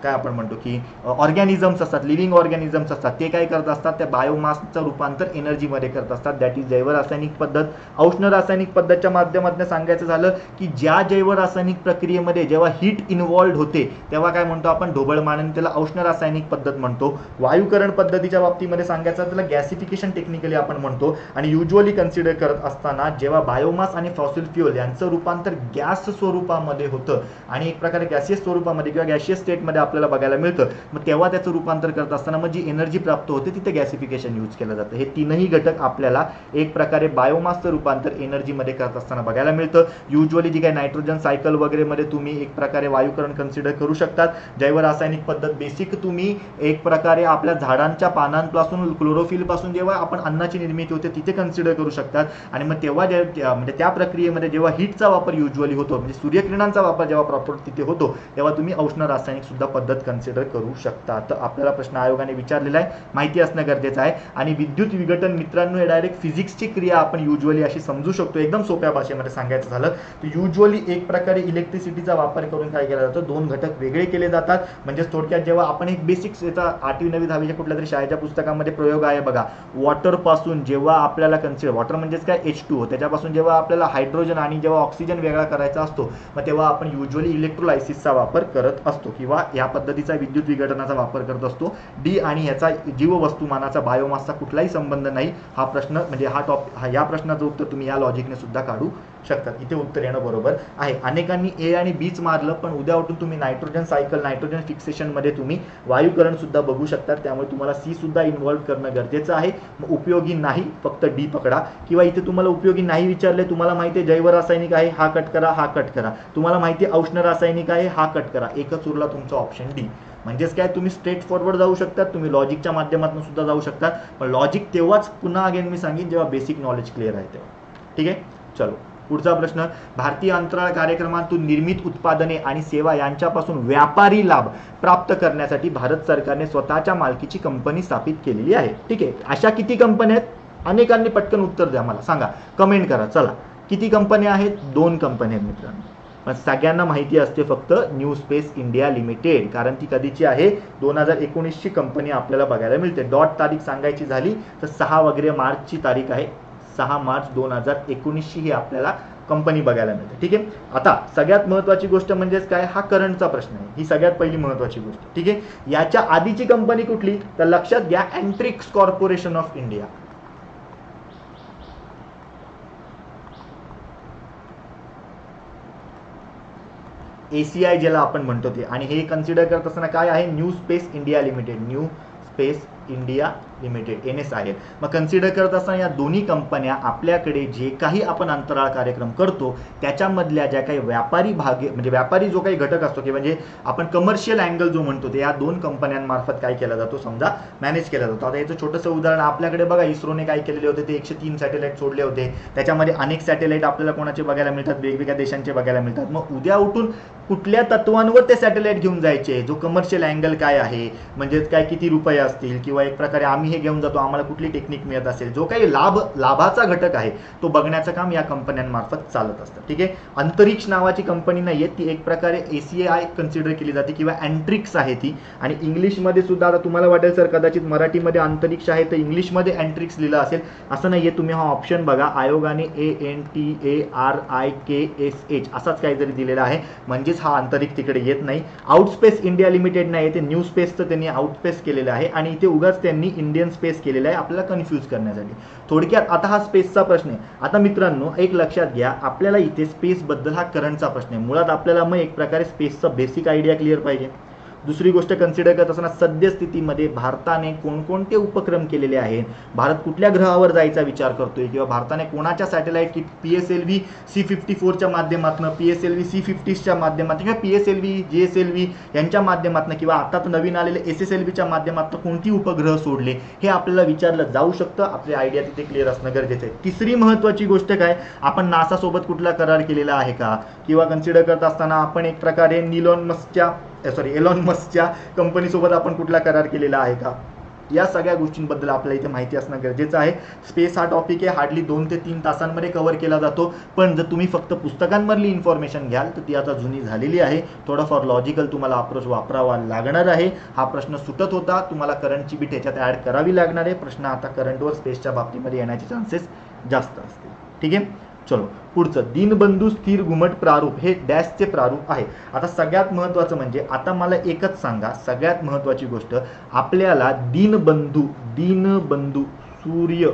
काय आपण म्हणतो की ऑर्गॅनिझम्स असतात, लिव्हिंग ऑर्गॅनिझम्स असतात, ते काय करत असतात, त्या बायोमासचं रूपांतर एनर्जीमध्ये करत असतात. दॅट इज जैवरासायनिक पद्धत. औष्ण रासायनिक पद्धतच्या माध्यमातून सांगायचं झालं की ज्या जैवरासायनिक प्रक्रियेमध्ये जेव्हा हीट इन्व्हॉल्व्ड होते तेव्हा काय म्हणतो आपण, ढोबळमानाने त्याला औष्ण रासायनिक पद्धत म्हणतो. वायुकरण पद्धतीच्या बाबतीमध्ये सांगायचं त्याला गॅसिफिकेशन टेक्निकली आपण म्हणतो. आणि युजली कन्सिडर करत असताना जेव्हा बायोमास आणि फॉसिल फ्युअल यांचं रूपांतर गॅस स्वरूपामध्ये होतं आणि एक प्रकारे गॅसियस स्वरूपामध्ये किंवा गॅसियस स्टेटमध्ये आपल्याला बघायला मिळतं, मग तेव्हा त्याचं रूपांतर करत असताना मग जी एनर्जी प्राप्त होते तिथे गॅसिफिकेशन यूज केलं जातं. हे तीनही घटक आपल्याला एक प्रकारे बायोमासचं रूपांतर एनर्जीमध्ये करत असताना बघायला मिळतं. युजली जी काही नायट्रोजन सायकल वगैरे मध्ये तुम्ही एक प्रकारे वायुकरण कन्सिडर करू शकतात. जैवरासायनिक पद्धत बेसिक तुम्ही एक प्रकारे आपल्या झाडांच्या पानांपासून, क्लोरोफिल पासून जेव्हा आपण अन्नाची निर्मिती होते तिथे कन्सिडर करू शकतात. आणि मग तेव्हा म्हणजे त्या प्रक्रियेमध्ये जेव्हा हीटचा वापर युजली होतो, म्हणजे सूर्यकिरणांचा वापर जेव्हा प्रॉपर तिथे होतो, तेव्हा तुम्ही औष्ण रासायनिक सुद्धा पद्धत कन्सिडर करू शकता. तर आपल्याला प्रश्न आयोगाने विचारलेला आहे, माहिती असणं गरजेचं आहे. आणि विद्युत विघटन मित्रांनो हे डायरेक्ट फिजिक्सची क्रिया आपण युजली अशी समजू शकतो. एकदम सोप्या भाषेमध्ये सांगायचं झालं तर युजली एक प्रकारे इलेक्ट्रिसिटीचा वापर करून काय केला जातो, दोन घटक वेगळे केले जातात. म्हणजे थोडक्यात जेव्हा आपण एक बेसिक्स याचा 8वी 9वी 10वीच्या कुठल्या तरी शाळेच्या पुस्तकामध्ये प्रयोग आहे बघा, वॉटर पासून जेव्हा आपल्याला कन्सिडर, वॉटर म्हणजेच काय H2O, त्याच्यापासून जेव्हा आपल्याला हायड्रोजन आणि जेव्हा ऑक्सिजन वेगळा करायचा असतो, मग तेव्हा आपण युजली इलेक्ट्रोलायसिसचा वापर करत असतो किंवा या पद्धतीचा विद्युत विघटनाचा वापर करत असतो. डी आणि ह्याचा जीववस्तुमानाचा बायोमासचा कुठलाही संबंध नाही. हा प्रश्न म्हणजे या प्रश्नाचं उत्तर तुम्ही या लॉजिकने सुद्धा काढू शकतात. इथे उत्तर येणं बरोबर आहे. अनेकांनी ए आणि बीच मारलं, पण उद्या उठून तुम्ही नायट्रोजन सायकल, नायट्रोजन फिक्सेशन मध्ये तुम्ही वायुकरण सुद्धा बघू शकतात. त्यामुळे तुम्हाला सी सुद्धा इन्व्हॉल्व करणं गरजेचं आहे. मग उपयोगी नाही फक्त डी पकडा. किंवा इथे तुम्हाला उपयोगी नाही विचारले, तुम्हाला माहिती आहे जैवरासायनिक आहे, हा कट करा, हा कट करा. तुम्हाला माहिती आहे औष्ण रासायनिक आहे, हा कट करा. एकच उरला तुमचा ऑप्शन डी. म्हणजेच काय, तुम्ही स्ट्रेट फॉरवर्ड जाऊ शकतात, तुम्ही लॉजिकच्या माध्यमातून सुद्धा जाऊ शकतात. पण लॉजिक तेव्हाच पुन्हा अगेन मी सांगेन जेव्हा बेसिक नॉलेज क्लिअर आहे तेव्हा. ठीक आहे, चलो पुढचा प्रश्न, भारतीय अंतराळ कार्यक्रमातून निर्मित उत्पादने आणि सेवा यांच्यापासून व्यापारी लाभ प्राप्त करण्यासाठी भारत सरकारने स्वतःच्या मालकीची कंपनी स्थापित केलेली आहे. ठीक आहे, अशा किती कंपन्या आहेत? अनेकांनी पटकन उत्तर द्या, मला सांगा, कमेंट करा. चला, किती कंपन्या आहेत? 2 कंपन्या आहेत मित्रांनो. पण सगळ्यांना माहिती असते फक्त न्यू स्पेस इंडिया लिमिटेड, कारण ती कधीची आहे, 2019 ची कंपनी आपल्याला बघायला मिळते. डॉट तारीख सांगायची झाली तर 6 वगैरे मार्चची तारीख आहे, 6 मार्च 2019 ची ही आपल्याला कंपनी बघायला मिळते. ठीक आहे, आता सगळ्यात महत्वाची गोष्ट म्हणजेच काय, हा करंटचा प्रश्न आहे, ही सगळ्यात पहिली महत्वाची गोष्ट. ठीक आहे, याच्या आधीची कंपनी कुठली, तर लक्षात घ्या, Antrix corporation of India. ACI ज्याला आपण म्हणतो ते. आणि हे कन्सिडर करत असताना काय आहे, new space India limited, new space India limited, NSIL. मग कन्सिडर करत असताना या दोन्ही कंपन्या आपल्याकडे जे काही आपण अंतराळ कार्यक्रम करतो त्याच्यामधल्या ज्या काही व्यापारी भाग, म्हणजे व्यापारी जो काही घटक असतो की म्हणजे आपण कमर्शियल अँगल जो म्हणतो ते या 2 कंपन्यांमार्फत काय केला जातो, समजा मॅनेज केला जातो. आता याचं छोटंसं उदाहरण आपल्याकडे बघा, इस्रोने काय केलेले होते, ते 103 सॅटेलाइट सोडले होते. त्याच्यामध्ये अनेक सॅटेलाइट आपल्याला कोणाचे बघायला मिळतात, वेगवेगळ्या देशांचे बघायला मिळतात. मग उद्या उठून कुठल्या तत्वांवर ते सॅटेलाइट घेऊन जायचे, जो कमर्शियल अँगल काय आहे, म्हणजे काय किती रुपये असतील किंवा किंवा एक प्रकारे आम्ही हे घेऊन जातो, आम्हाला कुठली टेक्निक मिळत असेल, जो काही लाभाचा घटक आहे तो बघण्याचं काम या कंपन्यांमार्फत चालत असतं. ठीक आहे. अंतरिक्ष नावाची कंपनी नाही आहे, ती एक प्रकारे ACI कन्सिडर केली जाते किंवा एंट्रिक्स आहे ती. आणि इंग्लिशमध्ये सुद्धा, आता तुम्हाला वाटेल सर कदाचित मराठीमध्ये अंतरिक्ष आहे तर इंग्लिशमध्ये एंट्रिक्स लिहिलं असेल, असं नाहीये. तुम्ही हा ऑप्शन बघा, आयोगाने ANTARIKSH असाच काहीतरी दिलेला आहे, म्हणजेच हा अंतरिक्ष तिकडे येत नाही. आउटस्पेस इंडिया लिमिटेड नाही, ते न्यू स्पेसचं त्यांनी आउटस्पेस केलेलं आहे आणि इथे उगाच त्यांनी इंडियन स्पेस केलेलं आहे आपल्याला कन्फ्यूज करण्यासाठी. थोडक्यात आता हा स्पेसचा प्रश्न आहे. आता मित्रांनो एक लक्षात घ्या, आपल्याला इथे स्पेस बद्दल हा करंटचा प्रश्न आहे. मुळात आपल्याला मग एक प्रकारे स्पेसचा बेसिक आयडिया क्लिअर पाहिजे. दुसरी गोष्ट कन्सिडर करत असताना सद्यस्थितीमध्ये भारताने कोणकोणते उपक्रम केलेले आहेत, भारत कुठल्या ग्रहावर जायचा विचार करतोय, किंवा भारताने कोणाच्या सॅटेलाइट की PSLV C54च्या माध्यमातून, PSLV C50च्या माध्यमातून किंवा PSLV GSLV यांच्या माध्यमातून किंवा आता तर नवीन आलेले SSLVच्या माध्यमातून कोणती उपग्रह सोडले, हे आपल्याला विचारलं जाऊ शकतं. आपली आयडिया तिथे क्लिअर असणं गरजेचं आहे. तिसरी महत्त्वाची गोष्ट काय, आपण नासा सोबत कुठला करार केलेला आहे का, किंवा कन्सिडर करत असताना आपण एक प्रकारे एलॉन मस्कच्या कंपनीसोबत आपण कुठला करार केलेला आहे का, या सगळ्या गोष्टींबद्दल आपल्याला इथे माहिती असणं गरजेचं आहे. स्पेस हा टॉपिक आहे, हार्डली 2 ते 3 तासांमध्ये कव्हर केला जातो, पण जर तुम्ही फक्त पुस्तकांमधली इन्फॉर्मेशन घ्याल तर ती आता जुनी झालेली आहे. थोडंफार लॉजिकल तुम्हाला अप्रोच वापरावा लागणार आहे. हा प्रश्न सुटत होता, तुम्हाला करंटची बीट ह्याच्यात ॲड करावी लागणार आहे. प्रश्न आता करंटवर स्पेसच्या बाबतीमध्ये येण्याचे चान्सेस जास्त असतील. ठीक आहे. चलो पुढचं, दीनबंधू स्थिर घुमट प्रारूप, हे डॅशचे प्रारूप आहे. आता सगळ्यात महत्त्वाचं म्हणजे, आता मला एकच सांगा, सगळ्यात महत्त्वाची गोष्ट, आपल्याला दीनबंधू सूर्य,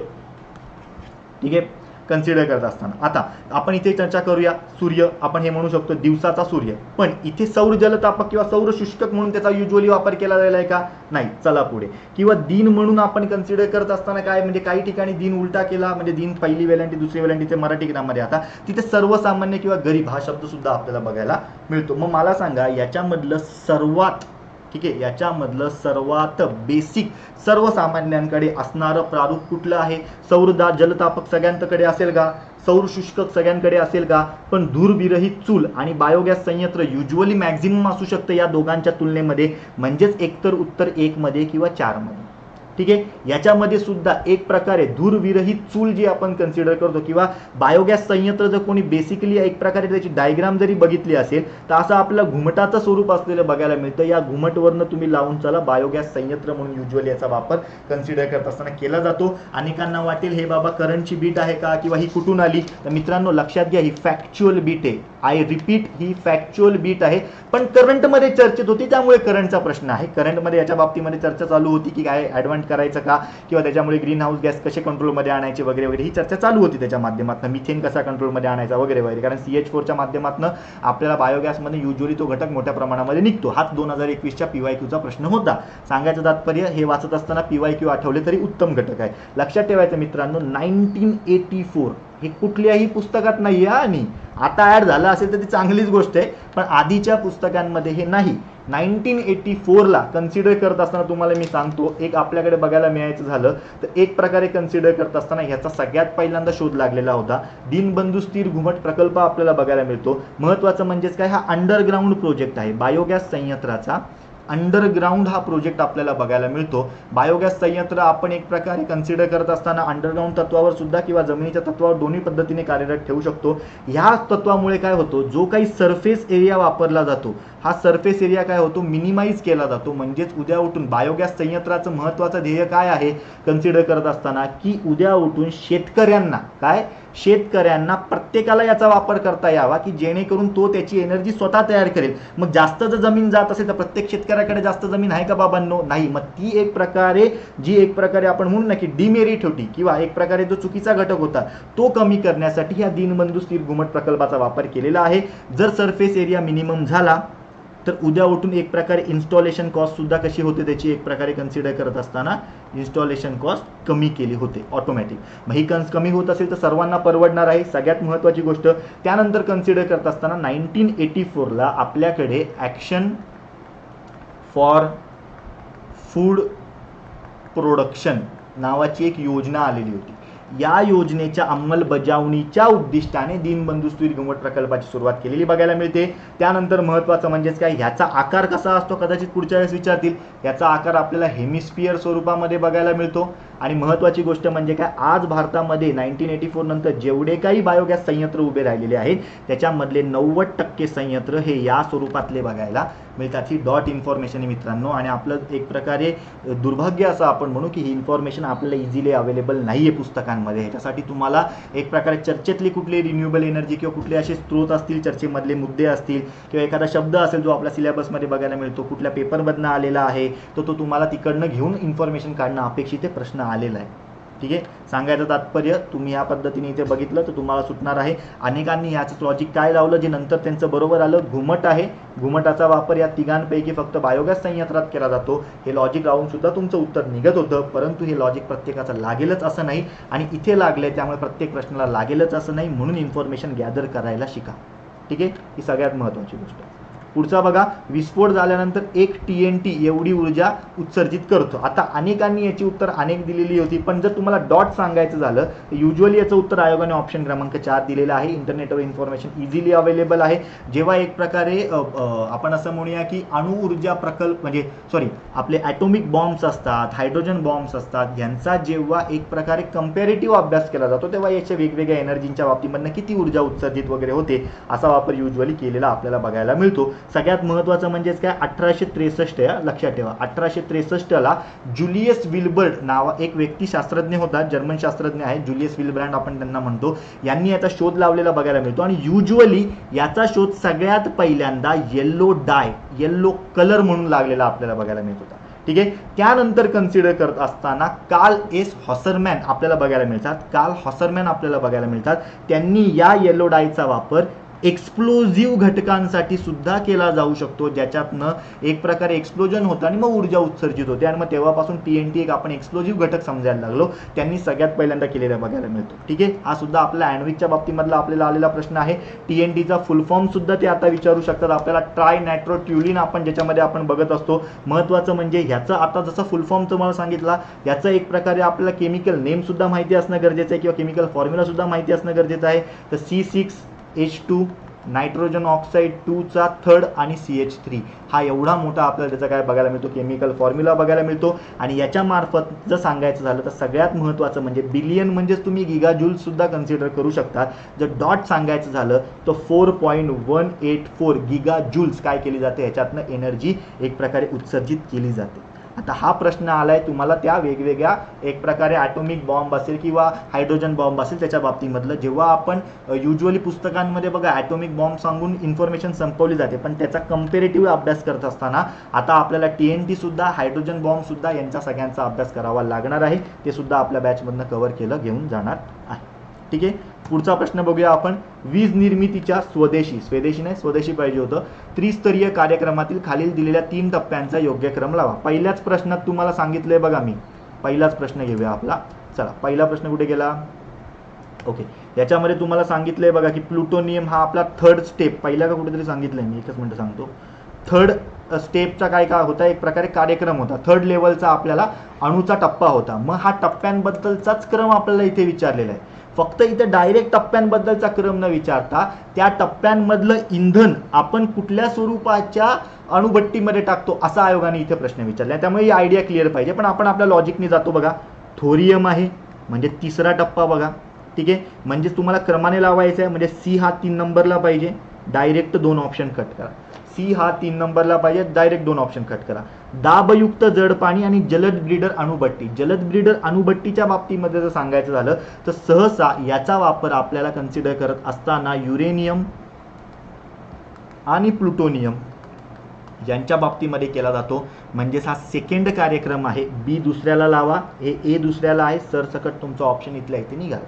ठीक आहे, कन्सिडर करत असताना आता आपण इथे चर्चा करूया. सूर्य आपण हे म्हणू शकतो दिवसाचा सूर्य, पण इथे सौर जलतापक किंवा सौर शुष्कक म्हणून त्याचा युजली वापर केला जायला आहे का, नाही. चला पुढे. किंवा दिन म्हणून आपण कन्सिडर करत असताना काय, म्हणजे काही ठिकाणी दिन उलटा केला, म्हणजे दिन पहिली वेलांटी दुसरी वेलांटी, ते मराठी ग्राममध्ये आता तिथे सर्वसामान्य किंवा गरीब हा शब्द सुद्धा आपल्याला बघायला मिळतो. मग मला सांगा याच्यामधलं सर्वात, ठीक आहे, याच्यामधलं सर्वात बेसिक सर्वसामान्यांकडे असणारं प्रारूप कुठलं आहे? सौर जलतापक सगळ्यांकडे असेल का, सौर शुष्कक सगळ्यांकडे असेल का, पण धूरविरहित चूल आणि बायोगॅस संयंत्र युजली मॅक्झिमम असू शकतं या दोघांच्या तुलनेमध्ये, म्हणजेच एकतर उत्तर 1 मध्ये किंवा 4 मध्ये. ठीक आहे. याच्यामध्ये सुद्धा एक प्रकारे धूरविरहित चूल जी आपण कन्सिडर करतो किंवा बायोगॅस संयंत्र जर कोणी बेसिकली एक प्रकारे त्याची डायग्राम जरी बघितली असेल तर असं आपलं घुमटाचं स्वरूप असलेलं बघायला मिळतं. या घुमटवरनं तुम्ही लावून चला बायोगॅस संयंत्र म्हणून युजली याचा वापर कन्सिडर करत असताना केला जातो. अनेकांना वाटेल हे बाबा करंटची बीट आहे का किंवा ही कुठून आली, तर मित्रांनो लक्षात घ्या ही फॅक्च्युअल बीट आहे. आय रिपीट, ही फॅक्च्युअल बीट आहे, पण करंटमध्ये चर्चेत होती त्यामुळे करंटचा प्रश्न आहे. करंटमध्ये याच्या बाबतीमध्ये चर्चा चालू होती की काय ॲडव्हान्स करायचं का, किंवा त्याच्यामुळे ग्रीन हाऊस गॅस कसे कंट्रोलमध्ये आणायचे वगैरे वगैरे, ही चर्चा चालू होती त्याच्या माध्यमातून. मिथेन कसा कंट्रोलमध्ये आणायचा वगैरे वगैरे, कारण CH4च्या माध्यमातून आपल्याला बायोगॅसमध्ये युजली तो घटक मोठ्या प्रमाणामध्ये निघतो. हाच 2021च्या PYQचा प्रश्न होता. सांगायचं तात्पर्य हे वाचत असताना PYQ आठवले तरी उत्तम घटक आहे. लक्षात ठेवायचं मित्रांनो, 1984 हे कुठल्याही पुस्तकात नाही आहे, आणि आता ॲड झालं असेल तर ती चांगलीच गोष्ट आहे, पण आधीच्या पुस्तकांमध्ये हे नाही. 1984ला कन्सिडर करत असताना तुम्हाला मी सांगतो, एक आपल्याकडे बघायला मिळायचं झालं तर एक प्रकारे कन्सिडर करत असताना ह्याचा सगळ्यात पहिल्यांदा शोध लागलेला होता. दीनबंधू स्थिर घुमट प्रकल्प आपल्याला बघायला मिळतो. महत्त्वाचं म्हणजेच काय, हा अंडरग्राऊंड प्रोजेक्ट आहे बायोगॅस संयंत्राचा. अंडरग्राऊंड हा प्रोजेक्ट आपल्याला बघायला मिळतो. बायोगॅस संयंत्र आपण एक प्रकारे कन्सिडर करत असताना अंडरग्राऊंड तत्वावर सुद्धा किंवा जमिनीच्या तत्वावर दोन्ही पद्धतीने कार्यरत ठेवू शकतो. ह्या तत्वामुळे काय होतो, जो काही सरफेस एरिया वापरला जातो हा सरफेस एरिया काय होतो, मिनिमाइज केला जातो. म्हणजेच उद्या उठून बायोगॅस संयंत्राचं महत्त्वाचं ध्येय काय आहे कन्सिडर करत असताना, की उद्या उठून शेतकऱ्यांना प्रत्येकाला याचा वापर करता यावा, की जेणेकरून तो त्याची एनर्जी स्वतः तयार करेल. मग जास्त जर जमीन जात असेल तर प्रत्येक शेतकऱ्याकडे जास्त जमीन आहे का बाबांनो, नाही. मग ती एक प्रकारे आपण म्हणू ना की डिमेरिट होती किंवा एक प्रकारे जो चुकीचा घटक होता तो कमी करण्यासाठी ह्या दीनबंधू स्थिर घुमट प्रकल्पाचा वापर केलेला आहे. जर सरफेस एरिया मिनिमम झाला तर उद्या उठून एक प्रकारे इन्स्टॉलेशन कॉस्ट सुद्धा कशी होते त्याची एक प्रकारे कन्सिडर करत असताना इन्स्टॉलेशन कॉस्ट कमी केली होते ऑटोमॅटिक. मग ही कमी होत असेल तर सर्वांना परवडणार आहे, सगळ्यात महत्त्वाची गोष्ट. त्यानंतर कन्सिडर करत असताना 1984ला आपल्याकडे ॲक्शन फॉर फूड प्रोडक्शन नावाची एक योजना आलेली होती. या योजनेच्या अंमलबजावणीच्या उद्दिष्टाने दीनबंधू स्थिर घुमट प्रकल्पाची सुरुवात केलेली बघायला मिळते. त्यानंतर महत्त्वाचं म्हणजेच काय, ह्याचा आकार कसा असतो कदाचित पुढच्या वेळेस विचारतील. याचा आकार आपल्याला हेमिस्फियर स्वरूपामध्ये बघायला मिळतो. आणि महत्त्वाची गोष्ट म्हणजे काय, आज भारतामध्ये 1984 नंतर जेवढे काही बायोगॅस संयंत्र उभे राहिलेले आहेत त्याच्यामधले 90% संयंत्र हे या स्वरूपातले बघायला मिळतात. ही डॉट इन्फॉर्मेशन आहे मित्रांनो. आणि आपलं एक प्रकारे दुर्भाग्य असं आपण म्हणू की ही इन्फॉर्मेशन आपल्याला इझिली अवेलेबल नाही आहे पुस्तकांमध्ये. ह्याच्यासाठी तुम्हाला एक प्रकारे चर्चेतली कुठली रिन्युएबल एनर्जी किंवा कुठले असे स्रोत असतील, चर्चेमधले मुद्दे असतील किंवा एखादा शब्द असेल जो आपल्या सिलेबसमध्ये बघायला मिळतो, कुठल्या पेपरमधनं आलेला आहे, तो तुम्हाला तिकडनं घेऊन इन्फॉर्मेशन काढणं अपेक्षित आहे, प्रश्न आलेला आहे. ठीक आहे. सांगायचं तात्पर्य तुम्ही या पद्धतीने इथे बघितलं तर तुम्हाला सुटणार आहे. अनेकांनी याचं लॉजिक काय लावलं जे नंतर त्यांचं बरोबर आलं, घुमट आहे, घुमटाचा वापर या तिघांपैकी फक्त बायोगॅस संयंत्रात केला जातो, हे लॉजिक लावून सुद्धा तुमचं उत्तर निघत होतं. परंतु हे लॉजिक प्रत्येकाचं लागेलच असं नाही आणि इथे लागले त्यामुळे प्रत्येक प्रश्नाला लागेलच असं नाही, म्हणून इन्फॉर्मेशन गॅदर करायला शिका. ठीक आहे. ही सगळ्यात महत्त्वाची गोष्ट. पुढचा बघा, विस्फोट झाल्यानंतर 1 TNT एवढी ऊर्जा उत्सर्जित करतो. आता अनेकांनी याची उत्तर अनेक दिलेली होती, पण जर तुम्हाला डॉट सांगायचं झालं तर युजली याचं उत्तर आयोगाने ऑप्शन क्रमांक 4 दिलेलं आहे. इंटरनेटवर इन्फॉर्मेशन इझिली अवेलेबल आहे. जेव्हा एक प्रकारे आपण असं म्हणूया की अणुऊर्जा प्रकल्प म्हणजे आपले ॲटॉमिक बॉम्ब्स असतात, हायड्रोजन बॉम्ब्स असतात, यांचा जेव्हा एक प्रकारे कंपॅरेटिव्ह अभ्यास केला जातो तेव्हा याच्या वेगवेगळ्या एनर्जीच्या बाबतीमधनं किती ऊर्जा उत्सर्जित वगैरे होते असा वापर युजली केलेला आपल्याला बघायला मिळतो. सगळ्यात महत्त्वाचं म्हणजेच काय, 1863 लक्षात ठेवा, 1863ला जुलियस विल्बर्ट नावा एक व्यक्ती शास्त्रज्ञ होता, जर्मन शास्त्रज्ञ आहे, जुलियस विल्ब्रँड आपण त्यांना म्हणतो, यांनी याचा शोध लावलेला बघायला मिळतो. आणि युजली याचा शोध सगळ्यात पहिल्यांदा येल्लो कलर म्हणून लागलेला आपल्याला बघायला मिळत होता. ठीक आहे. त्यानंतर कन्सिडर करत असताना कार्ल एस हॉसरमॅन आपल्याला बघायला मिळतात. त्यांनी या येलो डायचा वापर एक्सप्लोजिव्ह घटकांसाठी सुद्धा केला जाऊ शकतो, ज्याच्यातनं एक प्रकारे एक्सप्लोजन होतं आणि मग ऊर्जा उत्सर्जित होते. आणि मग तेव्हापासून TNT एक आपण एक्सप्लोजिव्ह घटक समजायला लागलो, त्यांनी सगळ्यात पहिल्यांदा केलेला बघायला मिळतो. ठीक आहे. हा सुद्धा आपल्या अॅनोविकच्या बाबतीमधला आपल्याला आलेला प्रश्न आहे. TNTचा फुल फॉर्म सुद्धा ते आता विचारू शकतात आपल्याला. ट्राय नायट्रोट्युलिन आपण ज्याच्यामध्ये आपण बघत असतो. महत्त्वाचं म्हणजे ह्याचं आता जसं फुल फॉर्म तुम्हाला सांगितला, याचं एक प्रकारे आपल्याला केमिकल नेम सुद्धा माहिती असणं गरजेचं आहे किंवा केमिकल फॉर्म्युला सुद्धा माहिती असणं गरजेचं आहे. तर C6H2 नायट्रोजन ऑक्साईड 2चा थर्ड आणि CH3 हा एवढा मोठा आपल्याला त्याचा काय बघायला मिळतो, केमिकल फॉर्म्युला बघायला मिळतो. आणि याच्या मार्फत जर सांगायचं झालं तर सगळ्यात महत्त्वाचं म्हणजे बिलियन म्हणजेच तुम्ही गिगाजूल सुद्धा कन्सिडर करू शकता. जर डॉट सांगायचं झालं तर 4.184 गिगाजूल्स काय केली जाते, ह्याच्यातनं एनर्जी एक प्रकारे उत्सर्जित केली जाते. आता हा प्रश्न आलाय तुम्हाला त्या वेगवेगळ्या एक प्रकारे ॲटॉमिक बॉम्ब असेल किंवा हायड्रोजन बॉम्ब असेल त्याच्या बाबतीमधलं. जेव्हा आपण युजली पुस्तकांमध्ये बघा ॲटॉमिक बॉम्ब सांगून इन्फॉर्मेशन संपवली जाते, पण त्याचा कंपॅरेटिव्ह अभ्यास करत असताना आता आपल्याला TNT सुद्धा, हायड्रोजन बॉम्ब सुद्धा यांचा सगळ्यांचा अभ्यास करावा लागणार आहे. ते सुद्धा आपल्या बॅचमधनं कव्हर केलं घेऊन जाणार आहे. ठीक आहे. पुढचा प्रश्न बघूया आपण. वीज निर्मितीच्या स्वदेशी पाहिजे होतं, त्रिस्तरीय कार्यक्रमातील खालील दिलेल्या 3 टप्प्यांचा योग्य क्रम लावा. पहिल्याच प्रश्नात तुम्हाला सांगितलंय बघा, मी पहिलाच प्रश्न घेऊया आपला. चला, पहिला प्रश्न कुठे गेला, ओके. याच्यामध्ये तुम्हाला सांगितलंय बघा की प्लुटोनियम हा आपला थर्ड स्टेप, पहिला का कुठेतरी सांगितलंय मी, एकच मिनिट सांगतो. थर्ड स्टेपचा काय होता, एक प्रकारे कार्यक्रम होता, थर्ड लेवलचा आपल्याला अणूचा टप्पा होता. मग हा टप्प्यांबद्दलचाच क्रम आपल्याला इथे विचारलेला आहे. फक्त इथे डायरेक्ट टप्प्यांबद्दलचा क्रम न विचारता त्या टप्प्यांमधलं इंधन आपण कुठल्या स्वरूपाच्या अणुभट्टीमध्ये टाकतो असा आयोगाने इथे प्रश्न विचारला. त्यामुळे ही आयडिया क्लिअर पाहिजे. पण आपण आपल्या लॉजिकने जातो बघा. थोरियम आहे म्हणजे तिसरा टप्पा बघा. ठीक आहे. म्हणजे तुम्हाला क्रमाने लावायचं आहे, म्हणजे C हा 3 नंबरला पाहिजे, डायरेक्ट 2 ऑप्शन कट करा. C हा 3 नंबरला पाहिजे, डायरेक्ट 2 ऑप्शन कट करा. दाबयुक्त जड पाणी आणि जलद ब्रीडर अणुभट्टीच्या बाबतीमध्ये जर सांगायचं झालं तर सहसा याचा वापर आपल्याला कन्सिडर करत असताना युरेनियम आणि प्लुटोनियम यांच्या बाबतीमध्ये केला जातो. म्हणजेच हा सेकंड कार्यक्रम आहे. B दुसऱ्याला लावा, हे A दुसऱ्याला आहे. सरसकट तुमचा ऑप्शन इथल्या इथे निघाला.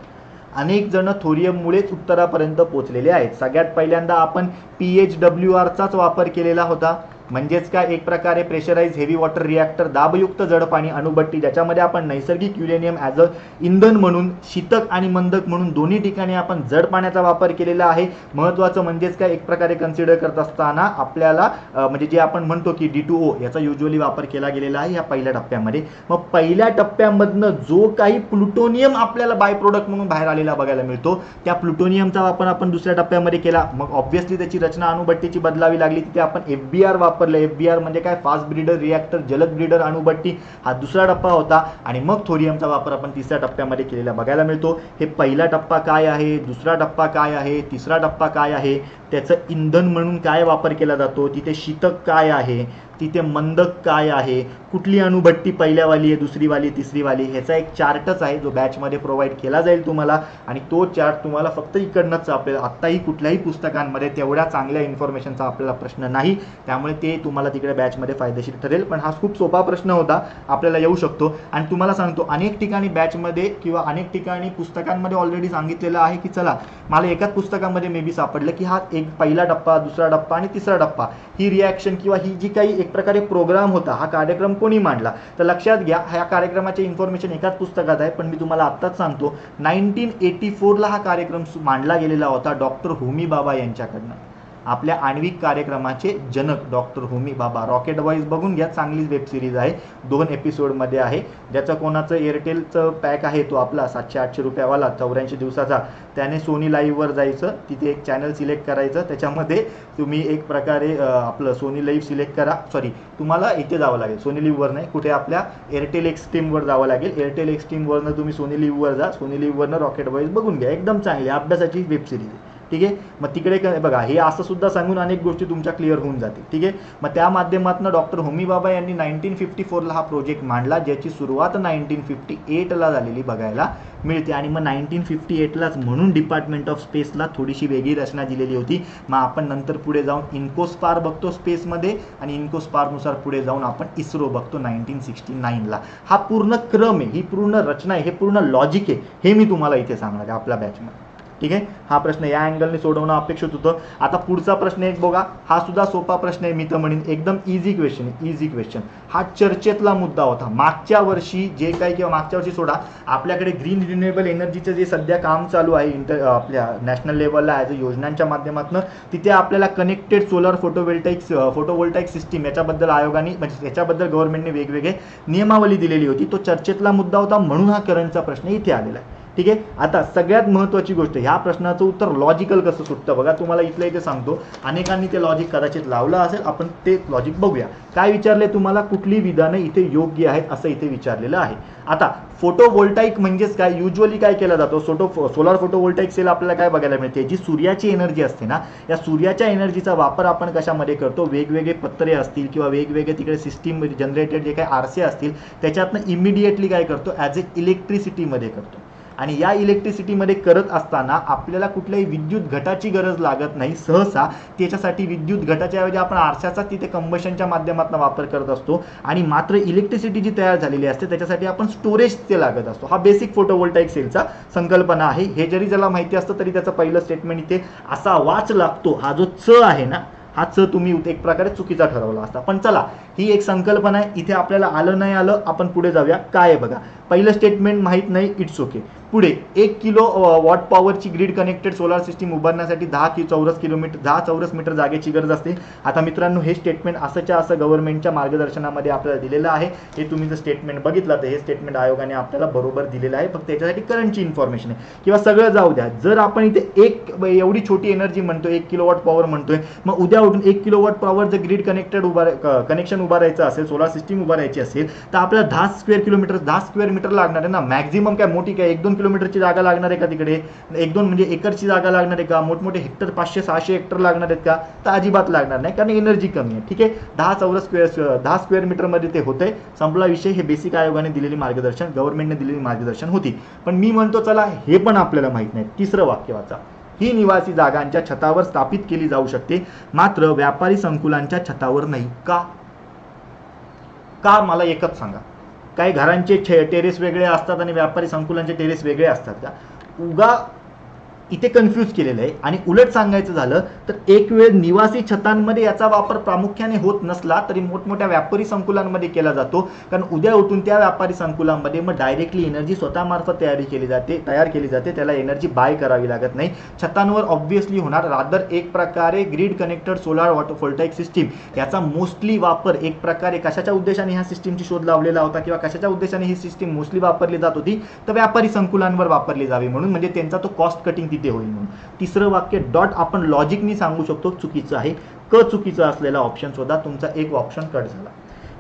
अनेक जण थोरियममुळेच उत्तरापर्यंत पोहोचलेले आहेत. सगळ्यात पहिल्यांदा आपण PHWRचाच वापर केलेला होता. म्हणजेच काय, एक प्रकारे प्रेशराइज हेवी वॉटर रिॲक्टर, दाबयुक्त जड पाणी अणुभट्टी, ज्याच्यामध्ये आपण नैसर्गिक युरेनियम ॲज अ इंधन म्हणून, शीतक आणि मंदक म्हणून दोन्ही ठिकाणी आपण जड पाण्याचा वापर केलेला आहे. महत्त्वाचं म्हणजेच काय, एक प्रकारे कन्सिडर करत असताना आपल्याला म्हणजे जे आपण म्हणतो की D2O याचा युजली वापर केला गेलेला आहे या पहिल्या टप्प्यामध्ये. मग पहिल्या टप्प्यामधनं जो काही प्लुटोनियम आपल्याला बाय प्रोडक्ट म्हणून बाहेर आलेला बघायला मिळतो, त्या प्लुटोनियमचा वापर आपण दुसऱ्या टप्प्यामध्ये केला. मग ऑब्व्हियसली त्याची रचना अणुभट्टीची बदलावी लागली. तिथे आपण FBR वापरलं. FBR म्हणजे काय, फास्ट ब्रीडर रिॲक्टर, जलद ब्रीडर अणुभट्टी, हा दुसरा टप्पा होता. आणि मग थोरियमचा वापर आपण तिसऱ्या टप्प्यामध्ये केलेला बघायला मिळतो. हे पहिला टप्पा काय आहे, दुसरा टप्पा काय आहे, तिसरा टप्पा काय आहे, त्याचं इंधन म्हणून काय वापर केला जातो, तिथे शीतक काय आहे, तिथे मंदक काय आहे, कुठली अणुभट्टी पहिल्यावाली आहे, दुसरीवाली, तिसरीवाली, ह्याचा एक चार्टच आहे जो बॅचमध्ये प्रोव्हाइड केला जाईल तुम्हाला. आणि तो चार्ट तुम्हाला फक्त इकडनंच आपल्याला आत्ताही कुठल्याही पुस्तकांमध्ये तेवढ्या चांगल्या इन्फॉर्मेशनचा आपल्याला प्रश्न नाही, त्यामुळे ते तुम्हाला तिकडे बॅचमध्ये फायदेशीर ठरेल. पण हा खूप सोपा प्रश्न होता, आपल्याला येऊ शकतो. आणि तुम्हाला सांगतो, अनेक ठिकाणी बॅचमध्ये किंवा अनेक ठिकाणी पुस्तकांमध्ये ऑलरेडी सांगितलेलं आहे की चला, मला एकाच पुस्तकामध्ये मे बी सापडलं की हा एक पहिला टप्पा, दुसरा टप्पा आणि तिसरा टप्पा, ही रिॲक्शन किंवा ही जी काही एक प्रकारे प्रोग्राम होता, हा कार्यक्रम कोणी मांडला, तर लक्षात घ्या, ह्या कार्यक्रमाचे इन्फॉर्मेशन एकाच पुस्तकात आहे. पण मी तुम्हाला आत्ताच सांगतो, 1984ला हा कार्यक्रम मांडला गेलेला होता डॉक्टर होमी भाभा यांच्याकडनं. आपल्या आण्विक कार्यक्रमाचे जनक doctor Homi Bhabha. Rocket Boys बघून घ्या, चांगली वेब सिरीज आहे, 2 एपिसोडमध्ये आहे. ज्याचं कोणाचं एअरटेलचं पॅक आहे तो आपला 700-800 रुपयावाला 84 दिवसाचा, त्याने सोनी लाईव्हवर जायचं, तिथे एक चॅनल सिलेक्ट करायचं, त्याच्यामध्ये तुम्ही एक प्रकारे आपलं सोनी लाईव्ह सिलेक्ट करा. सॉरी, तुम्हाला इथे जावं लागेल, सोनी लिव्हवर नाही, कुठे आपल्या एअरटेल एक्स्ट्रीमवर जावं लागेल. एअरटेल एक्स्ट्रीमवरनं तुम्ही सोनी लिव्हवर जा, सोनी लिव्हवरनं रॉकेट बॉईज बघून घ्या, एकदम चांगली अभ्यासाची वेब सिरीज आहे. ठीक आहे, मग तिकडे बघा, हे असं सुद्धा सांगून अनेक गोष्टी तुमच्या क्लिअर होऊन जातील. ठीक आहे, मग त्या माध्यमातून डॉक्टर होमी भाभा यांनी 1954ला हा प्रोजेक्ट मांडला, ज्याची सुरुवात 1958ला झालेली बघायला मिळते. आणि मग 1958लाच म्हणून डिपार्टमेंट ऑफ स्पेसला थोडीशी वेगळी रचना दिलेली होती. मग आपण नंतर पुढे जाऊन इन्कोस्पार बघतो स्पेसमध्ये, आणि इन्कोस्पारनुसार पुढे जाऊन आपण इस्रो बघतो 1969ला. हा पूर्ण क्रम आहे, ही पूर्ण रचना आहे, हे पूर्ण लॉजिक आहे, हे मी तुम्हाला इथे सांगणार आहे आपल्या बॅचमध्ये. ठीक आहे, हा प्रश्न या अँगलने सोडवणं अपेक्षित होतं. आता पुढचा प्रश्न एक बघा, हा सुद्धा सोपा प्रश्न आहे, मी तर म्हणेन एकदम इझी क्वेश्चन आहे, इझी क्वेश्चन. हा चर्चेतला मुद्दा होता मागच्या वर्षी, जे काही, किंवा मागच्या वर्षी सोडा, आपल्याकडे ग्रीन रिन्युएबल एनर्जीचं जे सध्या काम चालू आहे आपल्या नॅशनल लेवलला ॲज अ योजनांच्या माध्यमातून, तिथे आपल्याला कनेक्टेड सोलर फोटोवोल्टाईक सिस्टीम याच्याबद्दल आयोगाने, म्हणजे याच्याबद्दल गव्हर्नमेंटने वेगवेगळे नियमावली दिलेली होती. तो चर्चेतला मुद्दा होता, म्हणून हा करंटचा प्रश्न इथे आलेला आहे. ठीक आहे, आता सगळ्यात महत्त्वाची गोष्ट, ह्या प्रश्नाचं उत्तर लॉजिकल कसं सुटतं बघा. तुम्हाला इथल्या इथे सांगतो, अनेकांनी ते लॉजिक कदाचित लावलं असेल, आपण ते लॉजिक बघूया. काय विचारले तुम्हाला, कुठली विधानं इथे योग्य आहेत असं इथे विचारलेलं आहे. आता फोटोवोल्टाईक म्हणजेच काय, युजली काय केलं जातं, सोलर फोटोवोल्टाईक सेल आपल्याला काय बघायला मिळते, जी सूर्याची एनर्जी असते ना, या सूर्याच्या एनर्जीचा वापर आपण कशामध्ये करतो, वेगवेगळे पत्रे असतील किंवा वेगवेगळे तिकडे सिस्टीम जनरेटेड जे काही आरसे असतील, त्याच्यातनं इमिडिएटली काय करतो, ॲज ए इलेक्ट्रिसिटीमध्ये करतो. आणि या इलेक्ट्रिसिटीमध्ये करत असताना आपल्याला कुठल्याही विद्युत घटाची गरज लागत नाही. सहसा त्याच्यासाठी विद्युत घटाच्या ऐवजी आपण आरशाचा तिथे कंबशनच्या माध्यमातून वापर करत असतो. आणि मात्र इलेक्ट्रिसिटी जी तयार झालेली असते त्याच्यासाठी आपण स्टोरेजचे लागत असतो. हा बेसिक फोटोवोल्टाईक सेलचा संकल्पना आहे. हे जरी ज्याला माहिती असतं तरी त्याचं पहिलं स्टेटमेंट इथे असा वाच लागतो, हा जो च आहे ना, हा च तुम्ही एक प्रकारे चुकीचा ठरवला असता. पण चला, ही एक संकल्पना आहे, इथे आपल्याला आलं नाही आलं, आपण पुढे जाऊया. काय आहे बघा, पहिलं स्टेटमेंट माहीत नाही, इट्स ओके. पुढे 1 किलो वॉट पॉवरची ग्रीड कनेक्टेड सोलार सिस्टीम उभारण्यासाठी 10 चौरस मीटर जागेची गरज असते. आता मित्रांनो, हे स्टेटमेंट असंच्या असं गव्हर्नमेंटच्या मार्गदर्शनामध्ये आपल्याला दिलेलं आहे. हे तुम्ही जर स्टेटमेंट बघितलं तर हे स्टेटमेंट आयोगाने आपल्याला बरोबर दिलेलं आहे. फक्त त्याच्यासाठी करंटची इन्फॉर्मेशन आहे किंवा सगळं जाऊ द्या. जर आपण इथे एवढी छोटी एनर्जी म्हणतोय, 1 किलोवॉट पॉवर म्हणतोय, मग उद्या उठून 1 किलोवॉट पॉवर जर ग्रीड कनेक्शन उभारायचं असेल, सोलार सिस्टीम उभारायची असेल, तर आपल्याला 10 स्क्वेअर मीटर लागणार आहे ना. मॅक्झिमम काय, मोठी काय, 1-2 किलोमीटरची जागा लागणार आहे का तिकडे, 1-2 म्हणजे एकरची जागा लागणार आहे का, मोठमोठे हेक्टर 500-600 हेक्टर लागणार आहेत का, तर अजिबात लागणार नाही, कारण एनर्जी कमी आहे. ठीक आहे, 10 स्क्वेअर मीटरमध्ये ते होतंय, संपला विषय. हे बेसिक आयोगाने दिलेली मार्गदर्शन, गव्हर्नमेंटने दिलेली मार्गदर्शन होती. पण मी म्हणतो चला, हे पण आपल्याला माहित नाही. तिसरं वाक्य वाचा, ही निवासी जागांच्या छतावर स्थापित केली जाऊ शकते, मात्र व्यापारी संकुलांच्या छतावर नाही. का मला एकच सांगा, काही घरांचे टेरेस वेगळे असतात आणि व्यापारी संकुलांचे टेरेस वेगळे असतात का? उगा इथे कन्फ्यूज केलेलं आहे. आणि उलट सांगायचं झालं तर एक वेळ निवासी छतांमध्ये याचा वापर प्रामुख्याने होत नसला तरी मोठमोठ्या व्यापारी संकुलांमध्ये केला जातो, कारण उद्या उठून त्या व्यापारी संकुलांमध्ये मग डायरेक्टली एनर्जी स्वतःमार्फत तयार केली जाते, त्याला एनर्जी बाय करावी लागत नाही. छतांवर ऑब्व्हियसली होणार. रादर एक प्रकारे ग्रीड कनेक्टेड सोलार व्होल्टाईक सिस्टीम याचा मोस्टली वापर एक प्रकारे कशाच्या उद्देशाने ह्या सिस्टीमची शोध लावलेला होता किंवा कशाच्या उद्देशाने ही सिस्टीम मोस्टली वापरली जात होती, तर व्यापारी संकुलांवर वापरली जावी म्हणून, म्हणजे त्यांचा तो कॉस्ट कटिंग तिथे होईल म्हणून. तिसरं वाक्य डॉट आपण लॉजिकनी सांगू शकतो चुकीचं आहे. क चुकीचा असलेला ऑप्शन शोधा. तुमचा एक ऑप्शन कट झाला.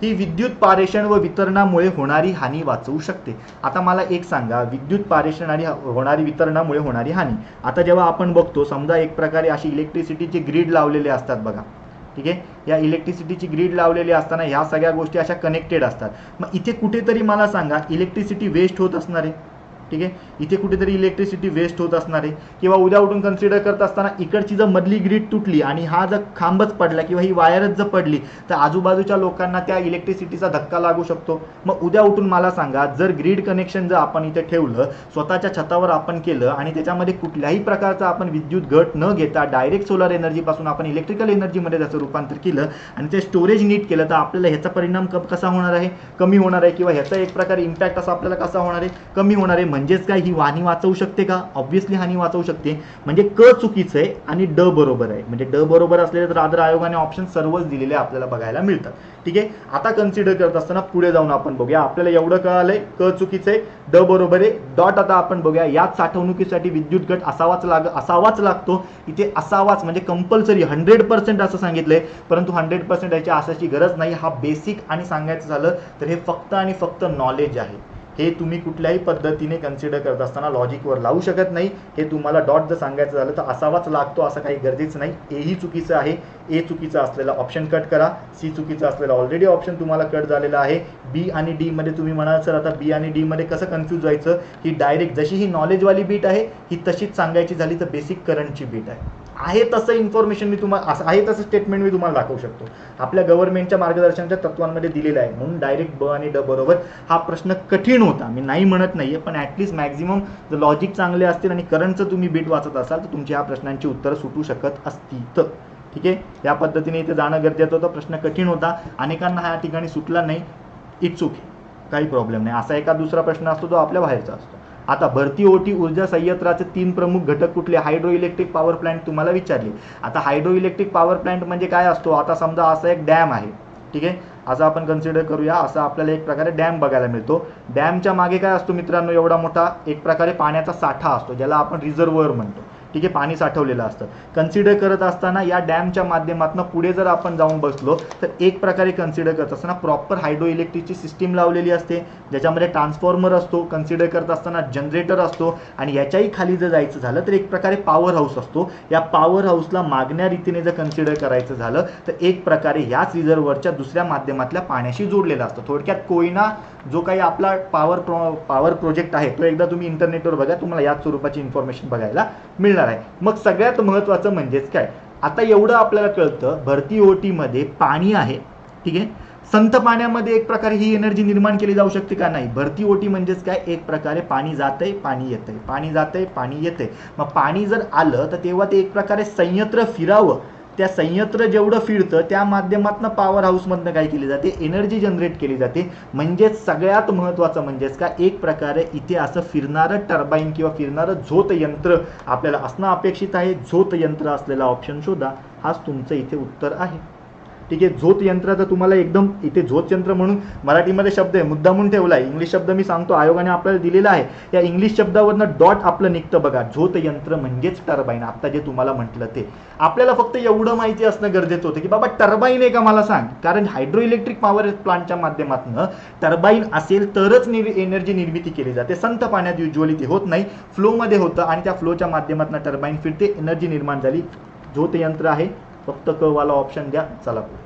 ही विद्युत पारेषण व वितरणामुळे होणारी हानी वाचवू शकते. आता मला एक सांगा, विद्युत पारेषण आणि होणारी वितरणामुळे होणारी हानी. आता जेव्हा आपण बघतो समजा एक प्रकारे अशी इलेक्ट्रिसिटीची ग्रीड लावलेले असतात बघा, ठीक आहे, या इलेक्ट्रिसिटीची ग्रीड लावलेली असताना ह्या सगळ्या गोष्टी अशा कनेक्टेड असतात. मग इथे कुठेतरी मला सांगा इलेक्ट्रिसिटी वेस्ट होत असणार आहे, ठीक आहे, इथे कुठेतरी इलेक्ट्रिसिटी वेस्ट होत असणार आहे. किंवा उद्या उठून कन्सिडर करत असताना इकडची जर मधली ग्रीड तुटली आणि हा जर खांबच पडला किंवा ही वायरच जर पडली तर आजूबाजूच्या लोकांना त्या इलेक्ट्रिसिटीचा धक्का लागू शकतो. मग उद्या उठून मला सांगा जर ग्रीड कनेक्शन जर आपण इथे ठेवलं, स्वतःच्या छतावर आपण केलं आणि त्याच्यामध्ये कुठल्याही प्रकारचा आपण विद्युत घट न घेता डायरेक्ट सोलर एनर्जीपासून आपण इलेक्ट्रिकल एनर्जीमध्ये त्याचं रूपांतर केलं आणि ते स्टोरेज नीट केलं, तर आपल्याला ह्याचा परिणाम कसा होणार आहे, कमी होणार आहे. किंवा ह्याचा एक प्रकारे इम्पॅक्ट असा आपल्याला कसा होणार आहे, कमी होणार आहे. म्हणजेच काय, ही हानी वाचवू शकते का? ऑब्व्हियसली हानी वाचवू शकते. म्हणजे क चुकीचं आहे आणि ड बरोबर आहे. म्हणजे ड बरोबर असलेले तर आदर आयोगाने ऑप्शन सर्वच दिलेले आपल्याला बघायला मिळतात. ठीक आहे, आता कन्सिडर करत असताना पुढे जाऊन आपण बघूया. आपल्याला एवढं कळालंय क चुकीचं आहे, ड बरोबर आहे. डॉट आता आपण बघूया. याच साठवणुकीसाठी विद्युत घट असावाच लागतो. इथे असावाच म्हणजे कंपल्सरी 100% असं सांगितलंय, परंतु 100% याची असाची गरज नाही. हा बेसिक आणि सांगायचं झालं तर हे फक्त आणि फक्त नॉलेज आहे. हे तुम्ही कुठल्याही पद्धतीने कन्सिडर करत असताना लॉजिकवर लावू शकत नाही. हे तुम्हाला डॉट जर सांगायचं झालं तर असावाच लागतो असं काही गरजेचं नाही. ए ही चुकीचं आहे. ए चुकीचा असलेला ऑप्शन कट करा. सी चुकीचा असलेला ऑलरेडी ऑप्शन तुम्हाला कट झालेला आहे. बी आणि डी मध्ये तुम्ही म्हणाल सर आता बी आणि डी मध्ये कसं कन्फ्यूज व्हायचं, ही डायरेक्ट जशी ही नॉलेजवाली बीट आहे ही तशीच सांगायची झाली तर बेसिक करंटची बीट आहे तसं इन्फॉर्मेशन मी तुम्हाला आहे तसं स्टेटमेंट मी तुम्हाला दाखवू शकतो. आपल्या गव्हर्नमेंटच्या मार्गदर्शनाच्या तत्वांमध्ये दिलेलं आहे. म्हणून डायरेक्ट ब आणि ड बरोबर. हा प्रश्न कठीण होता, मी नाही म्हणत नाहीये, पण ऍटलीस्ट मॅक्झिमम जर लॉजिक चांगले असतील आणि करंटचं तुम्ही बीट वाचत असाल तर तुमच्या ह्या प्रश्नांची उत्तरं सुटू शकत असतील. ठीक आहे, या पद्धतीने इथे जाणं गरजेचं होतं. प्रश्न कठीण होता, अनेकांना ह्या ठिकाणी सुटला नाही. इट्स ओके, काही प्रॉब्लेम नाही. असा एका दुसरा प्रश्न असतो जो आपल्या बाहेरचा असतो. आता भरती ओटी ऊर्जा संयंत्राचे 3 प्रमुख घटक कुठले? हायड्रो इलेक्ट्रिक पॉवर प्लांट तुम्हाला विचारले. आता हायड्रो इलेक्ट्रिक पॉवर प्लांट म्हणजे काय असतो? आता समजा असा एक डॅम आहे, ठीक आहे, असं आपण कन्सिडर करूया. असं आपल्याला एक प्रकारे डॅम बघायला मिळतो. डॅमच्या मागे काय असतो मित्रांनो? एवढा मोठा एक प्रकारे पाण्याचा साठा असतो ज्याला आपण रिझर्व्हर म्हणतो. ठीक आहे, पाणी साठवलेलं असतं. कन्सिडर करत असताना या डॅमच्या माध्यमातून पुढे जर आपण जाऊन बसलो तर एक प्रकारे कन्सिडर करत असताना प्रॉपर हायड्रो इलेक्ट्रिकची सिस्टीम लावलेली असते, ज्याच्यामध्ये ट्रान्सफॉर्मर असतो. कन्सिडर करत असताना जनरेटर असतो आणि याच्याही खाली जर जायचं झालं तर एक प्रकारे पॉवर हाऊस असतो. या पॉवर हाऊसला मागण्या रीतीने जर कन्सिडर करायचं झालं तर एक प्रकारे याच रिझर्व्हरच्या दुसऱ्या माध्यमातल्या पाण्याशी जोडलेला असतो. थोडक्यात कोयना जो काही आपला पॉवर प्रोजेक्ट आहे तो एकदा तुम्ही इंटरनेटवर बघा, तुम्हाला याच स्वरूपाची इन्फॉर्मेशन बघायला मिळणार आहे. मग सगळ्यात महत्त्वाचं म्हणजेच काय, आता एवढं आपल्याला कळतं भरती ओटीमध्ये पाणी आहे, ठीक आहे. संथ पाण्यामध्ये एक प्रकारे ही एनर्जी निर्माण केली जाऊ शकते का? नाही. भरती ओटी म्हणजेच काय, एक प्रकारे पाणी जातंय पाणी येतंय, पाणी जातंय पाणी येतंय. मग पाणी जर आलं तर तेव्हा ते एक प्रकारे संयंत्र फिरावं. त्या संयंत्र जेवढं फिरतं त्या माध्यमातून पॉवर हाऊसमधनं काय केली जाते? एनर्जी जनरेट केली जाते. म्हणजेच सगळ्यात महत्त्वाचं म्हणजेच काय, एक प्रकारे इथे असं फिरणारं टर्बाईन किंवा फिरणारं झोत यंत्र आपल्याला असणं अपेक्षित आहे. झोत यंत्र असलेला ऑप्शन शोधा. हाच तुमचं इथे उत्तर आहे. ठीक आहे, झोत यंत्राचा तुम्हाला एकदम इथे झोत यंत्र म्हणून मराठीमध्ये शब्द आहे मुद्दामून ठेवला आहे. इंग्लिश शब्द मी सांगतो आयोगाने आपल्याला दिलेला आहे. या इंग्लिश शब्दावरनं डॉट आपलं निघतं बघा. झोत यंत्र म्हणजेच टर्बाईन. आता जे तुम्हाला म्हटलं ते आपल्याला फक्त एवढं माहिती असणं गरजेचं होतं की बाबा टर्बाईन आहे का मला सांग. कारण हायड्रो इलेक्ट्रिक पॉवर प्लांटच्या माध्यमातून टर्बाईन असेल तरच एनर्जी निर्मिती केली जाते. संथ पाण्यात युज्युअली ती होत नाही, फ्लोमध्ये होतं आणि त्या फ्लोच्या माध्यमातून टर्बाईन फिरते, एनर्जी निर्माण झाली. झोत यंत्र आहे. फक्त क वाला ऑप्शन द्या. चला पुढे.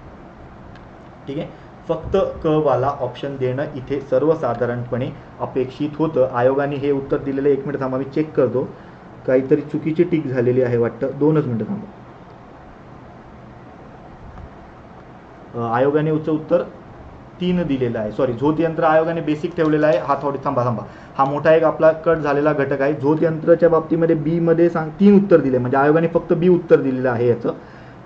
ठीक आहे, फक्त क वाला ऑप्शन देणं इथे सर्वसाधारणपणे अपेक्षित होतं. आयोगाने हे उत्तर दिलेलं. 1 मिनिट थांबा, मी चेक करतो. काहीतरी चुकीची टिक झालेली आहे वाटतं. 2च मिनिटं थांबा. आयोगाने उत्तर 3 दिलेला आहे. सॉरी, झोत यंत्र आयोगाने बेसिक ठेवलेला आहे. हा थोडी थांबा, हा मोठा एक आपला कट झालेला घटक आहे. झोत यंत्राच्या बाबतीमध्ये बी मध्ये 3 उत्तर दिले, म्हणजे आयोगाने फक्त बी उत्तर दिलेलं आहे.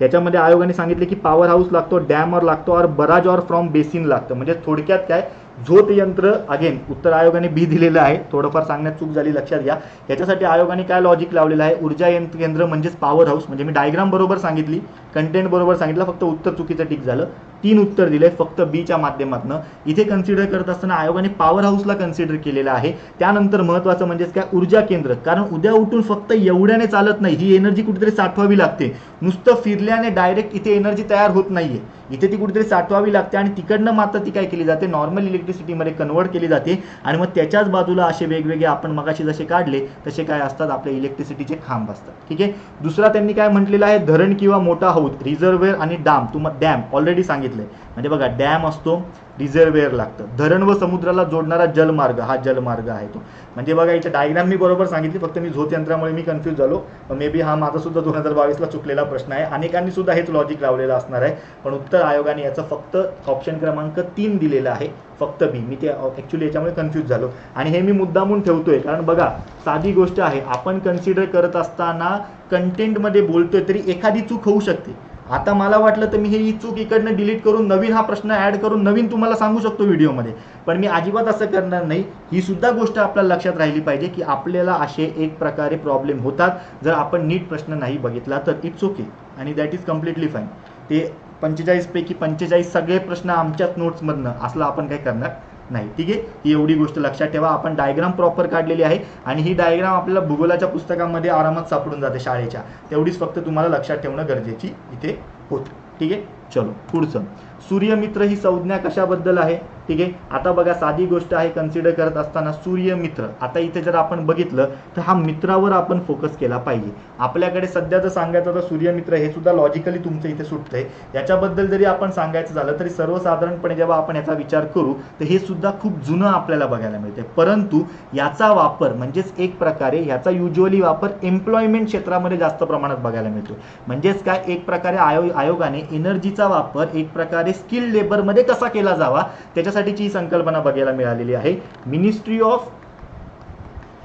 याच्यामध्ये आयोगाने सांगितले की पॉवर हाऊस लागतो, डॅमवर लागतो, और बराज और फ्रॉम बेसिन लागतं. म्हणजे थोडक्यात काय, झोत यंत्र, अगेन उत्तर आयोगाने बी दिलेलं आहे. थोडंफार सांगण्यात चूक झाली, लक्षात घ्या. याच्यासाठी आयोगाने काय लॉजिक लावलेलं आहे, ऊर्जा केंद्र म्हणजेच पॉवर हाऊस. म्हणजे मी डायग्राम बरोबर सांगितली, कंटेंट बरोबर सांगितलं, फक्त उत्तर चुकीचं टिक झालं. 3 उत्तर दिले फक्त बीच्या माध्यमातून. इथे कन्सिडर करत असताना आयोगाने पॉवर हाऊसला कन्सिडर केलेलं आहे. त्यानंतर महत्त्वाचं म्हणजेच काय, ऊर्जा केंद्र. कारण उद्या उठून फक्त एवढ्याने चालत नाही, ही एनर्जी कुठेतरी साठवावी लागते. नुसतं फिरल्याने डायरेक्ट इथे एनर्जी तयार होत नाहीये, इथे ती कुठेतरी साठवावी लागते आणि तिकडनं मात्र ती काय केली जाते, नॉर्मल इलेक्ट्रिसिटीमध्ये कन्वर्ट केली जाते. आणि मग त्याच्याच बाजूला असे वेगवेगळे आपण मगाशी जसे काढले तसे काय असतात, आपले इलेक्ट्रिसिटीचे खांब असतात. ठीक आहे. दुसरा त्यांनी काय म्हटलेलं आहे, धरण किंवा मोठा हौद, रिझर्व्हेअर आणि डॅम ऑलरेडी सांगितलंय. म्हणजे बघा, डॅम असतो, रिझर्व्हेअर लागतं. धरण व समुद्राला जोडणारा जलमार्ग, हा जलमार्ग आहे तो. म्हणजे बघा, याच्या डायग्राम मी बरोबर सांगितली, फक्त मी झोत यंत्रामुळे मी कन्फ्यूज झालो. मे बी हा माझा सुद्धा 2022ला चुकलेला प्रश्न आहे. अनेकांनी सुद्धा हेच लॉजिक लावलेलं असणार आहे. पण उत्तर आयोगाने याचं फक्त ऑप्शन क्रमांक 3 दिलेलं आहे, फक्त बी. मी ते ॲक्च्युली याच्यामुळे कन्फ्यूज झालो आणि हे मी मुद्दामून ठेवतोय, कारण बघा साधी गोष्ट आहे, आपण कन्सिडर करत असताना कंटेंटमध्ये बोलतोय तरी एखादी चूक होऊ शकते. आता मला वाटलं तर मी ही चूक इकडनं डिलीट करून नवीन हा प्रश्न ऍड करून नवीन तुम्हाला सांगू शकतो व्हिडिओमध्ये, पण मी अजिबात असं करणार नाही. ही सुद्धा गोष्ट आपल्याला लक्षात राहिली पाहिजे की आपल्याला असे एक प्रकारे प्रॉब्लेम होतात जर आपण नीट प्रश्न नाही बघितला तर. इट्स ओके आणि दॅट इज कम्प्लिटली फाईन. ते 45 पैकी 45 सगळे प्रश्न आमच्याच नोट्समधनं असलं आपण काय करणार नाही. ठीक आहे. ही एवढी गोष्ट लक्षात ठेवा. आपण डायग्राम प्रॉपर काढलेली आहे आणि ही डायग्राम आपल्याला भूगोलाच्या पुस्तकामध्ये आरामात सापडून जाते शाळेच्या. तेवढीच फक्त तुम्हाला लक्षात ठेवणं गरजेची इथे होतं. ठीक आहे. चलो पुढचं, सूर्यमित्र ही संज्ञा कशाबद्दल आहे. ठीक आहे. आता बघा, साधी गोष्ट आहे, कन्सिडर करत असताना सूर्यमित्र. आता इथे जर आपण बघितलं तर हा मित्रावर आपण फोकस केला पाहिजे. आपल्याकडे सध्या जर सांगायचं तर सूर्यमित्र हे सुद्धा लॉजिकली तुमचं इथे सुटतंय. याच्याबद्दल जरी आपण सांगायचं झालं तरी सर्वसाधारणपणे जेव्हा आपण याचा विचार करू तर हे सुद्धा खूप जुनं आपल्याला बघायला मिळते. परंतु याचा वापर म्हणजेच एक प्रकारे याचा युज्युअली वापर एम्प्लॉयमेंट क्षेत्रामध्ये जास्त प्रमाणात बघायला मिळतो. म्हणजेच काय, एक प्रकारे आयोगाने एनर्जीचा वापर एक प्रकारे स्किल्ड लेबरमध्ये कसा केला जावा त्याच्यासाठीची संकल्पना बघायला मिळालेली आहे. मिनिस्ट्री ऑफ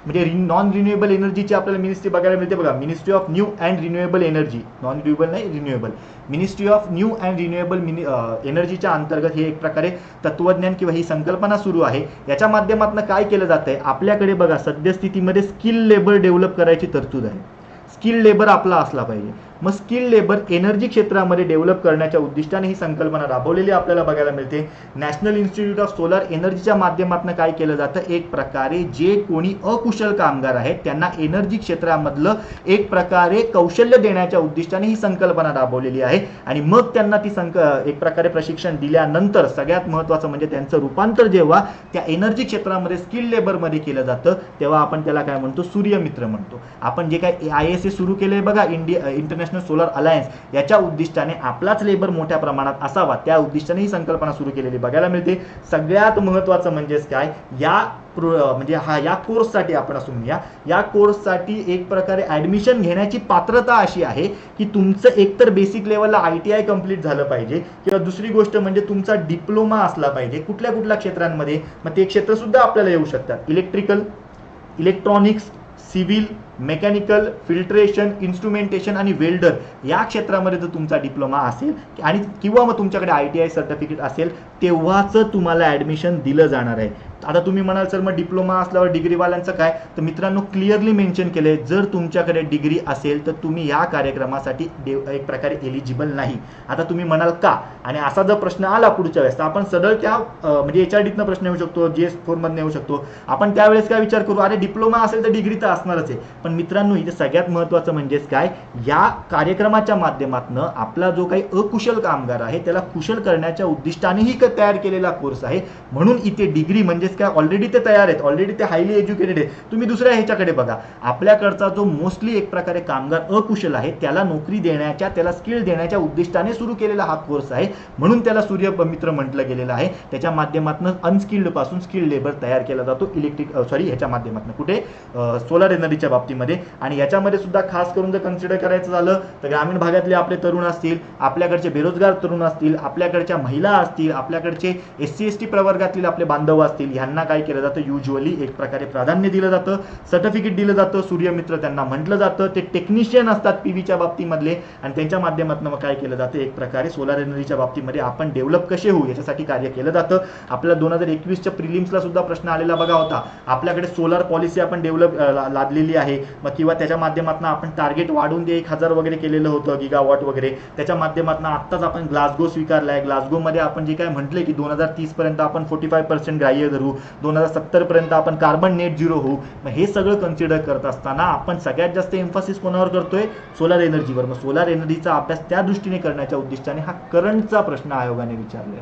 म्हणजे नॉन रिन्युएबल एनर्जीची आपल्याला मिनिस्ट्री बघायला मिळते. बघा, ministry of new and renewable energy, non renewable नाही, renewable. Ministry of new and renewable एनर्जीच्या अंतर्गत हे एक प्रकारे तत्वज्ञान किंवा ही संकल्पना सुरू आहे. याच्या माध्यमातून काय केलं जात आहे, आपल्याकडे बघा सद्यस्थितीमध्ये स्किल लेबर डेव्हलप करायची तरतूद आहे. स्किल लेबर आपला असला पाहिजे. मग स्किल लेबर एनर्जी क्षेत्रामध्ये डेव्हलप करण्याच्या उद्दिष्टाने ही संकल्पना राबवलेली आपल्याला बघायला मिळते. नॅशनल इन्स्टिट्यूट ऑफ सोलर एनर्जीच्या माध्यमातून काय केलं जातं, एक प्रकारे जे कोणी अकुशल कामगार आहेत त्यांना एनर्जी क्षेत्रामधलं एक प्रकारे कौशल्य देण्याच्या उद्दिष्टाने ही संकल्पना राबवलेली आहे. आणि मग त्यांना ती एक प्रकारे प्रशिक्षण दिल्यानंतर सगळ्यात महत्त्वाचं म्हणजे त्यांचं रूपांतर जेव्हा त्या एनर्जी क्षेत्रामध्ये स्किल लेबरमध्ये केलं जातं तेव्हा आपण त्याला काय म्हणतो, सूर्यमित्र म्हणतो. आपण जे काय ISA सुरू केलंय बघा, इंटरनॅशनल सोलर अलायन्स, याच्या उद्दिष्टाने आपलाच लेबर मोठ्या प्रमाणात असावा त्या उद्दिष्टाने ही संकल्पना सुरू केलेली बघायला मिळते. सगळ्यात महत्त्वाचं म्हणजेच काय, या कोर्ससाठी आपण असं म्हणूया, या कोर्ससाठी एक प्रकारे ऍडमिशन घेण्याची पात्रता अशी आहे की तुमचं एकतर बेसिक लेवलला ITI कंप्लीट झालं पाहिजे किंवा दुसरी गोष्ट म्हणजे तुमचा डिप्लोमा असला पाहिजे कुठल्या क्षेत्रांमध्ये. मग ते क्षेत्र सुद्धा आपल्याला येऊ शकतात, electrical, electronics, civil, mechanical, filtration, instrumentation आणि वेल्डर या क्षेत्रामध्ये जर तुमचा डिप्लोमा असेल आणि किंवा मग तुमच्याकडे ITI सर्टिफिकेट असेल तेव्हाच तुम्हाला ॲडमिशन दिलं जाणार आहे. आता तुम्ही म्हणाल सर मग डिप्लोमा असल्यावर डिग्रीवाल्यांचं काय, तर मित्रांनो क्लिअरली मेन्शन केलंय, जर तुमच्याकडे डिग्री असेल तर तुम्ही या कार्यक्रमासाठी एक प्रकारे एलिजिबल नाही. आता तुम्ही म्हणाल का, आणि असा जर प्रश्न आला पुढच्या वेळेस तर आपण सरळ त्या म्हणजे HRDतनं प्रश्न येऊ शकतो, GS4 मधनं येऊ शकतो. आपण त्यावेळेस काय विचार करू, अरे डिप्लोमा असेल तर डिग्री तर असणारच आहे. पण मित्रांनो इथे सगळ्यात महत्त्वाचं म्हणजेच काय, या कार्यक्रमाच्या माध्यमातून आपला जो काही अकुशल कामगार आहे त्याला कुशल करण्याच्या उद्दिष्टानेही तयार केलेला कोर्स आहे. म्हणून इथे डिग्री म्हणजेच काय, ऑलरेडी ते तयार आहेत, ऑलरेडी ते हायली एज्युकेटेड आहेत. तुम्ही दुसऱ्या ह्याच्याकडे बघा, आपल्याकडचा जो मोस्टली एक प्रकारे कामगार अकुशल आहे त्याला नोकरी देण्याच्या, त्याला स्किल देण्याच्या उद्दिष्टाने सुरू केलेला हा कोर्स आहे. म्हणून त्याला सूर्यमित्र म्हटलं गेलेलं आहे. त्याच्या माध्यमातून अनस्किल्ड पासून स्किल्ड लेबर तयार केला जातो ह्याच्या माध्यमातून. कुठे, सोलार एनर्जीच्या बाबतीमध्ये. आणि याच्यामध्ये सुद्धा खास करून जर कन्सिडर करायचं झालं तर ग्रामीण भागातले आपले तरुण असतील, आपल्याकडचे बेरोजगार तरुण असतील, आपल्याकडच्या महिला असतील, आपल्याकडचे SC ST प्रवर्गातील आपले बांधव असतील, ह्यांना काय केलं जातं, युजली एक प्रकारे प्राधान्य दिलं जातं, सर्टिफिकेट दिलं जातं, सूर्यमित्र त्यांना म्हटलं जातं. ते टेक्निशियन असतात पीव्हीच्या बाबतीमधले आणि त्यांच्या माध्यमातून काय केलं जातं, एक प्रकारे सोलार एनर्जीच्या बाबतीमध्ये आपण डेव्हलप कसे होऊ याच्यासाठी कार्य केलं जातं. आपल्याला 2021च्या प्रिलिम्सला सुद्धा प्रश्न आलेला बघा होता. आपल्याकडे सोलार पॉलिसी आपण डेव्हलप लादलेली आहे मग किंवा त्याच्या माध्यमातून आपण टार्गेट वाढवून ते 1000 वगैरे केलेलं होतं गिगावॉट वगैरे. त्याच्या माध्यमातून आत्ताच आपण ग्लासगो स्वीकारलाय. ग्लासगोमध्ये आपण जे काय म्हटलंय की 2030 पर्यंत आपण 45% ग्राह्य धरू, 2070 पर्यंत आपण कार्बन नेट झिरो होऊ. मग हे सगळं कन्सिडर करत असताना आपण सगळ्यात जास्त एम्फासिस कोणावर करतोय, सोलार एनर्जीवर. मग सोलार एनर्जीचा अभ्यास त्या दृष्टीने करण्याच्या उद्दिष्टाने हा करंटचा प्रश्न आयोगाने विचारलाय.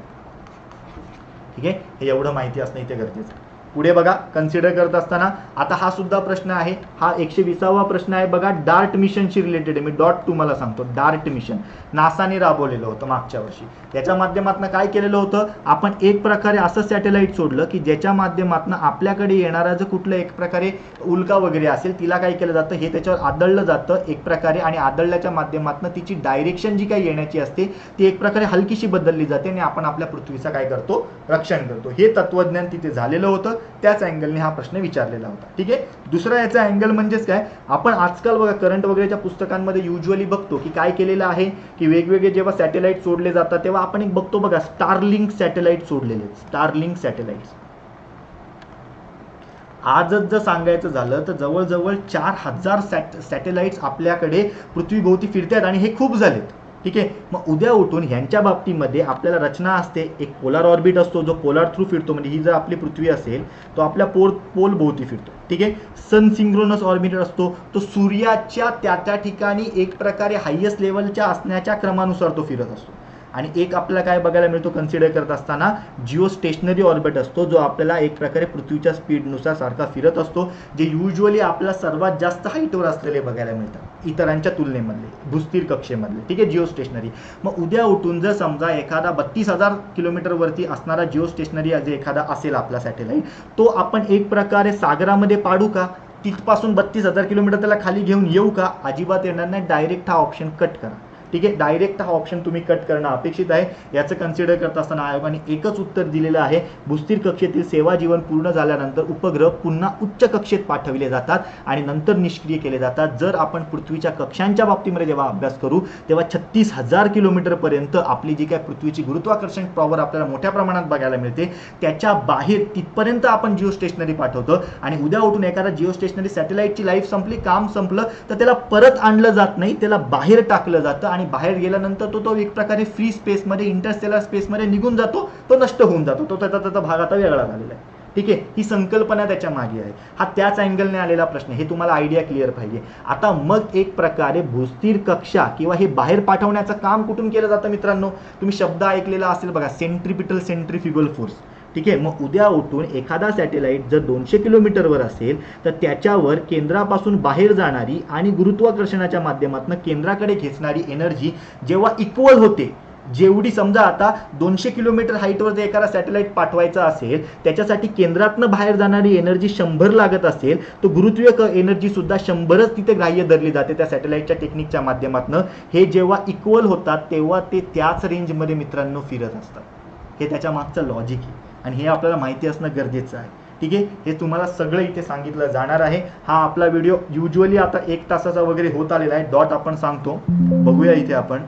ठीक आहे, हे एवढं माहिती असणं इथे गरजेचं आहे. पुढे बघा, कन्सिडर करत असताना आता हा सुद्धा प्रश्न आहे, हा 120वा प्रश्न आहे बघा, डार्ट मिशनशी रिलेटेड आहे. मी डॉट तुम्हाला सांगतो, डार्ट मिशन नासाने राबवलेलं होतं मागच्या वर्षी. त्याच्या माध्यमातून काय केलेलं होतं, आपण एक प्रकारे असं सॅटेलाइट सोडलं की ज्याच्या माध्यमातून आपल्याकडे येणारा जर कुठलं एक प्रकारे उल्का वगैरे असेल तिला काय केलं जातं, हे त्याच्यावर आदळलं जातं एक प्रकारे आणि आदळल्याच्या माध्यमातून तिची डायरेक्शन जी काही येण्याची असते ती एक प्रकारे हलकीशी बदलली जाते आणि आपण आपल्या पृथ्वीचा काय करतो, रक्षण करतो. हे तत्वज्ञान तिथे झालेलं होतं, त्याच अँगलने हा प्रश्न विचारलेला होता. ठीक आहे, दुसरा याचा अँगल म्हणजेच काय, आपण आजकाल बघा करंट वगैरेच्या पुस्तकांमध्ये युजली बघतो की काय केलेलं आहे की वेगवेगळे जेव्हा सॅटेलाइट सोडले जातात तेव्हा आपण एक बघतो बघा, स्टारलिंक सॅटेलाइट सोडलेले. स्टारलिंक सॅटेलाइट्स आजच जर सांगायचं झालं तर जवळजवळ 4000 सॅटेलाइट्स आपल्याकडे पृथ्वीभोवती फिरतात आणि हे खूप झालेत. ठीक आहे, मग उद्या उठून ह्यांच्या बाबतीमध्ये आपल्याला रचना असते, एक पोलार ऑर्बिट असतो जो पोलार थ्रू फिरतो. म्हणजे ही जर आपली पृथ्वी असेल तो आपल्या पोल भोवती फिरतो. ठीक आहे, सन सिंक्रोनस ऑर्बिटर असतो, तो सूर्याच्या त्या ठिकाणी एक प्रकारे हायेस्ट लेवलच्या असण्याच्या क्रमानुसार तो फिरत असतो. आणि एक आपल्याला काय बघायला मिळतो कन्सिडर करत असताना, जिओ स्टेशनरी ऑर्बिट असतो जो आपल्याला एक प्रकारे पृथ्वीच्या स्पीडनुसार सारखा फिरत असतो, जे युजली आपल्याला सर्वात जास्त हाईटवर असलेले बघायला मिळतात इतरांच्या तुलनेमधले, भूस्थिर कक्षेमधले. ठीक आहे, जिओ स्टेशनरी. मग उद्या उठून जर समजा एखादा 32,000 किलोमीटरवरती असणारा जिओ स्टेशनरी जे एखादा असेल आपला सॅटेलाइट, तो आपण एक प्रकारे सागरामध्ये पाडू का, तिथपासून 32,000 किलोमीटर त्याला खाली घेऊन येऊ का, अजिबात येणार नाही. डायरेक्ट हा ऑप्शन कट करा. ठीक आहे, डायरेक्ट हा ऑप्शन तुम्ही कट करणं अपेक्षित आहे. याचं कन्सिडर करत असताना आयोगाने एकच उत्तर दिलेलं आहे, भूस्थिर कक्षेतील सेवा जीवन पूर्ण झाल्यानंतर उपग्रह पुन्हा उच्च कक्षेत पाठवले जातात आणि नंतर निष्क्रिय केले जातात. जर आपण पृथ्वीच्या कक्षांच्या बाबतीमध्ये जेव्हा अभ्यास करू तेव्हा 36,000 किलोमीटरपर्यंत आपली जी काय पृथ्वीची गुरुत्वाकर्षण पॉवर आपल्याला मोठ्या प्रमाणात बघायला मिळते, त्याच्या बाहेर तिथपर्यंत आपण जिओ स्टेशनरी पाठवतो. आणि उद्या उठून एखादा जिओ स्टेशनरी सॅटेलाइटची लाईफ संपली, काम संपलं, तर त्याला परत आणलं जात नाही, त्याला बाहेर टाकलं जातं आणि बाहेर गेल्यानंतर तो एक प्रकारे फ्री स्पेसमध्ये, इंटरस्टेलर स्पेसमध्ये निघून जातो, तो नष्ट होऊन जातो, तो त्याचा भाग आता वेगळा झालेला आहे. ठीक आहे, ही संकल्पना त्याच्या मागे आहे. हा त्याच अँगलने आलेला प्रश्न, हे तुम्हाला आयडिया क्लिअर पाहिजे. आता मग एक प्रकारे भूस्थिर कक्षा किंवा हे बाहेर पाठवण्याचं काम कुठून केलं जातं मित्रांनो, तुम्ही शब्द ऐकलेला असेल बघा, सेंट्रिपिटल सेंट्रिफ्युगल फोर्स. ठीक आहे, मग उद्या उठून एखादा सॅटेलाइट जर 200 किलोमीटरवर असेल तर त्याच्यावर केंद्रापासून बाहेर जाणारी आणि गुरुत्वाकर्षणाच्या माध्यमातून केंद्राकडे खेचणारी एनर्जी जेव्हा इक्वल होते, जेवढी समजा आता 200 किलोमीटर हाईटवर जर एखादा सॅटेलाइट पाठवायचा असेल, त्याच्यासाठी केंद्रातनं बाहेर जाणारी एनर्जी 100 लागत असेल, तर गुरुत्वीय एनर्जी सुद्धा 100च तिथे ग्राह्य धरली जाते त्या सॅटेलाइटच्या टेक्निकच्या माध्यमातून. हे जेव्हा इक्वल होतात तेव्हा ते त्याच रेंजमध्ये मित्रांनो फिरत असतात. हे त्याच्या मागचं लॉजिक आहे आणि हे आपल्याला माहिती असणं गरजेचं आहे. ठीक आहे, हे तुम्हाला सगळं इथे सांगितलं जाणार आहे. हा आपला व्हिडिओ युजली आता 1 तासाचा वगैरे होत आलेला आहे. डॉट आपण सांगतो, बघूया इथे आपण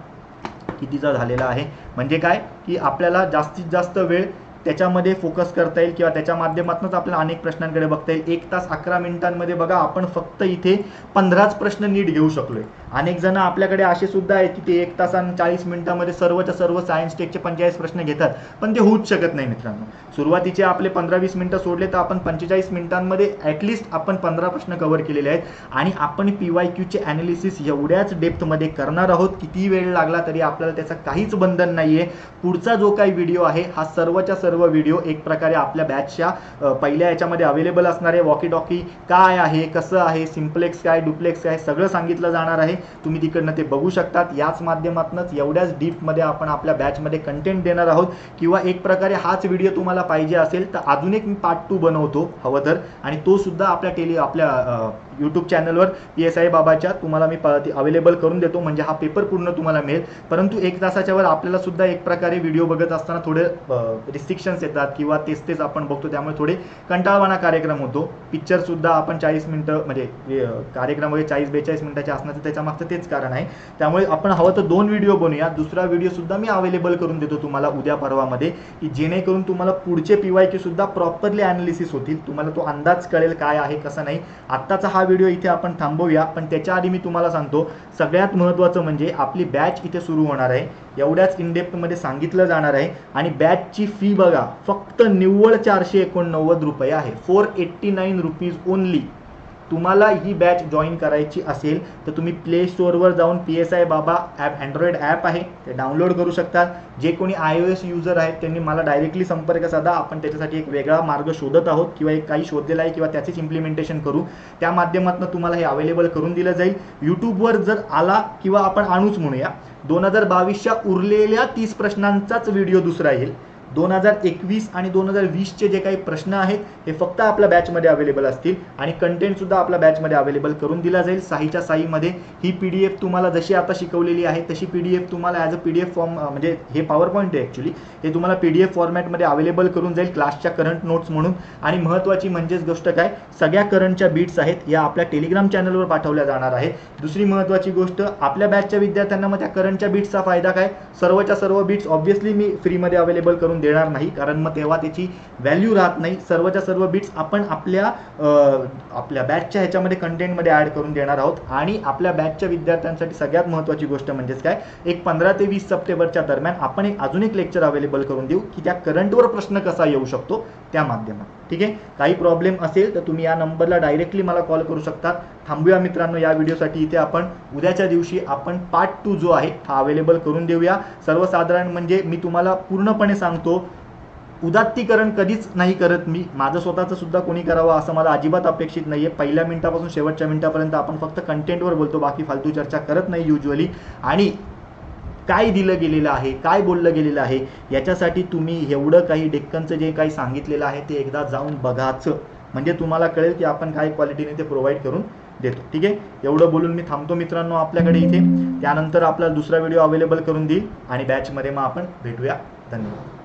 कितीचा झालेला आहे. म्हणजे काय की आपल्याला जास्तीत जास्त वेळ त्याच्यामध्ये फोकस करता येईल किंवा त्याच्या माध्यमातूनच आपल्याला अनेक प्रश्नांकडे बघता येईल. 1 तास 11 मिनिटांमध्ये बघा आपण फक्त इथे 15च प्रश्न नीट घेऊ शकलोय. अनेक जण आपल्याकडे असे सुद्धा आहेत की ते 1 तास आणि 40 मिनिटांमध्ये सर्वच्या सर्व सायन्स टेकचे 45 प्रश्न घेतात, पण ते होऊच शकत नाही मित्रांनो. सुरुवातीचे आपले 15-20 मिनिटं सोडले तर आपण 45 मिनिटांमध्ये ॲटलिस्ट आपण 15 प्रश्न कव्हर केलेले आहेत आणि आपण PYQचे ॲनालिसिस एवढ्याच डेप्थमध्ये करणार आहोत. किती वेळ लागला तरी आपल्याला त्याचं काहीच बंधन नाही आहे. पुढचा जो काही व्हिडिओ आहे हा सर्वच्या सर्व व्हिडिओ एक प्रकारे आपल्या बॅचच्या पहिल्या याच्यामध्ये अवेलेबल असणार आहे. वॉकी टॉकी काय आहे, कसं आहे, सिम्प्लेक्स काय, डुप्लेक्स काय, सगळं सांगितलं जाणार आहे. तुम्ही तिकडनं ते बघू शकतात. याच माध्यमातूनच एवढ्याच डीपमध्ये आपण आपल्या बॅचमध्ये कंटेंट देणार आहोत. किंवा एक प्रकारे हाच व्हिडिओ तुम्हाला पाहिजे असेल तर अजून एक मी पार्ट 2 बनवतो हवं तर, आणि तो सुद्धा आपल्या यूट्यूब चॅनलवर PSI बाबाच्या तुम्हाला मी अवेलेबल करून देतो, म्हणजे हा पेपर पूर्ण तुम्हाला मिळेल. परंतु 1 तासाच्या वर आपल्याला सुद्धा एक प्रकारे व्हिडिओ बघत असताना थोडे रिस्ट्रिक्शन्स येतात किंवा तेच आपण बघतो, त्यामुळे थोडे कंटाळवाणा कार्यक्रम होतो. पिक्चर सुद्धा आपण 40 मिनिटं म्हणजे कार्यक्रम वगैरे 40-42 मिनिटाचे असण्याचं त्याच्या मागचं तेच कारण आहे. त्यामुळे आपण हवं तर 2 व्हिडिओ बनवूया. दुसरा व्हिडिओ सुद्धा मी अवेलेबल करून देतो तुम्हाला उद्या परवामध्ये, की जेणेकरून तुम्हाला पुढचे PYQ सुद्धा प्रॉपरली ॲनालिसिस होतील, तुम्हाला तो अंदाज कळेल काय आहे कसं नाही. आत्ताचा हा व्हिडिओ इथे आपण थांबवूया, पण त्याच्या आधी मी तुम्हाला सांगतो सगळ्यात महत्त्वाचं म्हणजे आपली बॅच इथे सुरू होणार आहे. एवढ्याच इनडेप्थमध्ये सांगितलं जाणार आहे आणि बॅचची फी बघा फक्त निव्वळ 489 रुपये आहे. 489 रुपीज ओनली. तुम्हाला ही बॅच जॉईन करायची असेल तर तुम्ही प्ले स्टोअरवर जाऊन PSI बाबा ॲप अँड्रॉइड ॲप आहे ते डाउनलोड करू शकता. जे कोणी iOS युजर आहेत त्यांनी मला डायरेक्टली संपर्क साधा. आपण त्याच्यासाठी एक वेगळा मार्ग शोधत आहोत किंवा एक काही शोधलेला आहे किंवा त्याचेच इम्प्लिमेंटेशन करू. त्या माध्यमातून तुम्हाला हे अवेलेबल करून दिलं जाईल. यूट्यूबवर जर आला किंवा आपण आणूच म्हणूया 2022च्या उरलेल्या 30 प्रश्नांचाच व्हिडिओ दुसरा येईल. 2021 आणि 2020चे जे काही प्रश्न आहेत हे फक्त आपल्या बॅचमध्ये अवेलेबल असतील आणि कंटेंटसुद्धा आपल्या बॅचमध्ये अवेलेबल करून दिला जाईल. साईच्या साईमध्ये ही PDF तुम्हाला जशी आता शिकवलेली आहे तशी PDF तुम्हाला ॲज अ PDF फॉर्म, म्हणजे हे PowerPoint आहे ॲक्च्युली, हे तुम्हाला PDF फॉर्मॅटमध्ये अवेलेबल करून जाईल क्लासच्या करंट नोट्स म्हणून. आणि महत्त्वाची म्हणजेच गोष्ट काय, सगळ्या करंटच्या बीट्स आहेत या आपल्या टेलिग्राम चॅनलवर पाठवल्या जाणार आहेत. दुसरी महत्त्वाची गोष्ट, आपल्या बॅचच्या विद्यार्थ्यांना मग त्या करंटच्या बीट्सचा फायदा काय, सर्वच्या सर्व बीट्स ऑब्व्हियसली मी फ्रीमध्ये अवेलेबल करून देणार नाही, कारण मग तेव्हा त्याची व्हॅल्यू राहत नाही. सर्वच्या सर्व बिट्स आपण आपल्या बॅचच्या ह्याच्यामध्ये कंटेंटमध्ये ॲड करून देणार आहोत. आणि आपल्या बॅचच्या विद्यार्थ्यांसाठी सगळ्यात महत्त्वाची गोष्ट म्हणजेच काय, एक 15 ते 20 सप्टेंबरच्या दरम्यान आपण अजून एक लेक्चर अवेलेबल करून देऊ की त्या करंटवर प्रश्न कसा येऊ शकतो त्या माध्यमात. ठीक आहे, काही प्रॉब्लेम असेल तर तुम्ही या नंबरला डायरेक्टली मला कॉल करू शकता. थांबूया मित्रांनो या व्हिडिओसाठी इथे. आपण उद्याच्या दिवशी आपण पार्ट 2 जो आहे हा अवेलेबल करून देऊया. सर्वसाधारण म्हणजे मी तुम्हाला पूर्णपणे सांगतो, उदात्तीकरण कधीच नाही करत मी. माझं स्वतःचं सुद्धा कोणी करावं असं मला अजिबात अपेक्षित नाही आहे. पहिल्या मिनिटापासून शेवटच्या मिनिटापर्यंत आपण फक्त कंटेंटवर बोलतो, बाकी फालतू चर्चा करत नाही युज्युअली. आणि काय दिलं गेलेलं आहे, काय बोललं गेलेलं आहे, याच्यासाठी तुम्ही एवढं काही डेक्कनचं जे काही सांगितलेलं आहे ते एकदा जाऊन बघाचं, म्हणजे तुम्हाला कळेल की आपण काय क्वालिटीने ते प्रोव्हाइड करून देतो. ठीक आहे, एवढं बोलून मी थांबतो मित्रांनो आपल्याकडे इथे. त्यानंतर आपला दुसरा व्हिडिओ अवेलेबल करून देईल आणि बॅचमध्ये मग आपण भेटूया. धन्यवाद.